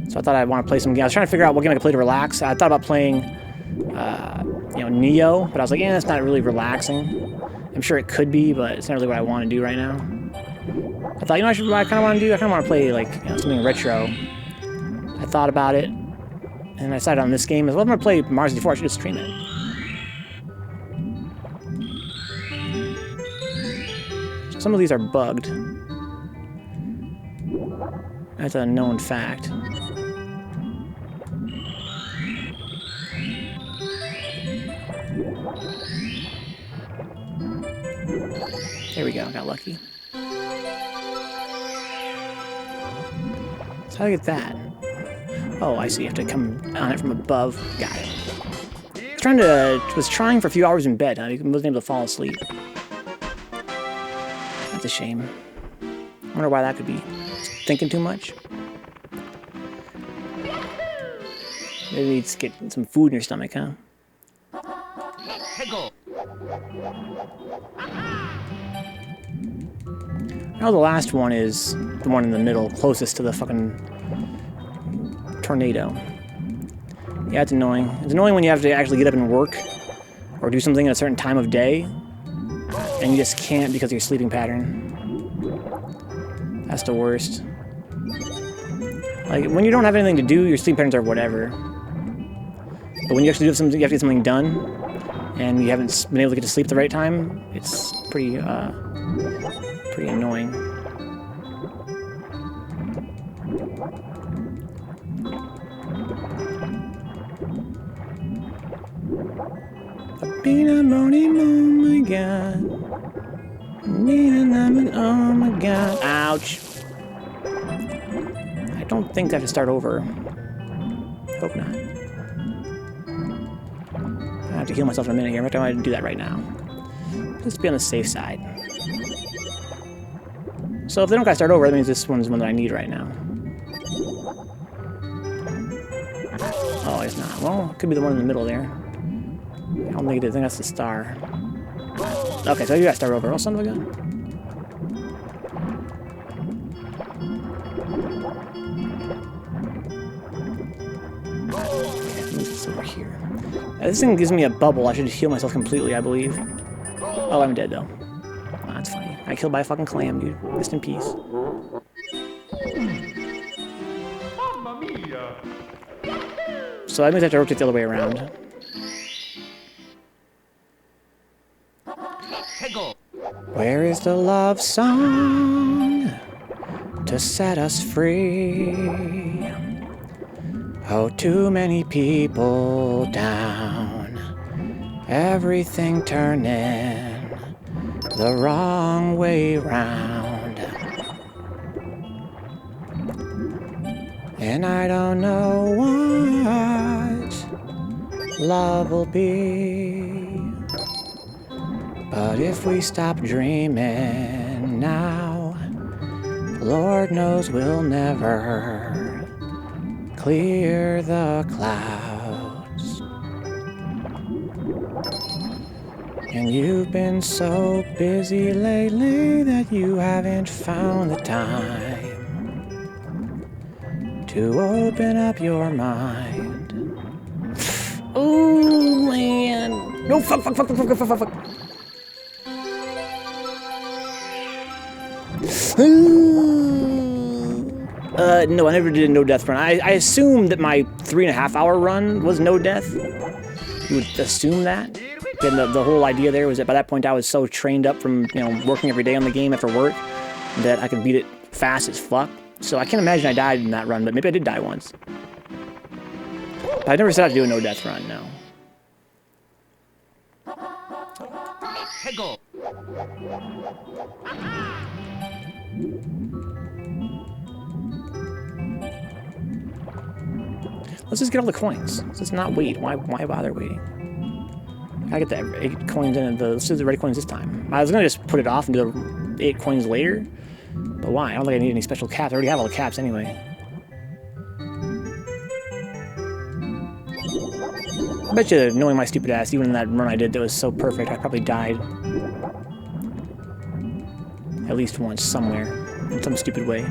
Speaker 1: So I thought I'd want to play some games. I was trying to figure out what game I could play to relax. I thought about playing, you know, Neo, but I was like, yeah, that's not really relaxing. I'm sure it could be, but it's not really what I want to do right now. I thought, you know, what I kind of want to do? I kind of want to play, like, you know, something retro. I thought about it, and I decided on this game. As well, I'm going to play Mars 64. I should just stream it. Some of these are bugged. That's a known fact. There we go, got lucky. So how do I get that? Oh, I see, you have to come on it from above. Got it. Was trying for a few hours in bed, huh? I wasn't able to fall asleep. That's a shame. I wonder why that could be. Thinking too much? Maybe you need to get some food in your stomach, huh? Now the last one is the one in the middle, closest to the fucking tornado. Yeah, it's annoying. It's annoying when you have to actually get up and work or do something at a certain time of day and you just can't because of your sleeping pattern. That's the worst. Like, when you don't have anything to do, your sleep patterns are whatever. But when you actually do something, you have to get something done, and you haven't been able to get to sleep at the right time, it's pretty annoying. Oh my god. Oh my god. Ouch. I don't think I have to start over. Hope not. I have to heal myself in a minute here. I'm going to do that right now. Just to be on the safe side. So if they don't gotta start over, that means this one's one that I need right now. Oh, it's not. Well, it could be the one in the middle there. I don't think it is. I think that's the star. Okay, so you gotta start over. Oh, son of a gun. Over here. This thing gives me a bubble. I should heal myself completely, I believe. Oh, I'm dead, though. Oh, that's funny. I killed by a fucking clam, dude. Rest in peace. So that means I have to rotate the other way around. Where is the love song to set us free? Oh, too many people down, everything turning the wrong way round. And I don't know what love will be, but if we stop dreaming now, Lord knows we'll never clear the clouds. And you've been so busy lately that you haven't found the time to open up your mind. Oh man! No, fuck. No, I never did a no-death run. I assumed that my 3.5-hour run was no-death. You would assume that. And the whole idea there was that by that point I was so trained up from, you know, working every day on the game after work that I could beat it fast as fuck. So I can't imagine I died in that run, but maybe I did die once. But I never set out to do a no-death run, no. Let's just get all the coins. Let's just not wait. Why bother waiting? I get the 8 coins in. Let's do the red coins this time. I was gonna just put it off and do the 8 coins later, but why? I don't think I need any special caps. I already have all the caps anyway. I bet you, knowing my stupid ass, even in that run I did that was so perfect, I probably died at least once somewhere in some stupid way.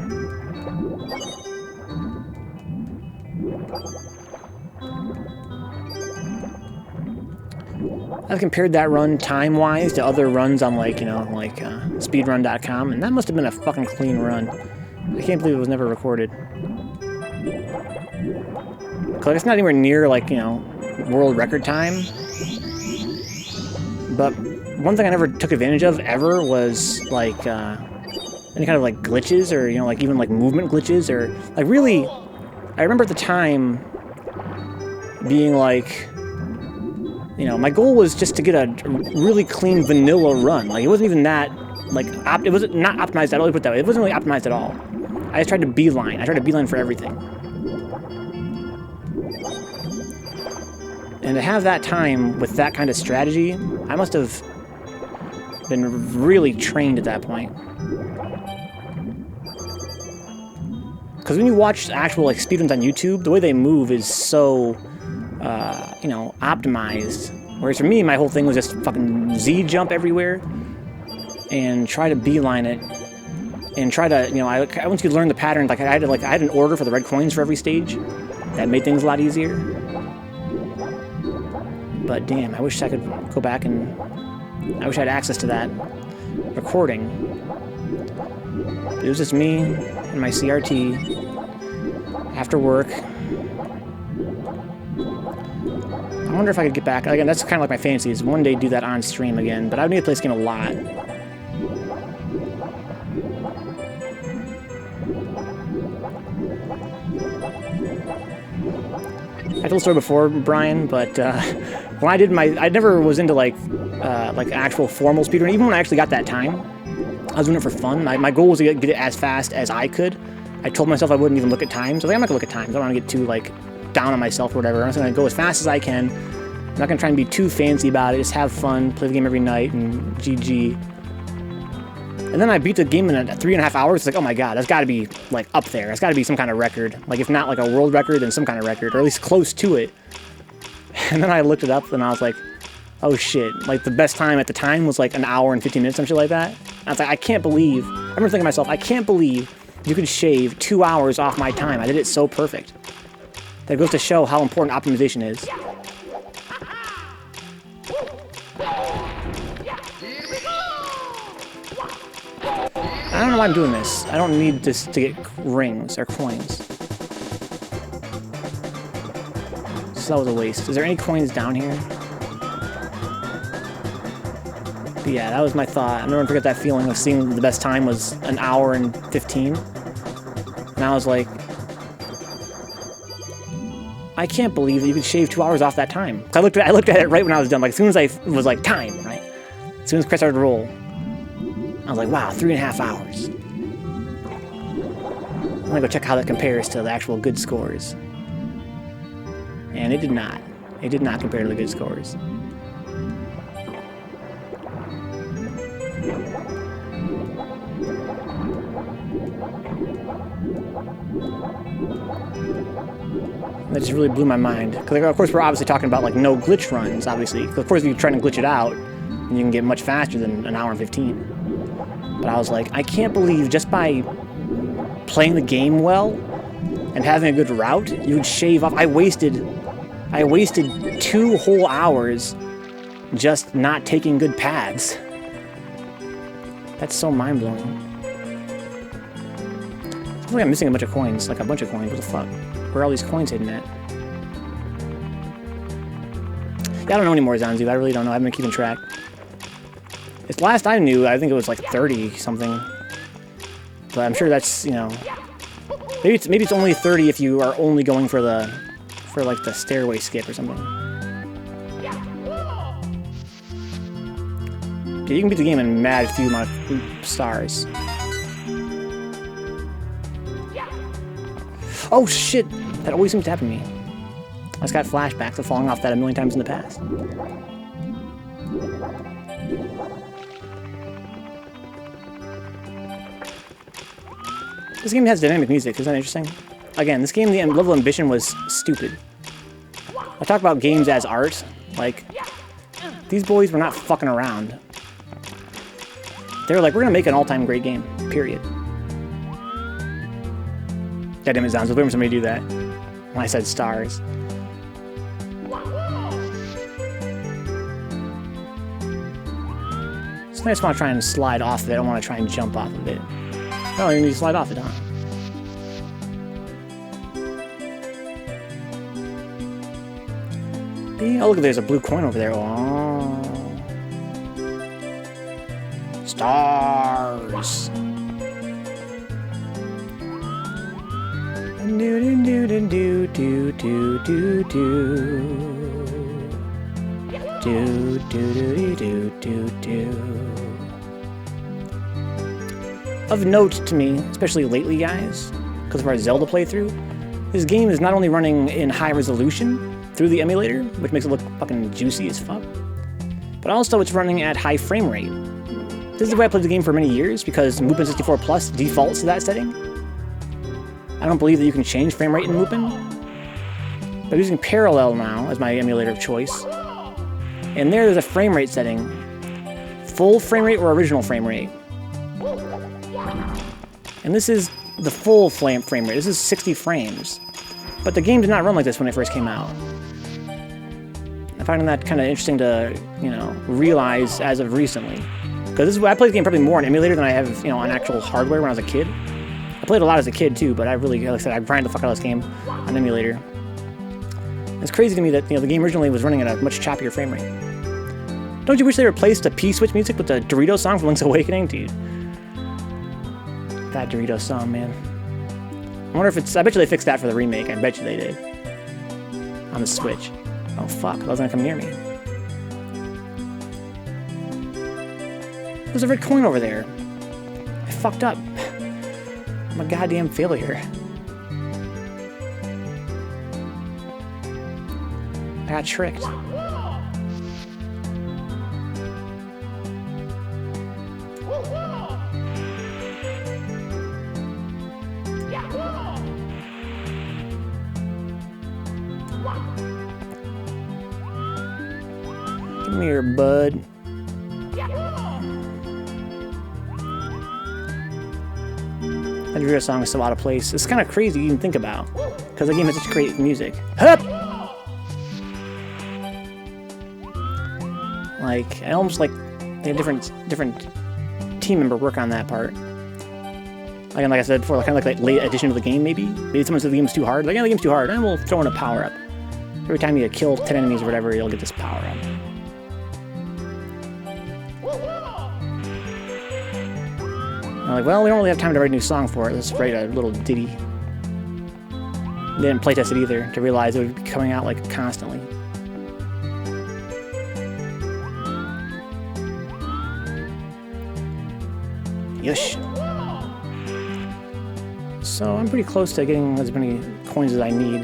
Speaker 1: I've compared that run time-wise to other runs on like, you know, like speedrun.com, and that must have been a fucking clean run. I can't believe it was never recorded. Cause it's not anywhere near like, you know, world record time. But one thing I never took advantage of ever was like any kind of like glitches or, you know, like even like movement glitches or like really, I remember at the time being like, you know, my goal was just to get a really clean vanilla run. Like, it wasn't even that, like, it was not optimized at all, put that way. It wasn't really optimized at all. I just tried to beeline. I tried to beeline for everything. And to have that time with that kind of strategy, I must have been really trained at that point. Because when you watch actual, like, speedruns on YouTube, the way they move is so... you know, optimized. Whereas for me, my whole thing was just fucking Z-jump everywhere and try to beeline it and try to, you know, once you learn the pattern, like I had an order for the red coins for every stage. That made things a lot easier. But damn, I wish I could go back and I wish I had access to that recording. It was just me and my CRT after work. I wonder if I could get back. Again, that's kind of like my fantasy, is one day do that on stream again, but I would need to play this game a lot. I told the story before, Brian, but when I did I never was into like actual formal speedrun. Even when I actually got that time, I was doing it for fun. My goal was to get it as fast as I could. I told myself I wouldn't even look at times. I was like, I'm not gonna look at times. I don't want to get too like down on myself or whatever. I'm just gonna go as fast as I can. I'm not gonna try and be too fancy about it. Just have fun, play the game every night, and GG. And then I beat the game in 3.5 hours. It's like, oh my god, that's got to be like up there. That's got to be some kind of record. Like if not like a world record, then some kind of record, or at least close to it. And then I looked it up, and I was like, oh shit! Like the best time at the time was like 1 hour and 15 minutes, some shit like that. And I was like, I can't believe. I remember thinking to myself, I can't believe you could shave 2 hours off my time. I did it so perfect. That goes to show how important optimization is. I don't know why I'm doing this. I don't need this to get rings or coins. So that was a waste. Is there any coins down here? But yeah, that was my thought. I'll never forget that feeling of seeing the best time was 1 hour and 15. And I was like, I can't believe that you could shave 2 hours off that time. I looked at it right when I was done. Like as soon as I was like time, right? As soon as Chris started to roll, I was like, wow, 3.5 hours. I'm gonna go check how that compares to the actual good scores. And it did not. It did not compare to the good scores. That just really blew my mind. Because of course we're obviously talking about like no glitch runs, obviously. Of course if you're trying to glitch it out, you can get much faster than 1 hour and 15. But I was like, I can't believe just by playing the game well and having a good route, you would shave off. I wasted 2 whole hours just not taking good paths. That's so mind-blowing. I feel like I'm missing a bunch of coins, like a bunch of coins. What the fuck? Where are all these coins hidden at? Yeah, I don't know anymore, Zanzu. I really don't know. I haven't been keeping track. It's last I knew, I think it was like 30 something. But I'm sure that's, you know, maybe it's only 30 if you are only going for like the stairway skip or something. Yeah, you can beat the game in mad few amount of stars. Oh shit! That always seems to happen to me. I just got flashbacks of falling off that 1,000,000 times in the past. This game has dynamic music, isn't that interesting? Again, this game, the level of ambition was stupid. I talk about games as art, like, these boys were not fucking around. They were like, we're gonna make an all-time great game. Period. That image sounds. I was waiting for somebody to do that. When I said stars. So I just want to try and slide off of it. I don't want to try and jump off of it. Oh, you need to slide off it, huh? Oh, look, there's a blue coin over there. Oh. Stars. Do do do do do do do do do do do do do. Of note to me, especially lately, guys, because of our Zelda playthrough, this game is not only running in high resolution through the emulator, which makes it look fucking juicy as fuck, but also it's running at high frame rate. This is the way I played the game for many years, because Mupen 64 Plus defaults to that setting. I don't believe that you can change frame rate in Mupen, but I'm using Parallel now as my emulator of choice. And there's a frame rate setting. Full frame rate or original frame rate. And this is the full frame rate. This is 60 frames. But the game did not run like this when it first came out. I find that kind of interesting to, you know, realize as of recently. Because I played the game probably more on emulator than I have, you know, on actual hardware when I was a kid. I played a lot as a kid too, but I really, like I said, I grinded the fuck out of this game on emulator. It's crazy to me that, you know, the game originally was running at a much choppier frame rate. Don't you wish they replaced the P-Switch music with the Dorito song from Link's Awakening, dude? That Dorito song, man. I wonder if it's... I bet you they fixed that for the remake. I bet you they did. On the Switch. Oh, fuck. That was gonna come near me. There's a red coin over there. I fucked up. I'm a goddamn failure. I got tricked. Come here, bud. That Dorito song is so out of place. It's kind of crazy to even think about, because the game has such great music. Hup! Like, I almost like a different team member work on that part. Like I said before, kind of like that late addition to the game, maybe. Maybe someone said the game's too hard. Like, yeah, the game's too hard. And we'll throw in a power-up. Every time you kill 10 enemies or whatever, you'll get this power-up. I'm like, well, we don't really have time to write a new song for it. Let's write a little ditty. They didn't playtest it either to realize it would be coming out, like, constantly. Yush. So I'm pretty close to getting as many coins as I need.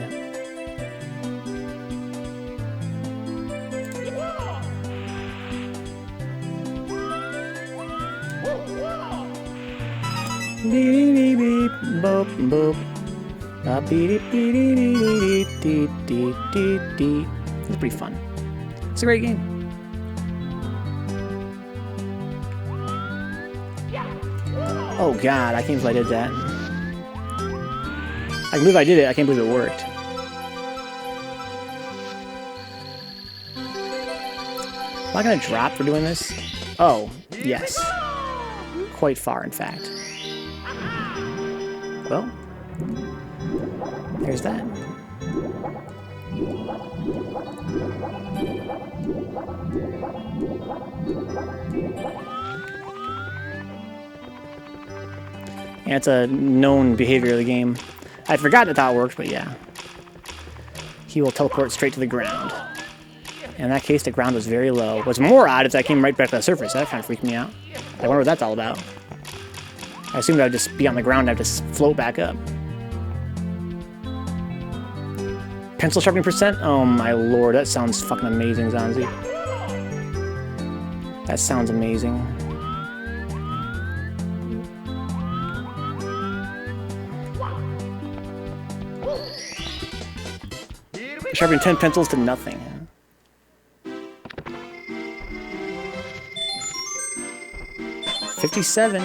Speaker 1: Beep beep beep boop boop. Beep beep beep beep beep beep beep. It's pretty fun. It's a great game. Oh god, I can't believe I did that. I can believe I did it, I can't believe it worked. Am I gonna drop for doing this? Oh, yes. Quite far, in fact. Well, there's that. Yeah, it's a known behavior of the game. I'd forgotten that's how it works, but yeah. He will teleport straight to the ground. In that case, the ground was very low. What's more odd is I came right back to the surface. That kind of freaked me out. I wonder what that's all about. I assumed I'd just be on the ground and I'd just float back up. Pencil sharpening percent? Oh my lord, that sounds fucking amazing, Zanzi. That sounds amazing. Sharpening 10 pencils to nothing. 57.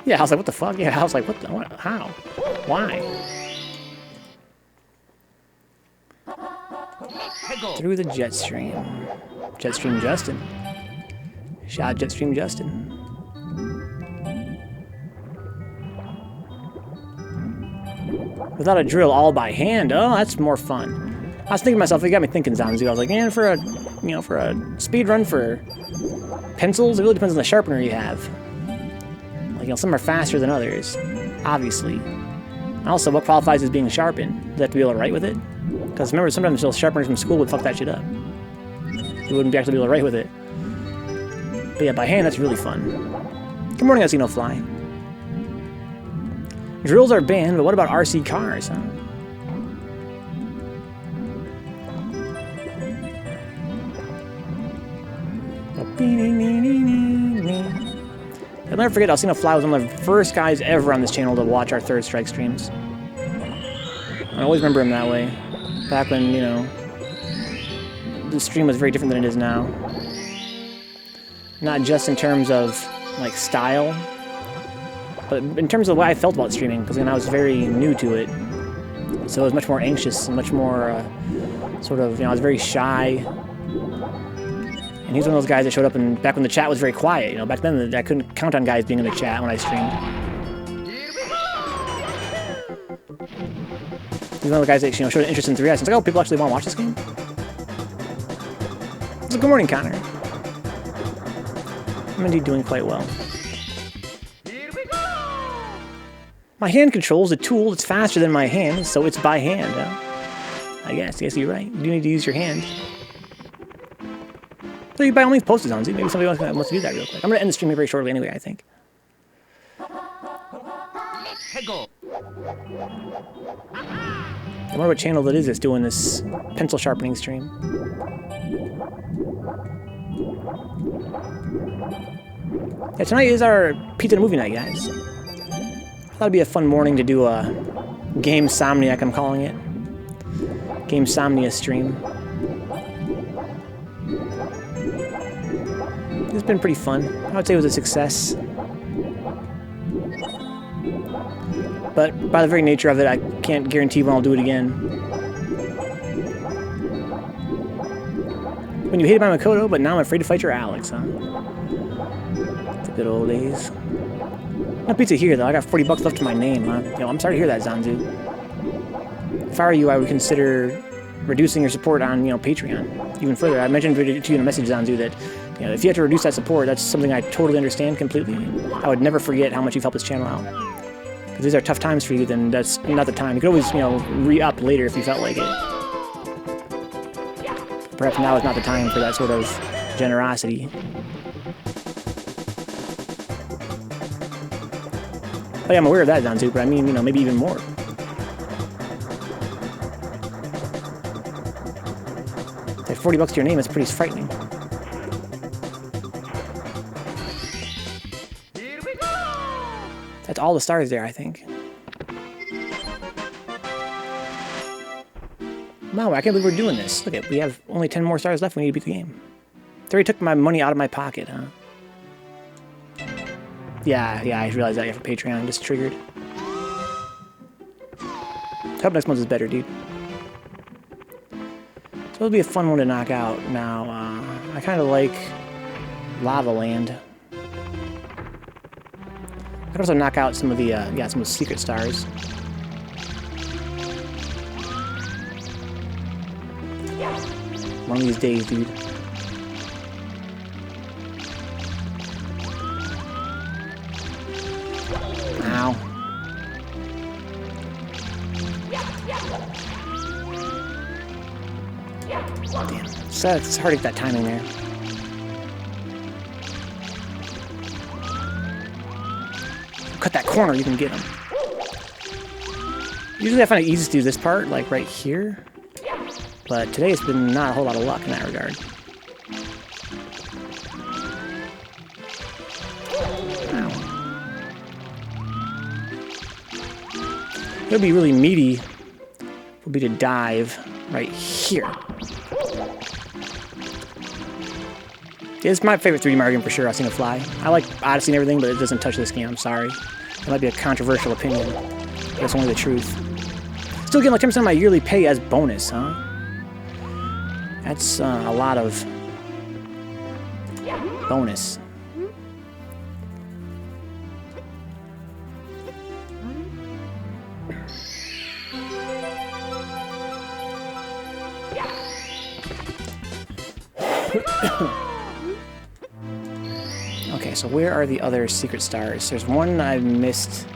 Speaker 1: Yeah, I was like, what the fuck? Yeah, I was like, what the, what, how? Why? Through the Jetstream. Jetstream Justin. Shout out Jetstream Justin. Without a drill, all by hand. Oh, that's more fun. I was thinking to myself, it got me thinking, Zanzu. I was like, man, for a, you know, for a speed run for pencils, it really depends on the sharpener you have. Like, you know, some are faster than others, obviously. Also, what qualifies as being sharpened? Do they have to be able to write with it? Because remember, sometimes those sharpeners from school would fuck that shit up. You wouldn't actually be able to write with it. But yeah, by hand, that's really fun. Good morning, I see no fly. Drills are banned, but what about RC cars, huh? I'll never forget, Alcino Fly was one of the first guys ever on this channel to watch our Third Strike streams. I always remember him that way. Back when, you know, the stream was very different than it is now. Not just in terms of, like, style, but in terms of the way I felt about streaming, because I was very new to it. So I was much more anxious and much more, sort of, you know, I was very shy. And he's one of those guys that showed up and back when the chat was very quiet, you know, back then I couldn't count on guys being in the chat when I streamed. He's one of the guys that, you know, showed an interest in 3S. It's like, oh, people actually want to watch this game? So good morning, Connor. I'm indeed doing quite well. My hand controls a tool that's faster than my hand, so it's by hand. I guess you're right. You do need to use your hand. So you by all means post it on Z. Maybe somebody else wants to do that real quick. I'm going to end the stream very shortly anyway, I think. I wonder what channel that is that's doing this pencil sharpening stream. Yeah, tonight is our pizza and movie night, guys. I thought it'd be a fun morning to do a Gamesomnia, I'm calling it. Gamesomnia stream. It's been pretty fun. I would say it was a success. But by the very nature of it, I can't guarantee when I'll do it again. When you hated my Makoto, but now I'm afraid to fight your Alex, huh? The good old days. No pizza here, though. I got 40 bucks left to my name, huh? Yo, I'm sorry to hear that, Zanzu. If I were you, I would consider reducing your support on, you know, Patreon. Even further, I mentioned to you in a message, Zanzu, that, you know, if you have to reduce that support, that's something I totally understand completely. I would never forget how much you've helped this channel out. If these are tough times for you, then that's not the time. You could always, you know, re-up later if you felt like it. Perhaps now is not the time for that sort of generosity. Oh yeah, I'm aware of that, Zanzu, but I mean, you know, maybe even more. Like 40 bucks to your name is pretty frightening. That's all the stars there, I think. Wow, I can't believe we're doing this. Look at, we have only 10 more stars left. We need to beat the game. They already took my money out of my pocket, huh? Yeah, I realized that for Patreon. Just triggered. Hope next month is better, dude. So it'll be a fun one to knock out. Now, I kind of like Lava Land. I could also knock out some of the, some of the secret stars. One of these days, dude. Ow. Damn. So it's hard to get that timing there. Cut that corner, you can get them. Usually I find it easy to do this part, like right here. But today it's been not a whole lot of luck in that regard. Ow. It would be really meaty would be to dive right here. It's my favorite 3D Mario game for sure. I've seen it fly. I like Odyssey and everything, but it doesn't touch this game. I'm sorry. It might be a controversial opinion, but it's only the truth. Still getting like 10% of my yearly pay as bonus, huh? That's a lot of bonus. Okay, so where are the other secret stars? There's one I missed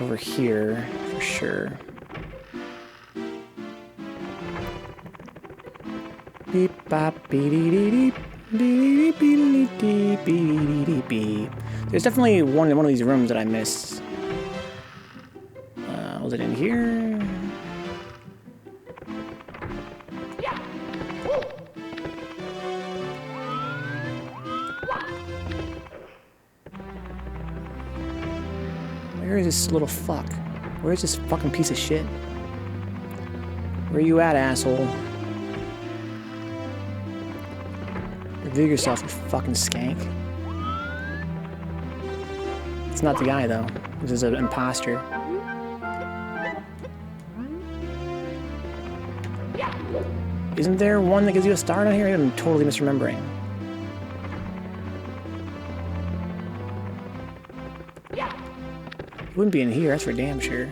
Speaker 1: over here for sure. Beep bop beep beep beep beep beep beep beep. There's definitely one in one of these rooms that I missed. Was it in here? Where is this little fuck? Where's this fucking piece of shit? Where you at, asshole? Reveal yourself, you fucking skank. It's not the guy, though. This is an imposter. Isn't there one that gives you a star down here? I'm totally misremembering. It wouldn't be in here, that's for damn sure.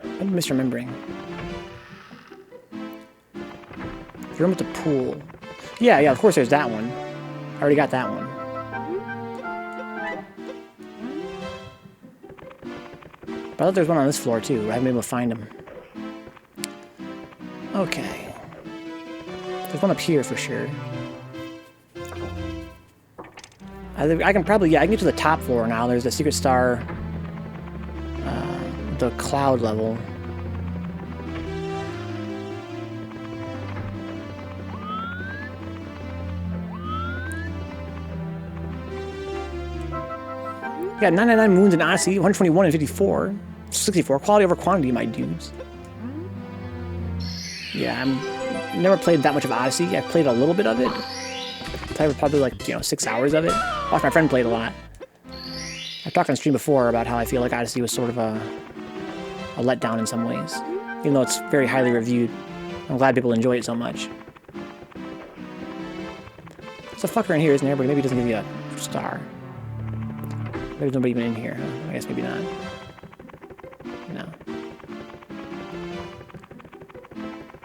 Speaker 1: I'm misremembering. The room at the pool. Yeah, of course there's that one. I already got that one. But I thought there's one on this floor too. I haven't been able to find him. Okay. There's one up here for sure. I can probably, I can get to the top floor now. There's the secret star, the cloud level. Yeah, 99 moons in Odyssey, 121 and 54. 64. Quality over quantity, my dudes. Yeah, I've never played that much of Odyssey. I played a little bit of it. Played probably like, 6 hours of it. Watched my friend play it a lot. I've talked on stream before about how I feel like Odyssey was sort of a letdown in some ways. Even though it's very highly reviewed. I'm glad people enjoy it so much. There's a fucker in here, isn't there? But maybe it doesn't give you a star. Maybe there's nobody even in here. Huh? I guess maybe not. No.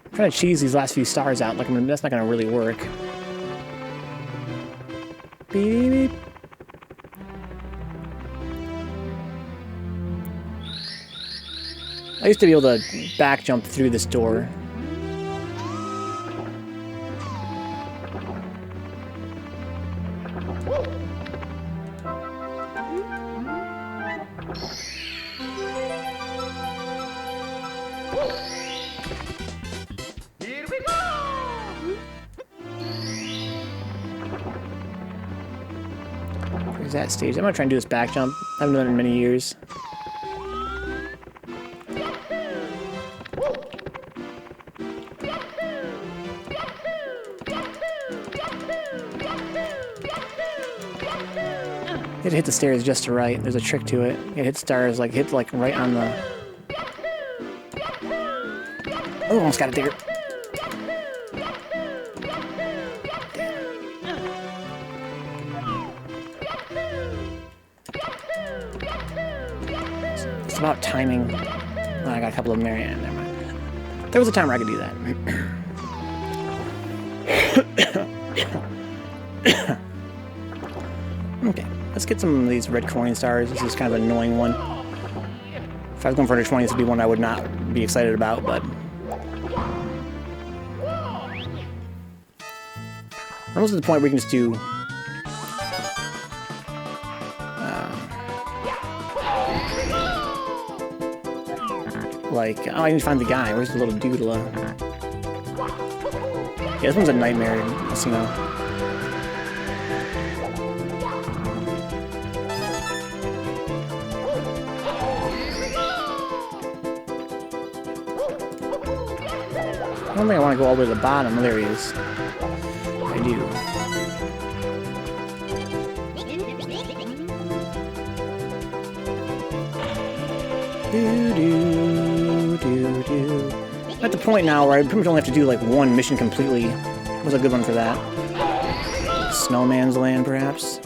Speaker 1: I'm trying to cheese these last few stars out. Like, that's not going to really work. Beep, beep. I used to be able to back jump through this door.
Speaker 3: Here we go!
Speaker 1: Where's that stage? I'm gonna try and do this back jump. I haven't done it in many years. It hit the stairs just right. There's a trick to it. It hits stars like right on the. Oh, almost got it there. It's about timing. Oh, I got a couple of them there. Yeah, never mind. There was a time where I could do that. Okay, let's get some of these red coin stars. This is kind of an annoying one. If I was going for under 20, this would be one I would not be excited about, but... We're almost at the point where we can just do... like, oh, I need to find the guy. Where's the little doodle? Yeah, this one's a nightmare, you know. I don't think I want to go all the way to the bottom. Oh, there he is. I do. I'm at the point now where I pretty much only have to do like one mission completely. That was a good one for that. Snowman's Land, perhaps?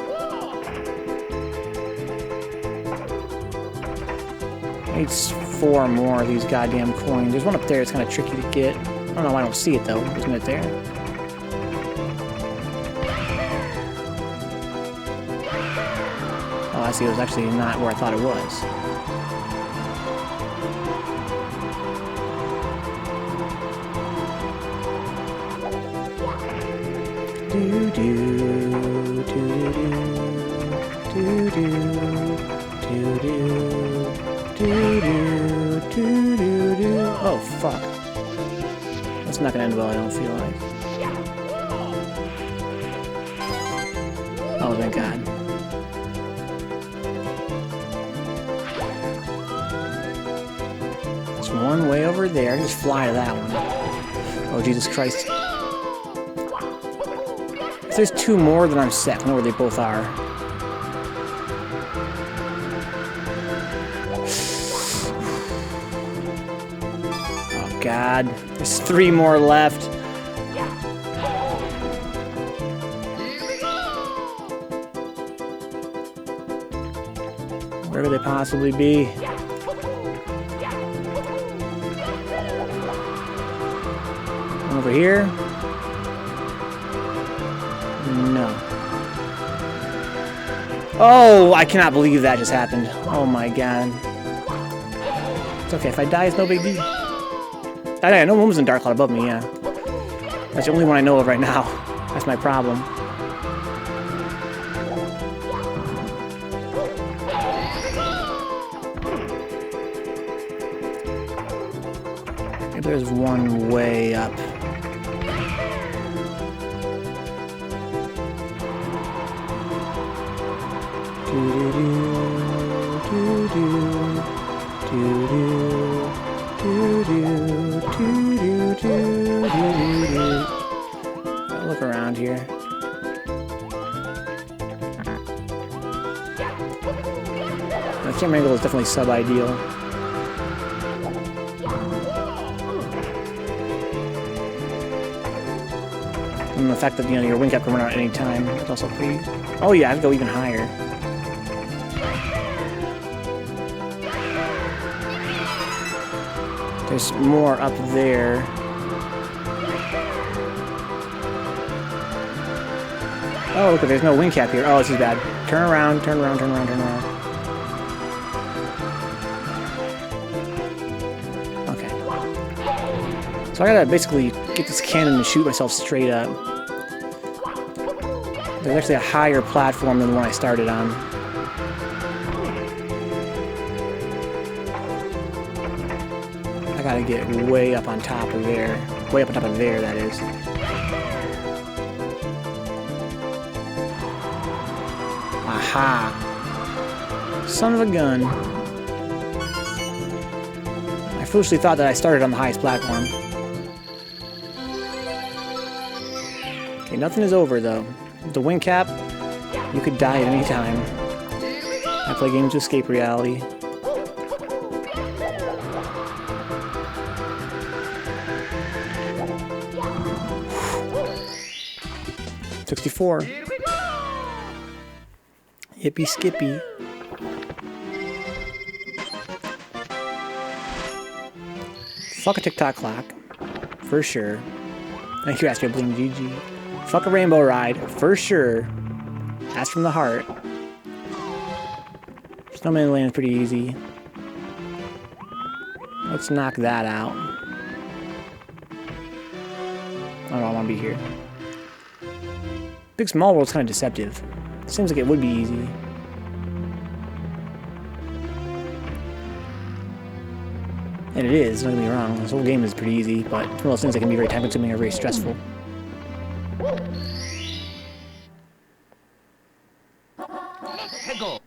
Speaker 1: I need 4 more of these goddamn coins. There's one up there that's kind of tricky to get. I don't know why I don't see it though. Isn't it there? Oh, I see. It was actually not where I thought it was. Oh, fuck. That's not gonna end well, I don't feel like. Oh, thank God. There's one way over there. Just fly to that one. Oh, Jesus Christ. If there's 2 more, then I'm set. I know where they both are. Oh, God. There's 3 more left. Where could they possibly be? One over here? No. Oh, I cannot believe that just happened. Oh my God. It's okay, if I die, it's no big deal. I know one was in Dark Cloud above me, yeah. That's the only one I know of right now. That's my problem. If there's one way up. Look around here. The camera angle is definitely sub-ideal. And the fact that, you know, your wing cap can run out at any time is also pretty... Oh yeah, I'd go even higher. There's more up there. Oh, look, there's no wing cap here. Oh, this is bad. Turn around, turn around, turn around, turn around. Okay. So I gotta basically get this cannon and shoot myself straight up. There's actually a higher platform than the one I started on. I gotta get way up on top of there. Way up on top of there, that is. Aha! Son of a gun. I foolishly thought that I started on the highest platform. Okay, nothing is over though. The wing cap, you could die at any time. I play games to escape reality. $64. Hippy skippy. Fuck a TikTok clock. For sure. Thank you, Astro Bling GG. Fuck a rainbow ride. For sure. That's from the heart. Snowman Land is pretty easy. Let's knock that out. I don't want to be here. Big Small World's kind of deceptive. Seems like it would be easy. And it is, don't get me wrong. This whole game is pretty easy, but it's one of those things that can be very time-consuming or very stressful.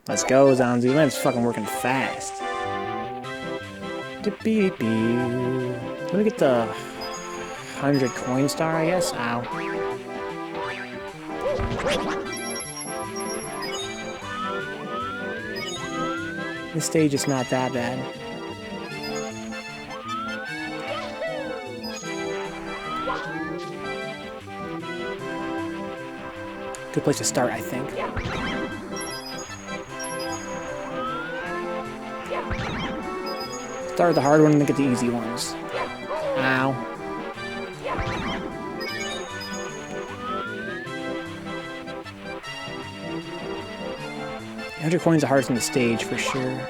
Speaker 1: Let's go, Zanzu. Man's fucking working fast. Let me get the 100 coin star, I guess? Ow. This stage is not that bad. Good place to start, I think. Start with the hard one and then get the easy ones. Ow. The 100 coins are hardest in the stage for sure.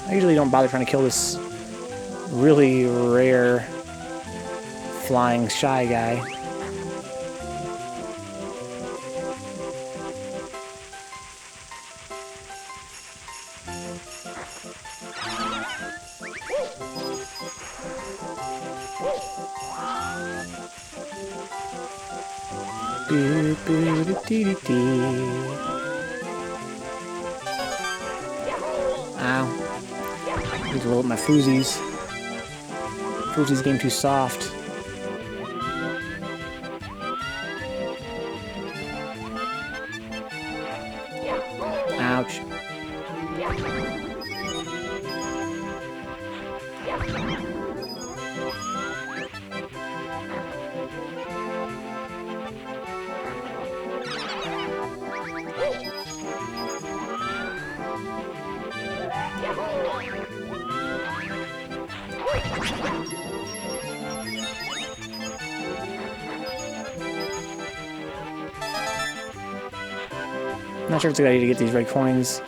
Speaker 1: I usually don't bother trying to kill this really rare flying shy guy. Ow. Need to load my foozies. Foozies game too soft. Ouch. I'm not sure if it's a good idea to get these red coins.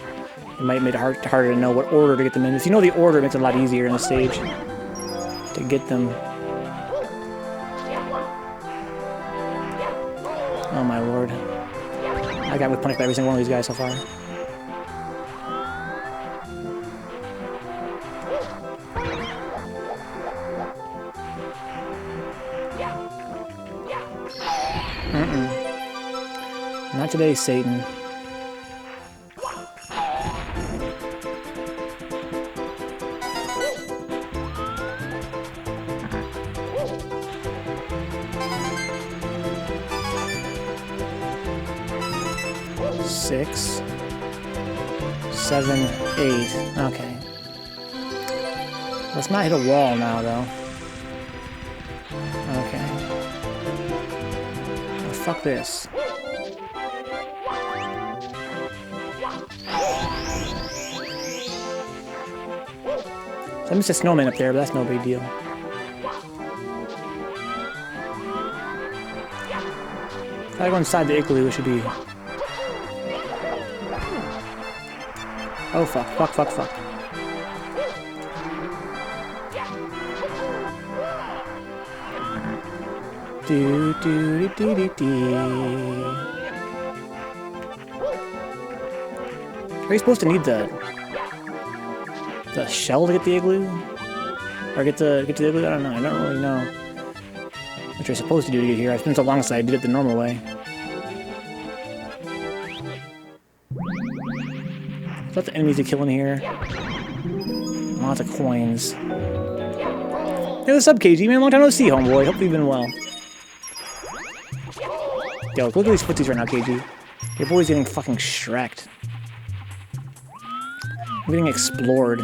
Speaker 1: It might make it harder to know what order to get them in. If you know the order, it makes it a lot easier in the stage to get them. Oh my lord. I got punished by every single one of these guys so far. Not today, Satan. Six, 7, 8. Okay. Let's not hit a wall now, though. Okay. Oh, fuck this. I missed a snowman up there, but that's no big deal. If I go inside the igloo, it should be... Oh fuck, fuck, fuck, fuck. Do do do do do. Are you supposed to need the shell to get the igloo? Or get to the igloo? I don't know. I don't really know what you're supposed to do to get here. It's been so long since I did it the normal way. Lots of enemies to kill in here. Lots of coins. Hey, what's up, KG, man? Long time no see, homeboy. Hope you've been well. Yo, look at these footsies right now, KG. Your boy's getting fucking shreked. I'm getting explored.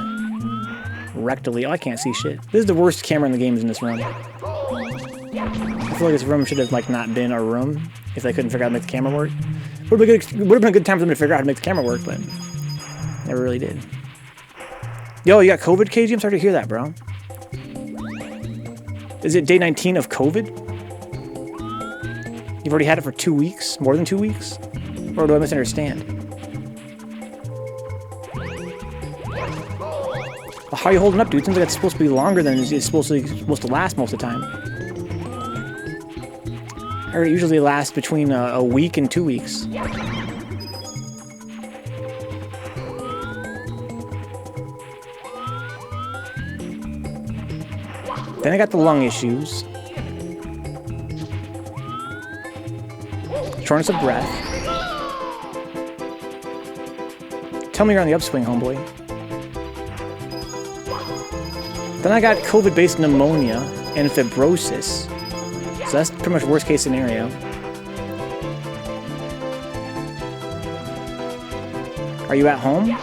Speaker 1: Rectally. Oh, I can't see shit. This is the worst camera in the game is in this room. I feel like this room should have, like, not been a room if they couldn't figure out how to make the camera work. Would have been a good time for them to figure out how to make the camera work, but... never really did. Yo, you got COVID, KG? I'm sorry to hear that, bro. Is it day 19 of COVID? You've already had it for 2 weeks? More than 2 weeks? Or do I misunderstand? Well, how are you holding up, dude? It seems like it's supposed to be longer than it's supposed to last most of the time. I heard it usually lasts between a week and 2 weeks. Then I got the lung issues. Shortness of breath. Tell me you're on the upswing, homeboy. Then I got COVID-based pneumonia and fibrosis. So that's pretty much worst case scenario. Are you at home?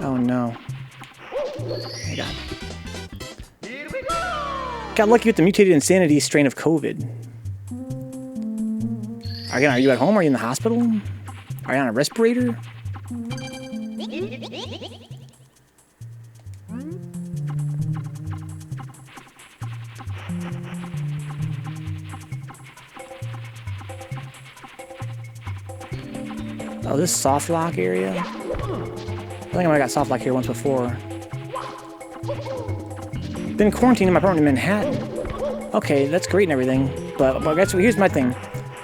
Speaker 1: Oh no. I got lucky with the mutated insanity strain of COVID. Again, are you at home? Are you in the hospital? Are you on a respirator? Oh, this soft lock area? I think I might have got soft lock here once before. Been quarantined in my apartment in Manhattan. Okay, that's great and everything, but guess what? Here's my thing.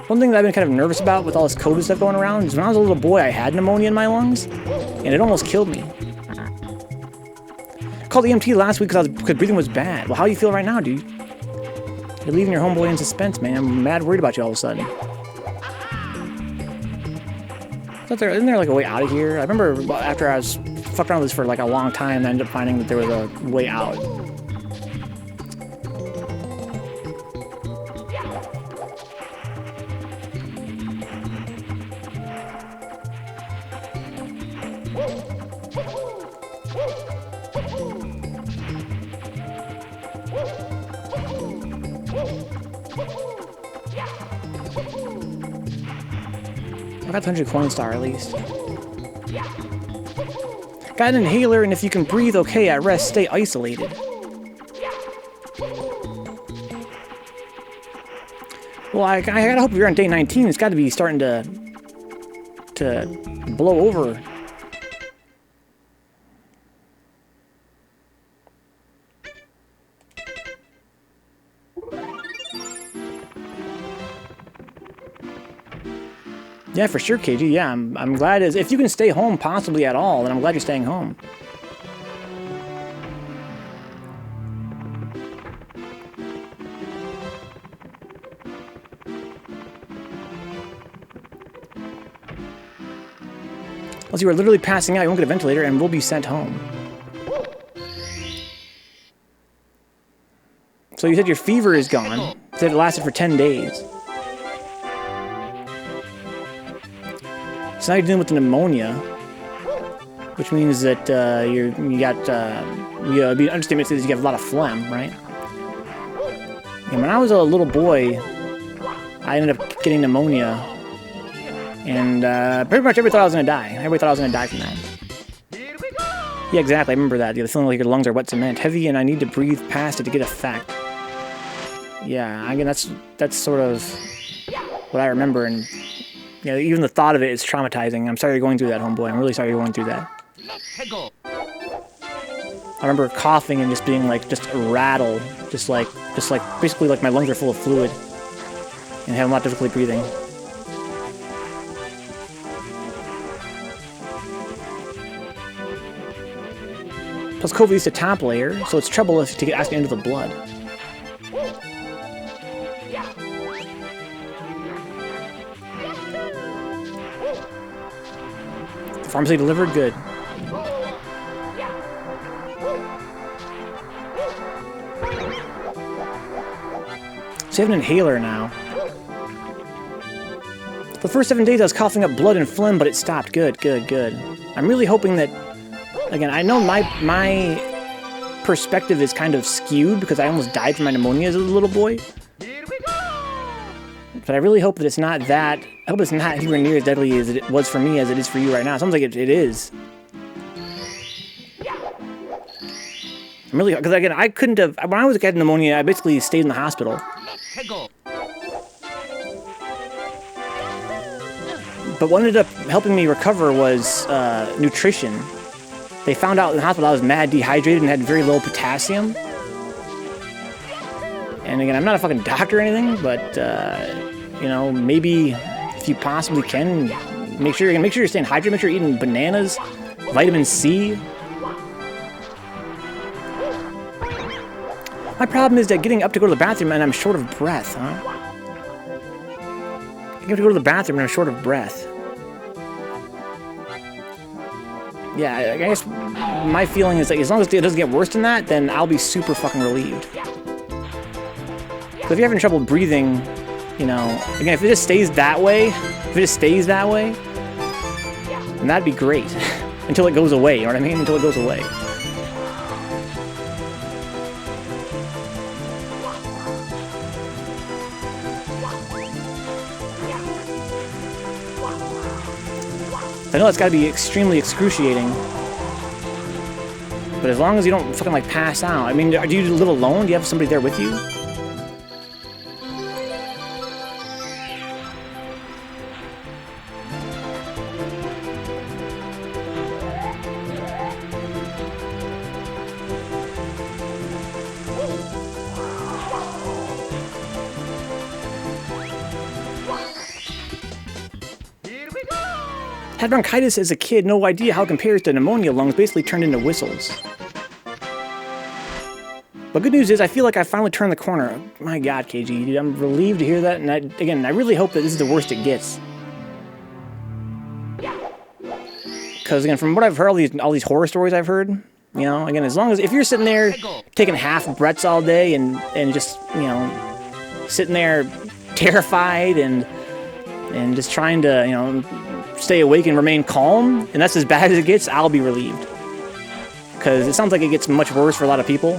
Speaker 1: One thing that I've been kind of nervous about with all this COVID stuff going around is when I was a little boy, I had pneumonia in my lungs, and it almost killed me. I called EMT last week because breathing was bad. Well, how do you feel right now, dude? You're leaving your homeboy in suspense, man. I'm mad worried about you all of a sudden. Isn't there like a way out of here? I remember after I was fucked around with this for like a long time, I ended up finding that there was a way out. I got 100 coin star at least. Got an inhaler, and if you can breathe okay at rest, stay isolated. Well, I gotta hope you're on day 19. It's got to be starting to blow over. Yeah, for sure, KG. Yeah, I'm glad if you can stay home possibly at all, then I'm glad you're staying home. Unless you are literally passing out, you won't get a ventilator and will be sent home. So you said your fever is gone. You said it lasted for 10 days. So now you're dealing with the pneumonia, which means that you got the understatement is you have a lot of phlegm, right? And when I was a little boy, I ended up getting pneumonia, and pretty much everybody thought I was gonna die. Everybody thought I was gonna die from that. Yeah, exactly. I remember that. The feeling like your lungs are wet cement, heavy, and I need to breathe past it to get effect. Yeah, I mean that's sort of what I remember, and. You know, even the thought of it is traumatizing. I'm sorry you're going through that, homeboy. I'm really sorry you're going through that. I remember coughing and just being like, just a rattle. Just like, basically like my lungs are full of fluid. And having a lot of difficulty breathing. Plus COVID is the top layer, so it's trouble if to get asked into the blood. Pharmacy delivered? Good. So you have an inhaler now. The first 7 days I was coughing up blood and phlegm, but it stopped. Good, good, good. I'm really hoping that... Again, I know my perspective is kind of skewed because I almost died from my pneumonia as a little boy. But I really hope that it's not that... I hope it's not anywhere near as deadly as it was for me as it is for you right now. It sounds like it is. I'm really... Because again, I couldn't have... When I was a kid with pneumonia, I basically stayed in the hospital. But what ended up helping me recover was nutrition. They found out in the hospital I was mad dehydrated and had very low potassium. And again, I'm not a fucking doctor or anything, but You know, maybe if you possibly can, make sure you're staying hydrated. Make sure you're eating bananas, vitamin C. My problem is that getting up to go to the bathroom and I'm short of breath, huh? I have to go to the bathroom and I'm short of breath. Yeah, I guess my feeling is that as long as it doesn't get worse than that, then I'll be super fucking relieved. Because if you're having trouble breathing, you know, again, if it just stays that way, then that'd be great. Until it goes away, you know what I mean? Until it goes away. I know it's gotta be extremely excruciating. But as long as you don't fucking like pass out. I mean, do you live alone? Do you have somebody there with you? Had bronchitis as a kid, no idea how it compares to pneumonia. Lungs basically turned into whistles. But good news is, I feel like I finally turned the corner. My God, KG, dude, I'm relieved to hear that. And I really hope that this is the worst it gets. Because again, from what I've heard, all these horror stories I've heard, you know, again, as long as if you're sitting there taking half breaths all day and just, you know, sitting there terrified and just trying to, you know, stay awake and remain calm, and that's as bad as it gets, I'll be relieved. Because it sounds like it gets much worse for a lot of people.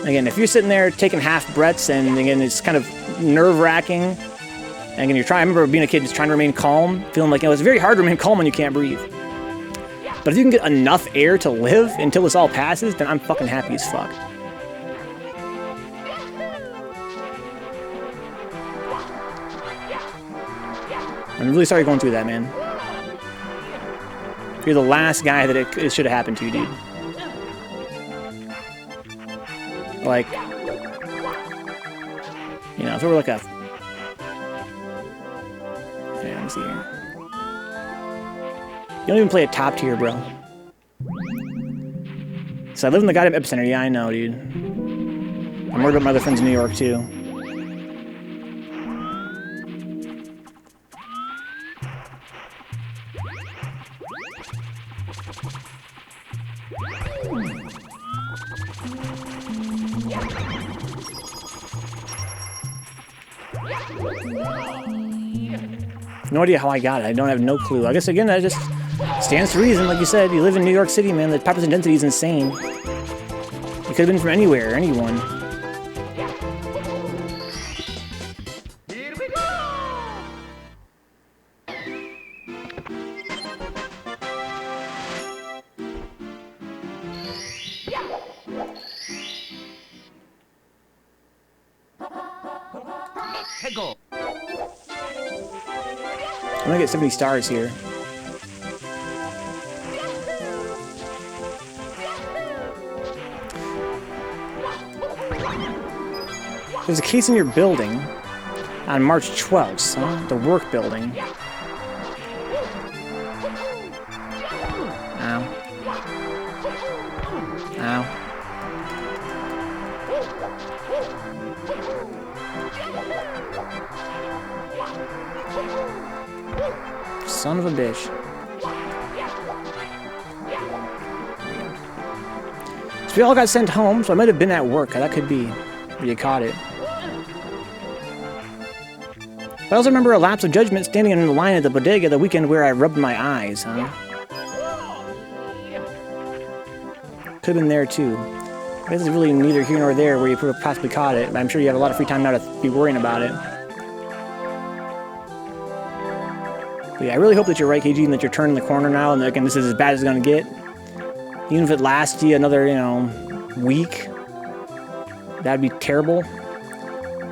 Speaker 1: Again, if you're sitting there taking half breaths, and again, it's kind of nerve-wracking, and again, I remember being a kid just trying to remain calm, feeling like, you know, it's very hard to remain calm when you can't breathe. But if you can get enough air to live until this all passes, then I'm fucking happy as fuck. I'm really sorry going through that, man. You're the last guy that it should have happened to, dude. Like, you know, if it were like a... Okay, let me see here. You don't even play a top tier, bro. So I live in the goddamn epicenter. Yeah, I know, dude. I'm worried about my other friends in New York, too. No idea how I got it. I don't have no clue. I guess, again, that just stands to reason. Like you said, you live in New York City, man. The population density is insane. You could have been from anywhere, anyone.
Speaker 3: Here we go! Go.
Speaker 1: I'm gonna get 70 stars here. There's a case in your building on March 12th, huh? The work building. Ow. Ow. Son of a bitch. So we all got sent home, so I might have been at work. That could be where you caught it. But I also remember a lapse of judgment standing in the line at the bodega the weekend where I rubbed my eyes, huh? Could have been there too. I guess it's really neither here nor there where you could have possibly caught it, but I'm sure you have a lot of free time now to be worrying about it. But yeah, I really hope that you're right, KG, and that you're turning the corner now, and again, this is as bad as it's gonna get. Even if it lasts you another, you know, week, that'd be terrible.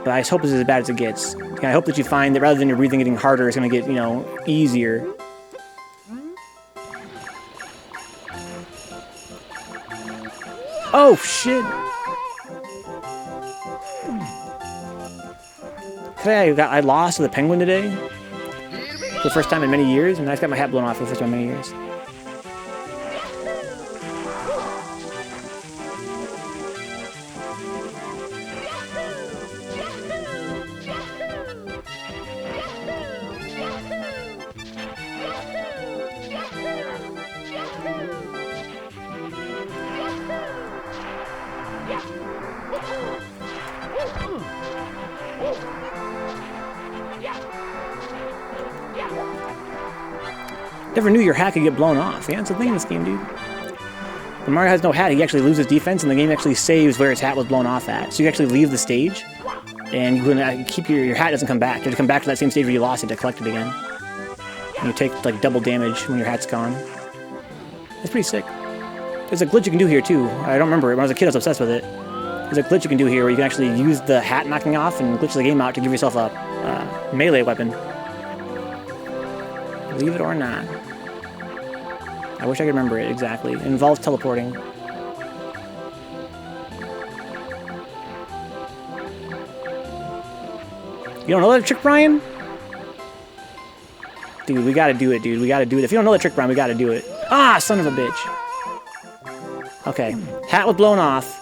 Speaker 1: But I just hope it's as bad as it gets. And I hope that you find that rather than your breathing getting harder, it's gonna get, you know, easier. Oh, shit! Today I lost to the penguin today. For the first time in many years, and I just got my hat blown off for the first time in many years. Never knew your hat could get blown off. Yeah, it's a thing in this game, dude. When Mario has no hat, he actually loses defense, and the game actually saves where his hat was blown off at. So you actually leave the stage, and you keep your hat doesn't come back. You have to come back to that same stage where you lost it to collect it again. And you take like double damage when your hat's gone. It's pretty sick. There's a glitch you can do here too. I don't remember it. When I was a kid, I was obsessed with it. There's a glitch you can do here where you can actually use the hat knocking off and glitch the game out to give yourself a melee weapon. Believe it or not. I wish I could remember it exactly. It involves teleporting. You don't know that trick, Brian? Dude, we gotta do it, dude. We gotta do it. If you don't know that trick, Brian, we gotta do it. Ah, son of a bitch. Okay. Hat was blown off.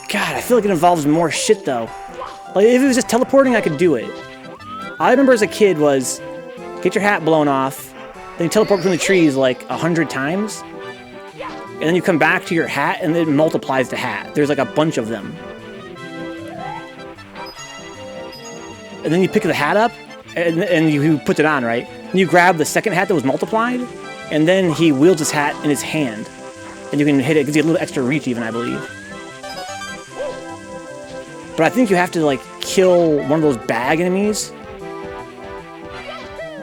Speaker 1: God, I feel like it involves more shit, though. Like, if it was just teleporting, I could do it. All I remember as a kid was get your hat blown off, then you teleport between the trees like 100 times, and then you come back to your hat, and it multiplies the hat. There's like a bunch of them. And then you pick the hat up, and you put it on, right? And you grab the second hat that was multiplied, and then he wields his hat in his hand. And you can hit it, it gives you a little extra reach even, I believe. But I think you have to, like, kill one of those bag enemies.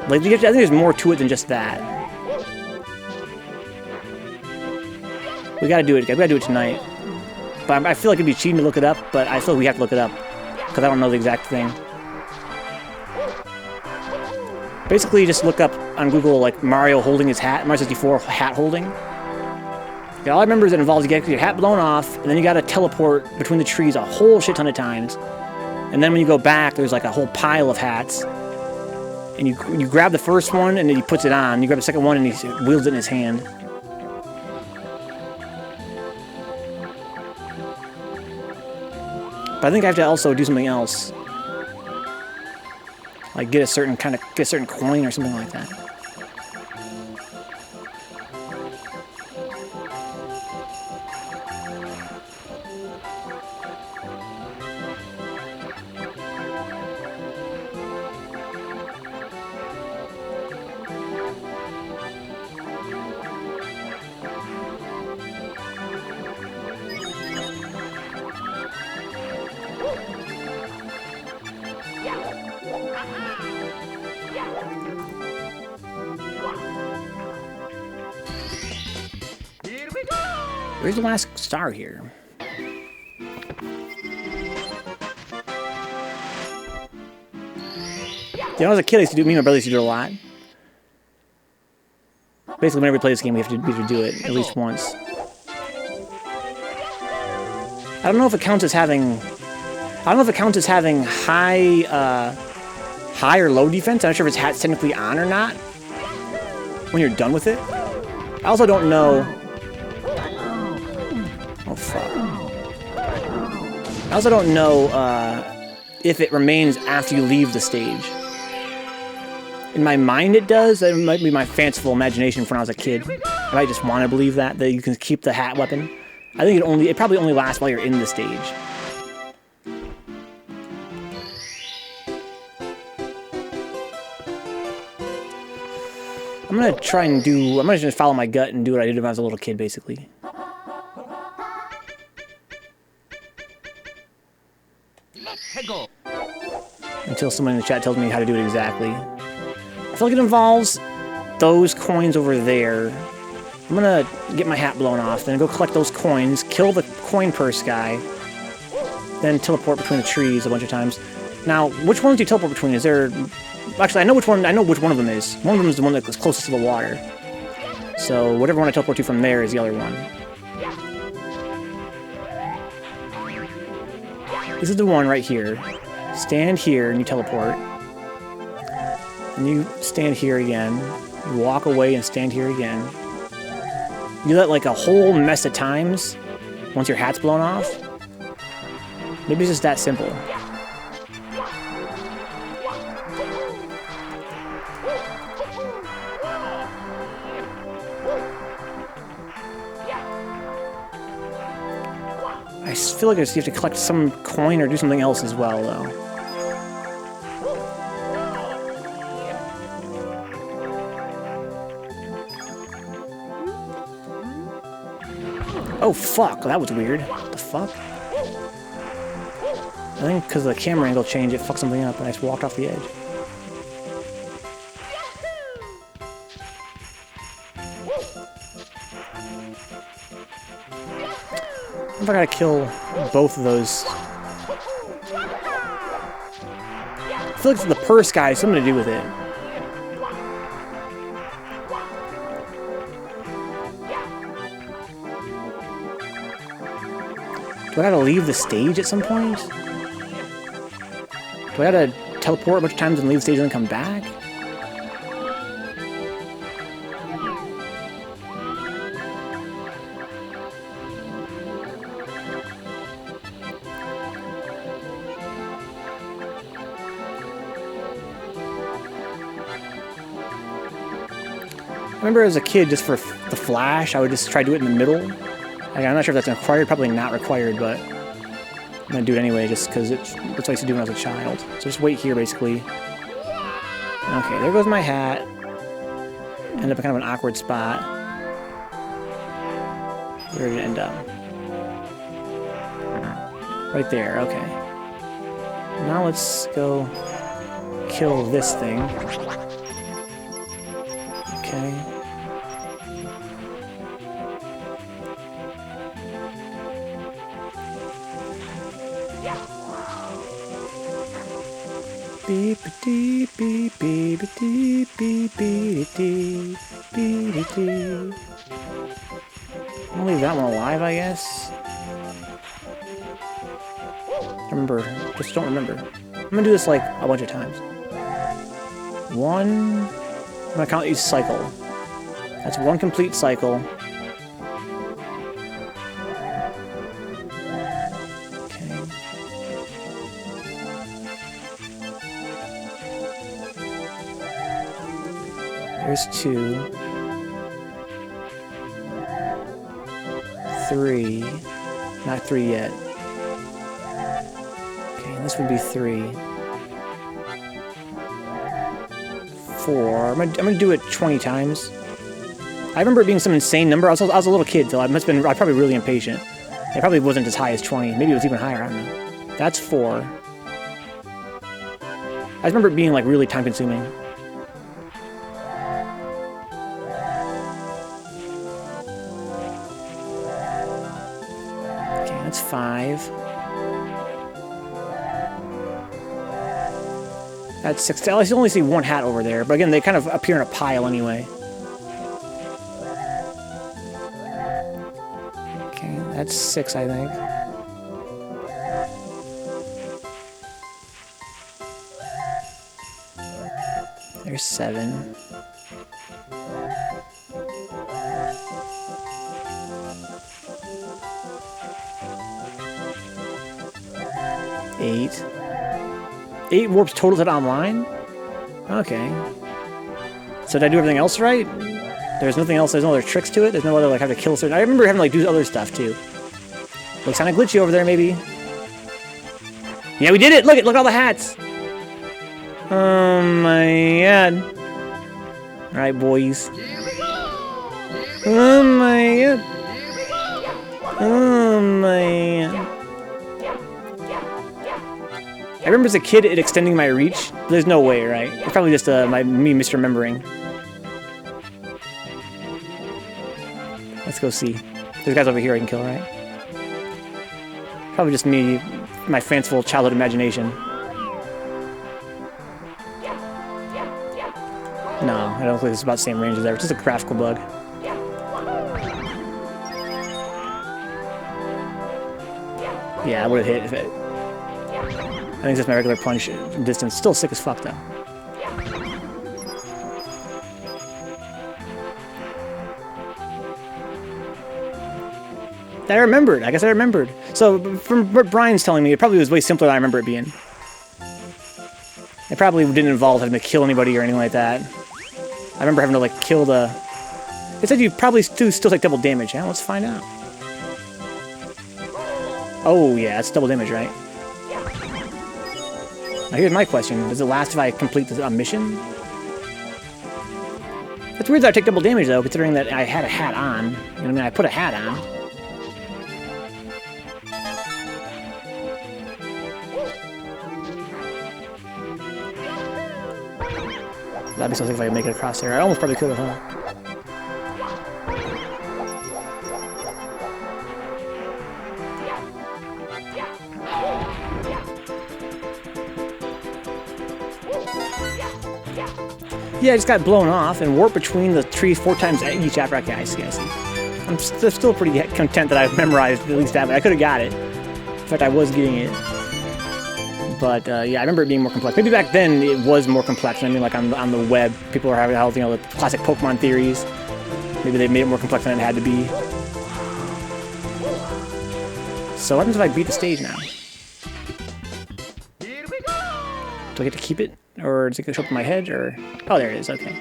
Speaker 1: Like, I think there's more to it than just that. We gotta do it. We gotta do it tonight. But I feel like it'd be cheating to look it up, but I feel like we have to look it up. Because I don't know the exact thing. Basically, you just look up on Google, like, Mario holding his hat, Mario 64 hat holding. Yeah, all I remember is it involves you get your hat blown off, and then you gotta teleport between the trees a whole shit ton of times. And then when you go back, there's like a whole pile of hats. And you grab the first one, and then he puts it on. You grab the second one, and he wields it in his hand. But I think I have to also do something else. Like get a certain coin or something like that. Where's the last star here? When I was a kid, me and my brother used to do it a lot. Basically, whenever we play this game, we have to do it at least once. I don't know if it counts as having high or low defense. I'm not sure if his hat's technically on or not when you're done with it. I also don't know. Oh fuck! I also don't know if it remains after you leave the stage. In my mind, it does. It might be my fanciful imagination from when I was a kid. I might just want to believe that you can keep the hat weapon. I think it probably only lasts while you're in the stage. I'm gonna just follow my gut and do what I did when I was a little kid, basically. Until someone in the chat tells me how to do it exactly. I feel like it involves those coins over there. I'm gonna get my hat blown off, then go collect those coins, kill the coin purse guy, then teleport between the trees a bunch of times. Now, which ones do you teleport between? Is there... Actually, I know which one of them is. One of them is the one that's closest to the water. So, whatever one I teleport to from there is the other one. This is the one right here. stand here and you teleport. And you stand here again. You walk away and stand here again. You do that like a whole mess of times once your hat's blown off. Maybe it's just that simple. I feel like you have to collect some coin or do something else as well, though. Oh, fuck. That was weird. What the fuck? I think because of the camera angle change, it fucked something up and I just walked off the edge. I gotta kill both of those. I feel like the purse guy has something to do with it. Do I gotta leave the stage at some point? Do I gotta teleport a bunch of times and leave the stage and then come back? I remember as a kid, just for the flash, I would just try to do it in the middle. Like, I'm not sure if that's required, probably not required, but I'm gonna do it anyway just because that's what I used to do when I was a child. So just wait here, basically. Okay, there goes my hat. End up in kind of an awkward spot. Where did it end up? Right there, okay. Now let's go kill this thing. Okay. Beep dee beep beep dee beep beep dee beep dee. I'll leave that one alive, I guess. Remember, just don't remember. I'm gonna do this like a bunch of times. One. I'm gonna count each cycle. That's one complete cycle. There's 2, 3, not 3 yet. Okay, this would be 3, 4. I'm gonna do it 20 times. I remember it being some insane number. I was a little kid, so I probably really impatient. It probably wasn't as high as 20. Maybe it was even higher. I don't know. That's 4. I just remember it being like really time consuming. That's 5. That's 6. I only see one hat over there, but again, they kind of appear in a pile anyway. Okay, that's 6, I think. There's 7. Eight. 8 warps total to online? Okay. So did I do everything else right? There's nothing else, there's no other tricks to it? There's no other, like, have to kill certain... I remember having to, like, do other stuff, too. Looks kinda glitchy over there, maybe. Yeah, we did it! Look at all the hats! Oh my god. Alright, boys. Oh my god. Oh my god. I remember as a kid it extending my reach. There's no way, right? It's probably just me misremembering. Let's go see. There's guys over here I can kill, right? Probably just me, my fanciful childhood imagination. No, I don't think it's about the same range as there. It's just a graphical bug. Yeah, I would have hit if it... think that's my regular punch distance. Still sick as fuck, though. I remembered. I guess I remembered. So, from what Brian's telling me, it probably was way simpler than I remember it being. It probably didn't involve having to kill anybody or anything like that. I remember having to, like, kill the... It said you probably still take double damage. Yeah, let's find out. Oh, yeah, it's double damage, right? Now, here's my question. Does it last if I complete the mission? It's weird that I take double damage, though, considering that I had a hat on. You know what I mean? I put a hat on. That'd be something if I could make it across there. I almost probably could have, huh? Yeah, I just got blown off and warped between the trees 4 times each after. Okay, I see. I'm still pretty content that I've memorized at least that, but I could have got it. In fact, I was getting it. But, yeah, I remember it being more complex. Maybe back then it was more complex. I mean, like, on the web, people were having, you know, the classic Pokemon theories. Maybe they made it more complex than it had to be. So what happens if I beat the stage now?
Speaker 3: Here we go!
Speaker 1: Do I get to keep it? Or does it show up in my head? Or... Oh, there it is. Okay.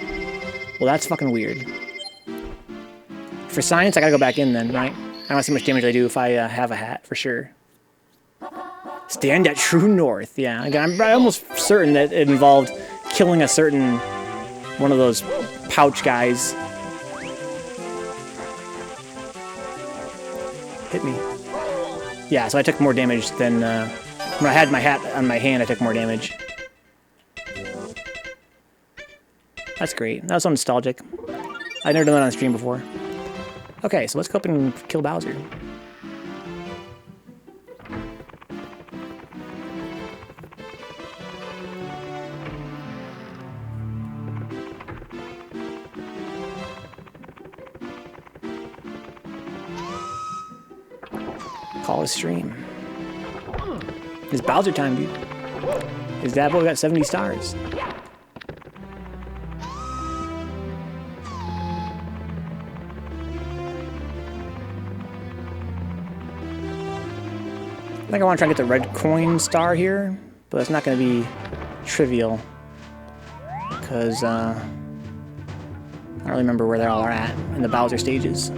Speaker 1: Well, that's fucking weird. For science, I gotta go back in then, right? I don't see how much damage I do if I have a hat, for sure. Stand at true north. Yeah, again, I'm almost certain that it involved killing a certain one of those pouch guys. Hit me. Yeah, so I took more damage than when I had my hat on my hand. I took more damage. That's great. That was so nostalgic. I've never done that on stream before. Okay, so let's go up and kill Bowser. Call a stream. It's Bowser time, dude. His dad boy got 70 stars. I think I want to try and get the red coin star here, but it's not going to be trivial. Because, I don't really remember where they all are at in the Bowser stages.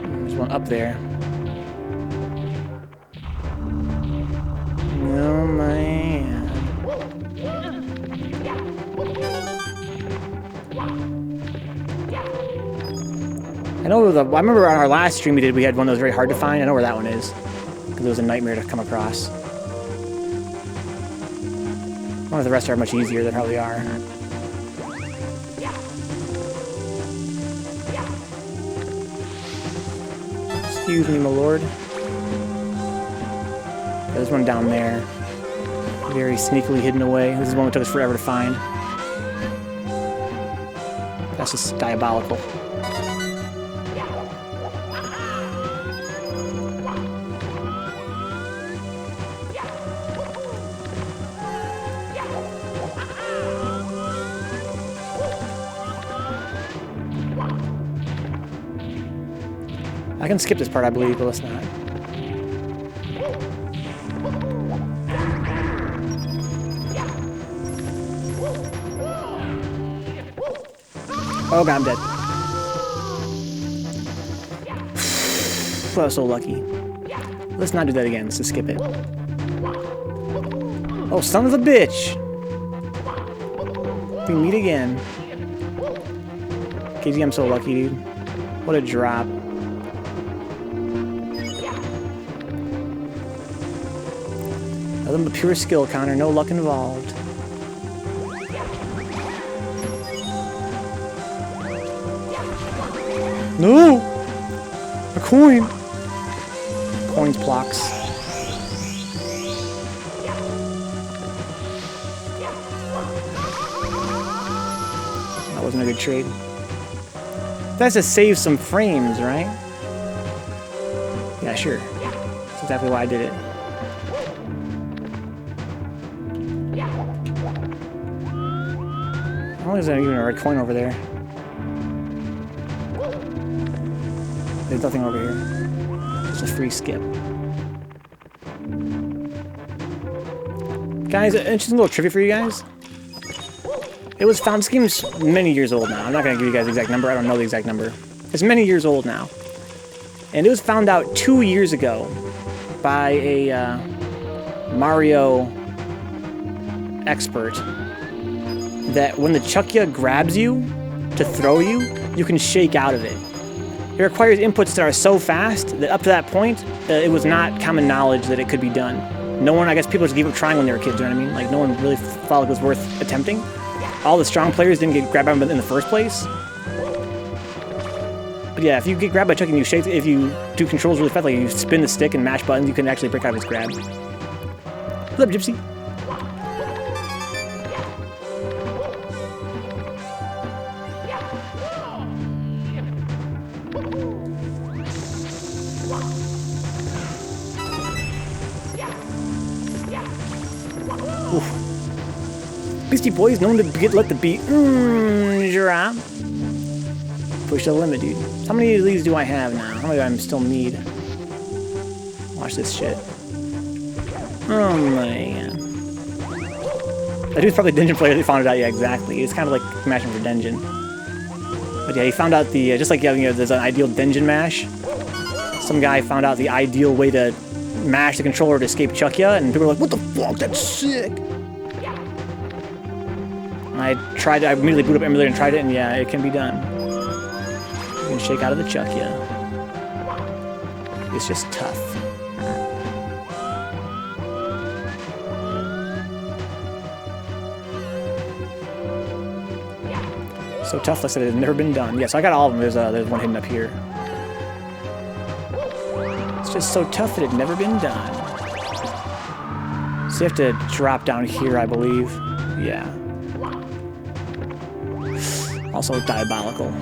Speaker 1: There's one up there. Oh man. I remember on our last stream we had one that was very hard to find. I know where that one is. Because it was a nightmare to come across. One of the rest are much easier, they probably are. Excuse me, my lord. There's one down there. Very sneakily hidden away. This is one that took us forever to find. That's just diabolical. I can skip this part, I believe, but let's not. Oh god, I'm dead. I was so lucky. Let's not do that again. Let's just skip it. Oh, son of a bitch! We meet again. KZ, I'm so lucky, dude. What a drop. Nothing but pure skill, Connor. No luck involved. No! A coin! Coins blocks. That wasn't a good trade. That's to save some frames, right? Yeah, sure. That's exactly why I did it. Oh, there's even a red coin over there. There's nothing over here. Just a free skip. Guys, interesting little trivia for you guys. It was found, this game's many years old now. I'm not going to give you guys the exact number. I don't know the exact number. It's many years old now. And it was found out 2 years ago by a Mario expert that when the Chuckya grabs you to throw you, you can shake out of it. It requires inputs that are so fast that up to that point, it was not common knowledge that it could be done. No one, I guess people just gave up trying when they were kids, you know what I mean? Like, no one really felt it was worth attempting. All the strong players didn't get grabbed by them in the first place. But yeah, if you get grabbed by Chuck and you shake, if you do controls really fast, like you spin the stick and mash buttons, you can actually break out of his grab. What's up, Gypsy? Oof. Beastie Boys known to let the beat drop. Push the limit, dude. How many of these do I have now? How many do I still need? Watch this shit. Oh man. That dude's probably a Dungeon player. They found it out. Yeah, exactly. It's kind of like mashing for Dungeon. But yeah, he found out the just like there's an ideal Dungeon mash. Some guy found out the ideal way to mash the controller to escape Chuckya, and people were like, "What the fuck? That's sick!" And I immediately booted up emulator and tried it, and yeah, it can be done. You can shake out of the Chuckya. It's just tough. So tough, like I said, it's never been done. Yeah, so I got all of them. There's one hidden up here. It's just so tough that it's never been done. So you have to drop down here, I believe. Yeah. Also diabolical.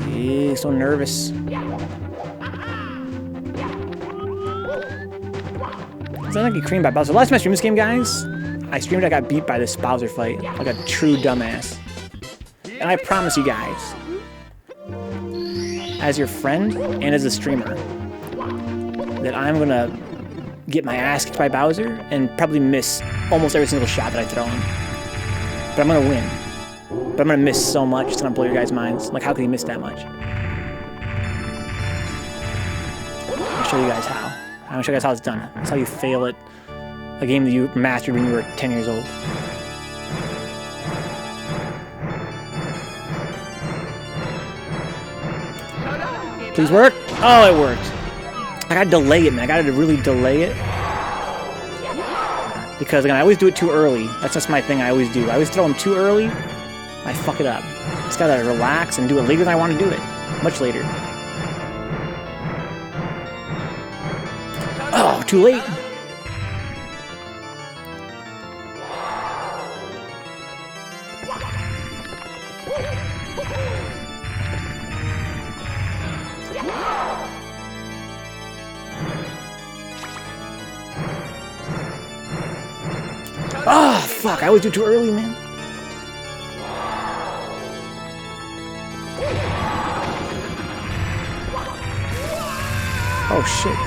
Speaker 1: Yeah, so nervous. It's not like you creamed by Bowser. Last time I streamed this game, guys, I streamed I got beat by this Bowser fight. Like a true dumbass. And I promise you guys, as your friend and as a streamer, that I'm gonna get my ass kicked by Bowser and probably miss almost every single shot that I throw him. But I'm gonna win. But I'm gonna miss so much, it's gonna blow your guys' minds. Like, how could he miss that much? I'll show you guys how. I'm gonna show you guys how it's done. That's how you fail at a game that you mastered when you were 10 years old. Please work. Oh, it worked. I gotta delay it, man. I gotta really delay it. Because again, I always do it too early. That's just my thing I always do. I always throw them too early. I fuck it up. Just gotta relax and do it later than I want to do it. Much later. Oh, too late. Oh, fuck. I always do it too early, man. Oh, shit.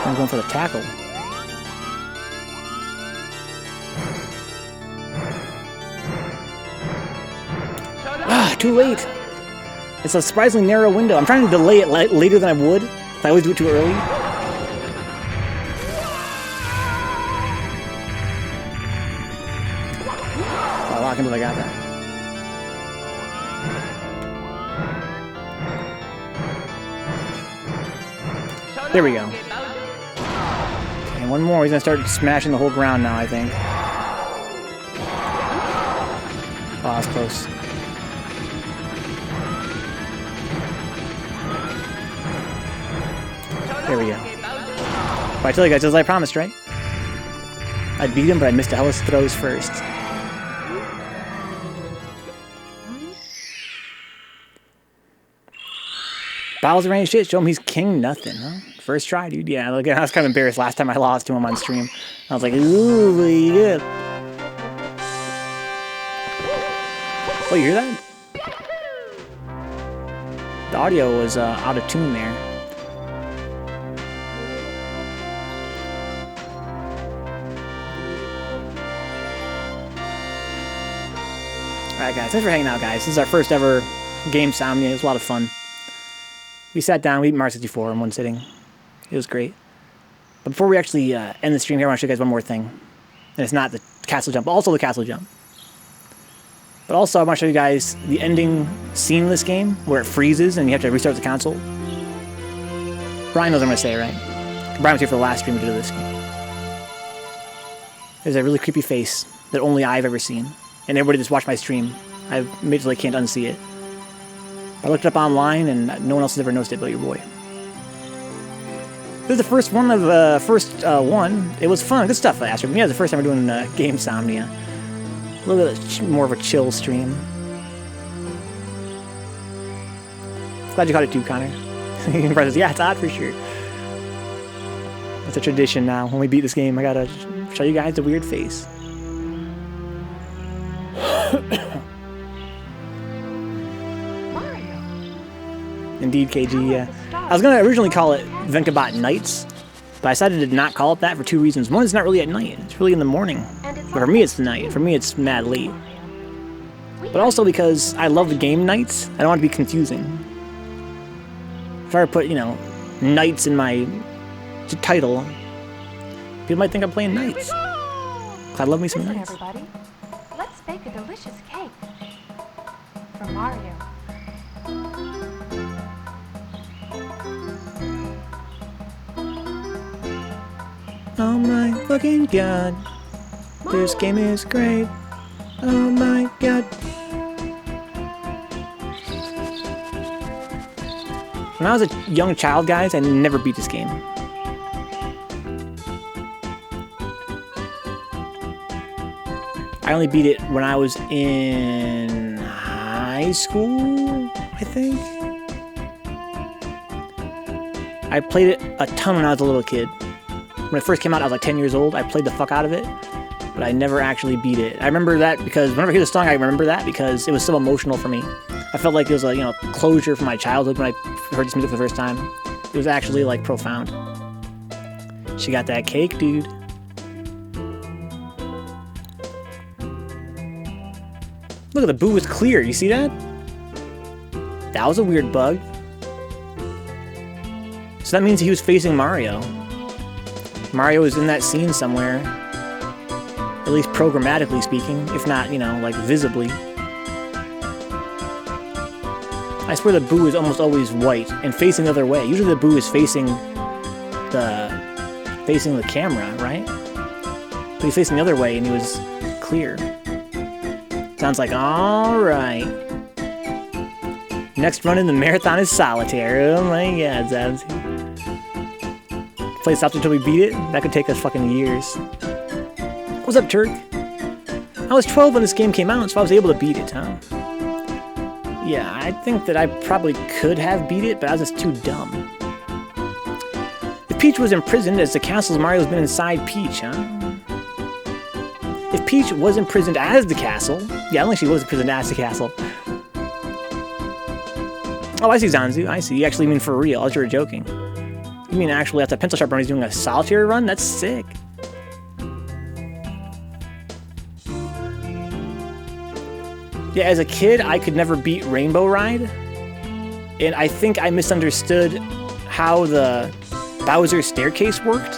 Speaker 1: I'm going for the tackle. Ah, too late. It's a surprisingly narrow window. I'm trying to delay it later than I would. I always do it too early. Oh, I can believe I got that. There we go. And one more. He's gonna start smashing the whole ground now, I think. Oh, that's close. There we go. But I tell you guys, as I promised, right? I beat him, but I missed a hell of throws first. Bowser ain't shit. Show him he's king nothing, huh? First try, dude. Yeah, look, I was kind of embarrassed last time I lost to him on stream. I was like, ooh, what you did? Oh, you hear that? The audio was out of tune there. Alright guys, thanks for hanging out, guys. This is our first ever Gamesomnia. It was a lot of fun. We sat down, we beat Mario 64 in one sitting. It was great. But before we actually end the stream here, I want to show you guys one more thing. And it's not the castle jump, but also the castle jump. But also, I want to show you guys the ending scene in this game, where it freezes and you have to restart the console. Brian knows what I'm going to say, right? Brian was here for the last stream we did of this game. There's a really creepy face that only I've ever seen. And everybody that's watched my stream, I've made it so I can't unsee it. I looked it up online, and no one else has ever noticed it but your boy. This is the first one of one. It was fun, good stuff. Yeah, the first time we're doing Gamesomnia. A little bit more of a chill stream. Glad you caught it too, Connor. Yeah, it's odd for sure. It's a tradition now. When we beat this game, I gotta show you guys the weird face.
Speaker 2: Mario.
Speaker 1: Indeed, KG, yeah. I was gonna originally call it Vencabot Nights, but I decided to not call it that for two reasons. One, it's not really at night, it's really in the morning. But for me, it's the night. For me, it's mad late. But also because I love the game Nights, I don't want to be confusing. If I were to put, you know, Nights in my title, people might think I'm playing Nights. I love me some
Speaker 2: Listen,
Speaker 1: Nights.
Speaker 2: everybody. Let's bake a delicious cake for Mario.
Speaker 1: Oh my fucking god. This game is great. Oh my god. When I was a young child, guys, I never beat this game. I only beat it when I was in high school, I think. I played it a ton when I was a little kid. When it first came out, I was like 10 years old. I played the fuck out of it, but I never actually beat it. I remember that because whenever I hear the song, I remember that because it was so emotional for me. I felt like it was a, you know, closure for my childhood when I heard this music for the first time. It was actually like profound. She got that cake, dude. Look at the boo is clear. You see that? That was a weird bug. So that means he was facing Mario. Mario is in that scene somewhere. At least programmatically speaking, if not, you know, like visibly. I swear the boo is almost always white and facing the other way. Usually the boo is facing the camera, right? But he's facing the other way and he was clear. Sounds like, alright. Next run in the marathon is solitaire. Oh my god, Zabs. Play stops until we beat it? That could take us fucking years. What's up, Turk? I was 12 when this game came out, so I was able to beat it, huh? Yeah, I think that I probably could have beat it, but I was just too dumb. If Peach was imprisoned as the castles, Mario's been inside Peach, huh? If Peach was imprisoned as the castle... Yeah, I don't think she was imprisoned as the castle. Oh, I see, Zanzu. I see. You actually mean for real. I thought you were joking. You mean actually after Pencil Sharpener he's doing a solitary run? That's sick. Yeah, as a kid, I could never beat Rainbow Ride. And I think I misunderstood how the Bowser staircase worked.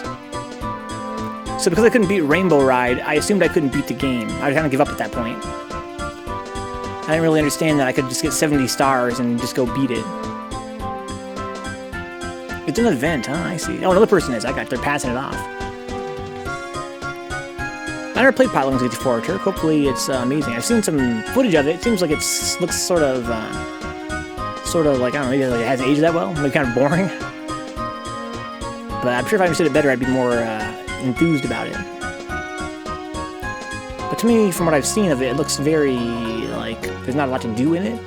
Speaker 1: So because I couldn't beat Rainbow Ride, I assumed I couldn't beat the game. I would kind of give up at that point. I didn't really understand that I could just get 70 stars and just go beat it. It's an event, huh? I see. Oh, another person is. They're passing it off. I never played Pilot 64, Turk. Hopefully it's amazing. I've seen some footage of it. It seems like it looks sort of like, I don't know, maybe it hasn't aged that well. Maybe kind of boring. But I'm sure if I understood it better, I'd be more enthused about it. But to me, from what I've seen of it, it looks very, like, there's not a lot to do in it.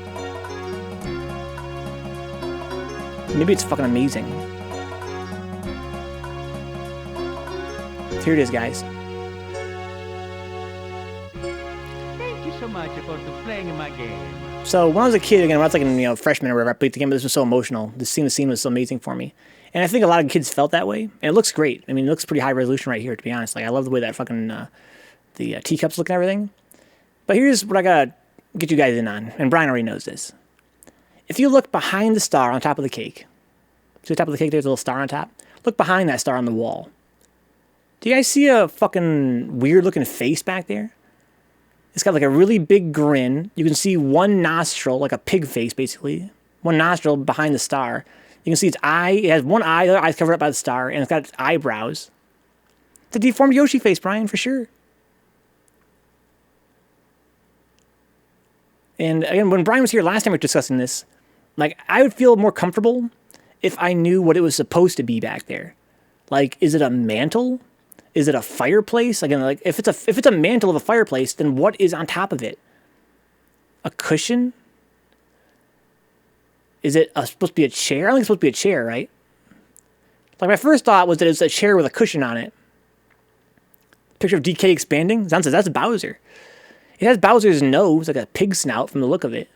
Speaker 1: Maybe it's fucking amazing. Here it is, guys.
Speaker 3: Thank you so much for playing my game.
Speaker 1: So when I was a kid, again, when I was like a freshman or whatever, I played the game, but this was so emotional. The scene was so amazing for me. And I think a lot of kids felt that way. And it looks great. I mean, it looks pretty high resolution right here, to be honest. Like, I love the way that fucking, the teacups look and everything. But here's what I gotta get you guys in on. And Brian already knows this. If you look behind the star on top of the cake, see the top of the cake, there's a little star on top? Look behind that star on the wall. Do you guys see a fucking weird looking face back there? It's got like a really big grin. You can see one nostril, like a pig face basically. One nostril behind the star. You can see its eye. It has one eye, the other eye's covered up by the star, and it's got its eyebrows. It's a deformed Yoshi face, Brian, for sure. And again, when Brian was here last time we were discussing this, like, I would feel more comfortable if I knew what it was supposed to be back there. Like, is it a mantle? Is it a fireplace? Again, like, if it's a mantle of a fireplace, then what is on top of it? A cushion? Is it supposed to be a chair? I think it's supposed to be a chair, right? Like, my first thought was that it's a chair with a cushion on it. Picture of DK expanding. Zan says that's Bowser. It has Bowser's nose, like a pig snout from the look of it.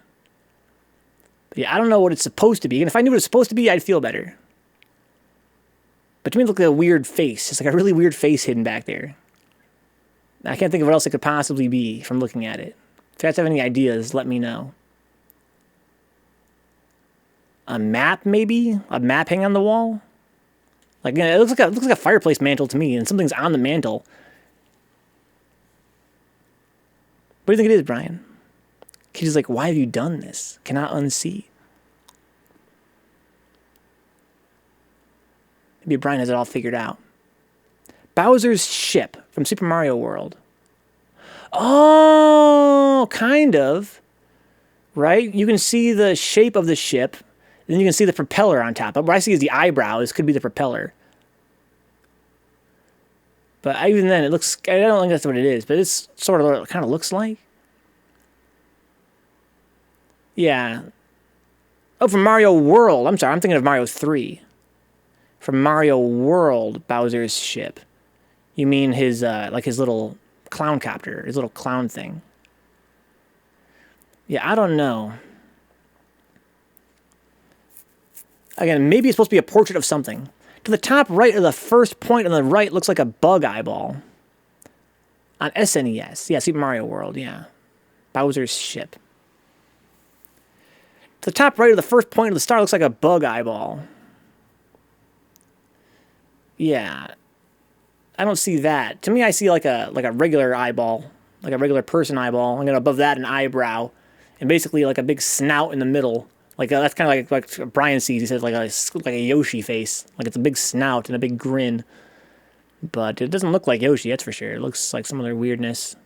Speaker 1: But yeah, I don't know what it's supposed to be. And if I knew what it's supposed to be, I'd feel better. But to me, it looked like a weird face. It's like a really weird face hidden back there. I can't think of what else it could possibly be from looking at it. If you guys have any ideas, let me know. A map, maybe? A map hanging on the wall? Like, it looks like a fireplace mantle to me, and something's on the mantle. What do you think it is, Brian? Kid is like, why have you done this? Cannot unsee. Maybe Brian has it all figured out. Bowser's ship from Super Mario World. Oh, kind of. Right? You can see the shape of the ship. And then you can see the propeller on top. But what I see is the eyebrows. Could be the propeller. But even then, it looks... I don't think that's what it is. But it's sort of what it kind of looks like. Yeah. Oh, from Mario World. I'm sorry. I'm thinking of Mario 3. From Mario World, Bowser's ship. You mean his, like his little clown copter. His little clown thing. Yeah, I don't know. Again, maybe it's supposed to be a portrait of something. To the top right of the first point on the right looks like a bug eyeball. On SNES. Yeah, Super Mario World, yeah. Bowser's ship. To the top right of the first point of the star looks like a bug eyeball. Yeah. I don't see that. To me, I see like a regular eyeball. Like a regular person eyeball. And then above that, an eyebrow. And basically like a big snout in the middle. Like that's kind of like what Brian sees. He says like a Yoshi face. Like it's a big snout and a big grin. But it doesn't look like Yoshi, that's for sure. It looks like some other weirdness.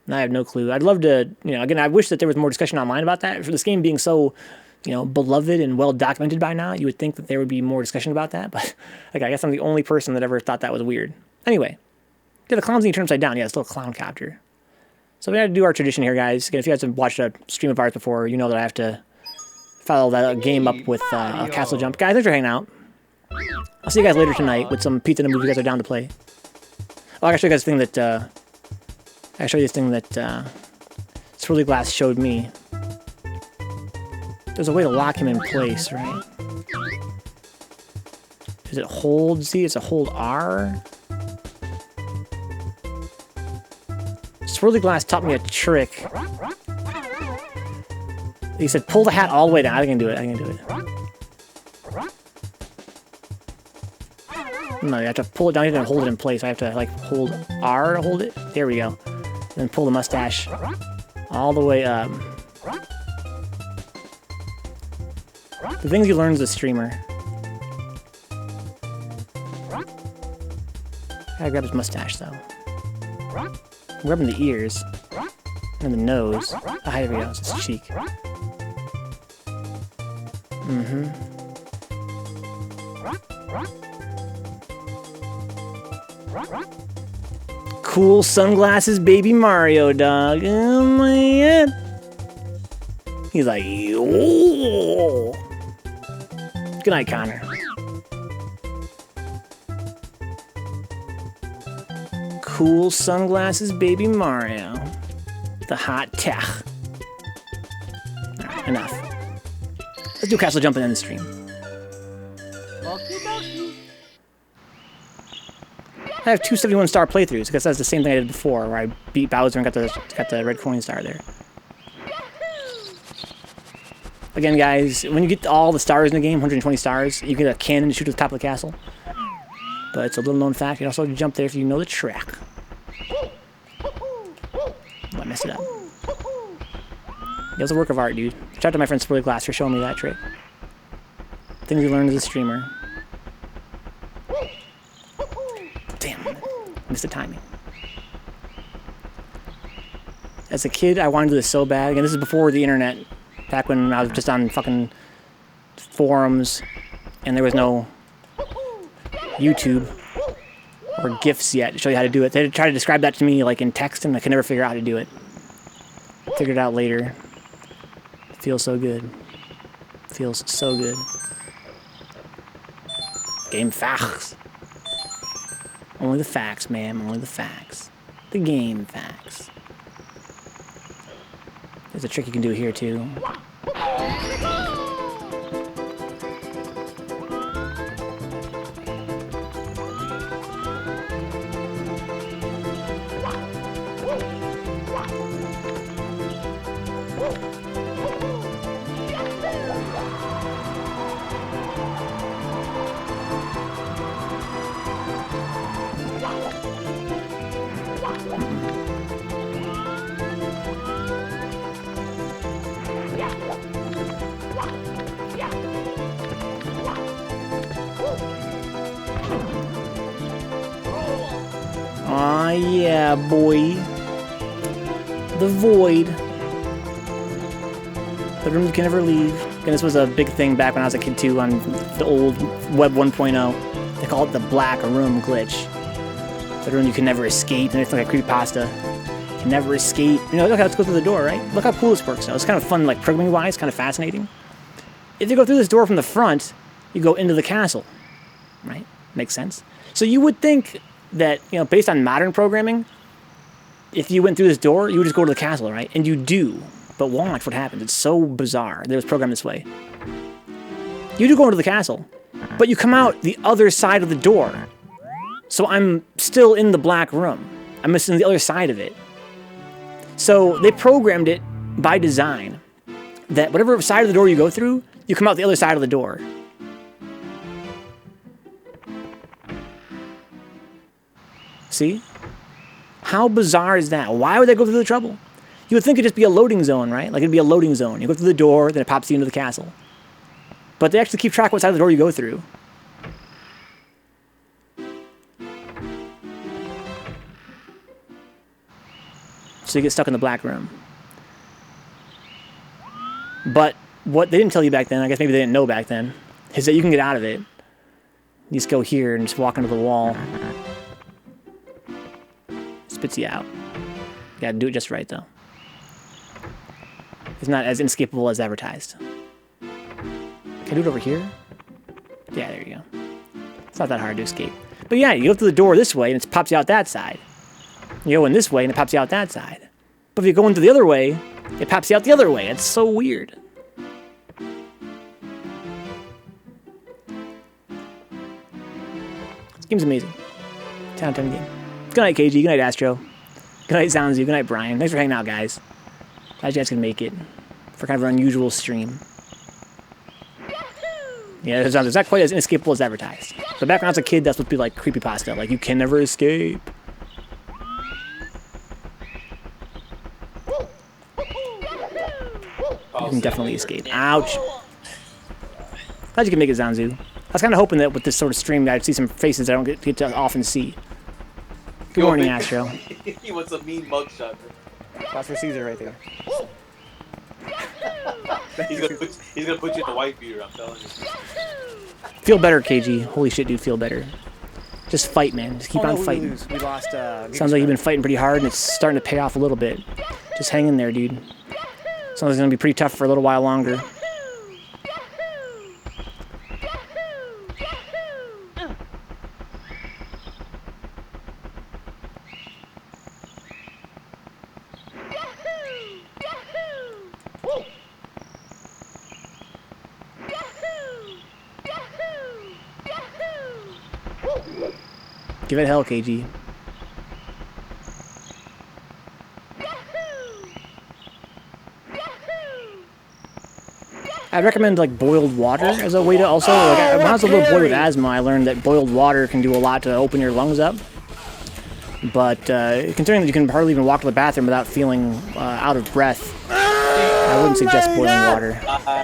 Speaker 1: And I have no clue. I'd love to, again, I wish that there was more discussion online about that. For this game being so, beloved and well documented by now, you would think that there would be more discussion about that. But like, I guess I'm the only person that ever thought that was weird. Anyway, yeah, the clown's turned upside down. Yeah, it's still a clown copter. So we had to do our tradition here, guys. Again, if you guys have watched a stream of ours before, you know that I have to follow that game up with a castle jump. Guys, thanks for hanging out. I'll see you guys later tonight with some pizza and a movie you guys are down to play. Oh, I gotta show you guys this thing that Swirly Glass showed me. There's a way to lock him in place, right? Is it hold Z? It's a hold R? Swirly Glass taught me a trick. He said, pull the hat all the way down. I can do it. No, you have to pull it down. You have to hold it in place. I have to, hold R to hold it. There we go. And then pull the mustache all the way up. The things you learn as a streamer. Gotta grab his mustache, though. I'm grabbing the ears. And the nose. Ah, here we go. It's his cheek. Cool sunglasses, baby Mario, dog. Oh my god. He's like, oh. Good night, Connor. Cool sunglasses, baby Mario. The hot tech. Alright, enough. Let's do castle jumping in the stream. I have 271 star playthroughs because that's the same thing I did before, where I beat Bowser and got the red coin star there. Again, guys, when you get all the stars in the game, 120 stars, you get a cannon to shoot at the top of the castle. But it's a little known fact. You also jump there if you know the track. Oh, I messed it up. It was a work of art, dude. Shout out to my friend Swirly Glass for showing me that trick. Things you learn as a streamer. Damn, I missed the timing. As a kid, I wanted to do this so bad. Again, this is before the internet. Back when I was just on fucking forums and there was no YouTube or GIFs yet to show you how to do it. They tried to describe that to me like in text and I could never figure out how to do it. Figured it out later. Feels so good. Feels so good. Game facts. Only the facts, ma'am. Only the facts. The game facts. There's a trick you can do here too. Aw, yeah, boy. The void. The room you can never leave. And this was a big thing back when I was a kid too on the old Web 1.0. They call it the black room glitch. The room you can never escape, and it's like a creepypasta. You can never escape. You know, look how let's go through the door, right? Look how cool this works. So it's kind of fun, like programming-wise, kind of fascinating. If you go through this door from the front, you go into the castle, right? Makes sense. So you would think that, you know, based on modern programming, if you went through this door, you would just go to the castle, right? And you do. But watch what happens. It's so bizarre that it was programmed this way. You do go into the castle, but you come out the other side of the door. So I'm still in the black room. I'm missing the other side of it. So they programmed it by design that whatever side of the door you go through, you come out the other side of the door. See? How bizarre is that? Why would they go through the trouble? You would think it'd just be a loading zone, right? Like it'd be a loading zone. You go through the door, then it pops you into the castle. But they actually keep track of what side of the door you go through. So you get stuck in the black room. But what they didn't tell you back then, I guess maybe they didn't know back then, is that you can get out of it. You just go here and just walk into the wall. Spits you out. You gotta do it just right, though. It's not as inescapable as advertised. Can I do it over here? Yeah, there you go. It's not that hard to escape. But yeah, you go through the door this way and it pops you out that side. You go in this way and it pops you out that side. But if you go into the other way, it pops you out the other way. It's so weird. This game's amazing. 10 out of 10 game. Good night, KG. Good night, Astro. Good night, Soundsy. Good night, Brian. Thanks for hanging out, guys. Glad you guys can make it for kind of an unusual stream. Yeah, it's not quite as inescapable as advertised. But back when I was a kid, that's what would be like creepypasta. Like, you can never escape. You can definitely escape. Ouch. Glad you can make it, Zanzu. I was kind of hoping that with this sort of stream, I'd see some faces I don't get to often see. Good morning, Astro.
Speaker 4: He wants a mean mugshot.
Speaker 1: That's for Caesar right there.
Speaker 4: He's gonna put you in the white beater, I'm telling you.
Speaker 1: Feel better, KG. Holy shit, dude, feel better. Just fight, man. Just keep on fighting.
Speaker 5: We lost,
Speaker 1: Sounds like you've been fighting pretty hard, and it's starting to pay off a little bit. Just hang in there, dude. Sounds like it's gonna be pretty tough for a little while longer. Give it hell, KG. I'd recommend like boiled water as a way to also, like, when I was a little boy with asthma, I learned that boiled water can do a lot to open your lungs up. But considering that you can hardly even walk to the bathroom without feeling out of breath, I wouldn't suggest boiling water.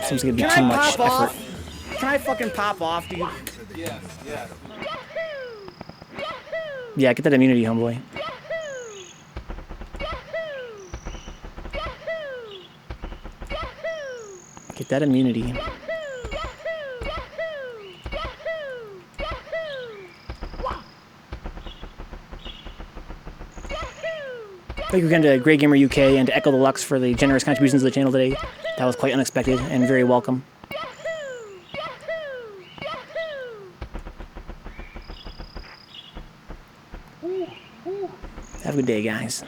Speaker 1: Seems like it'd be too much effort.
Speaker 5: Can I fucking pop off, dude?
Speaker 4: Yes, yes.
Speaker 1: Yeah, get that immunity, homeboy. Get that immunity. Thank you again to Grey Gamer UK and to Echo the Lux for the generous contributions to the channel today. That was quite unexpected and very welcome. Have a good day, guys.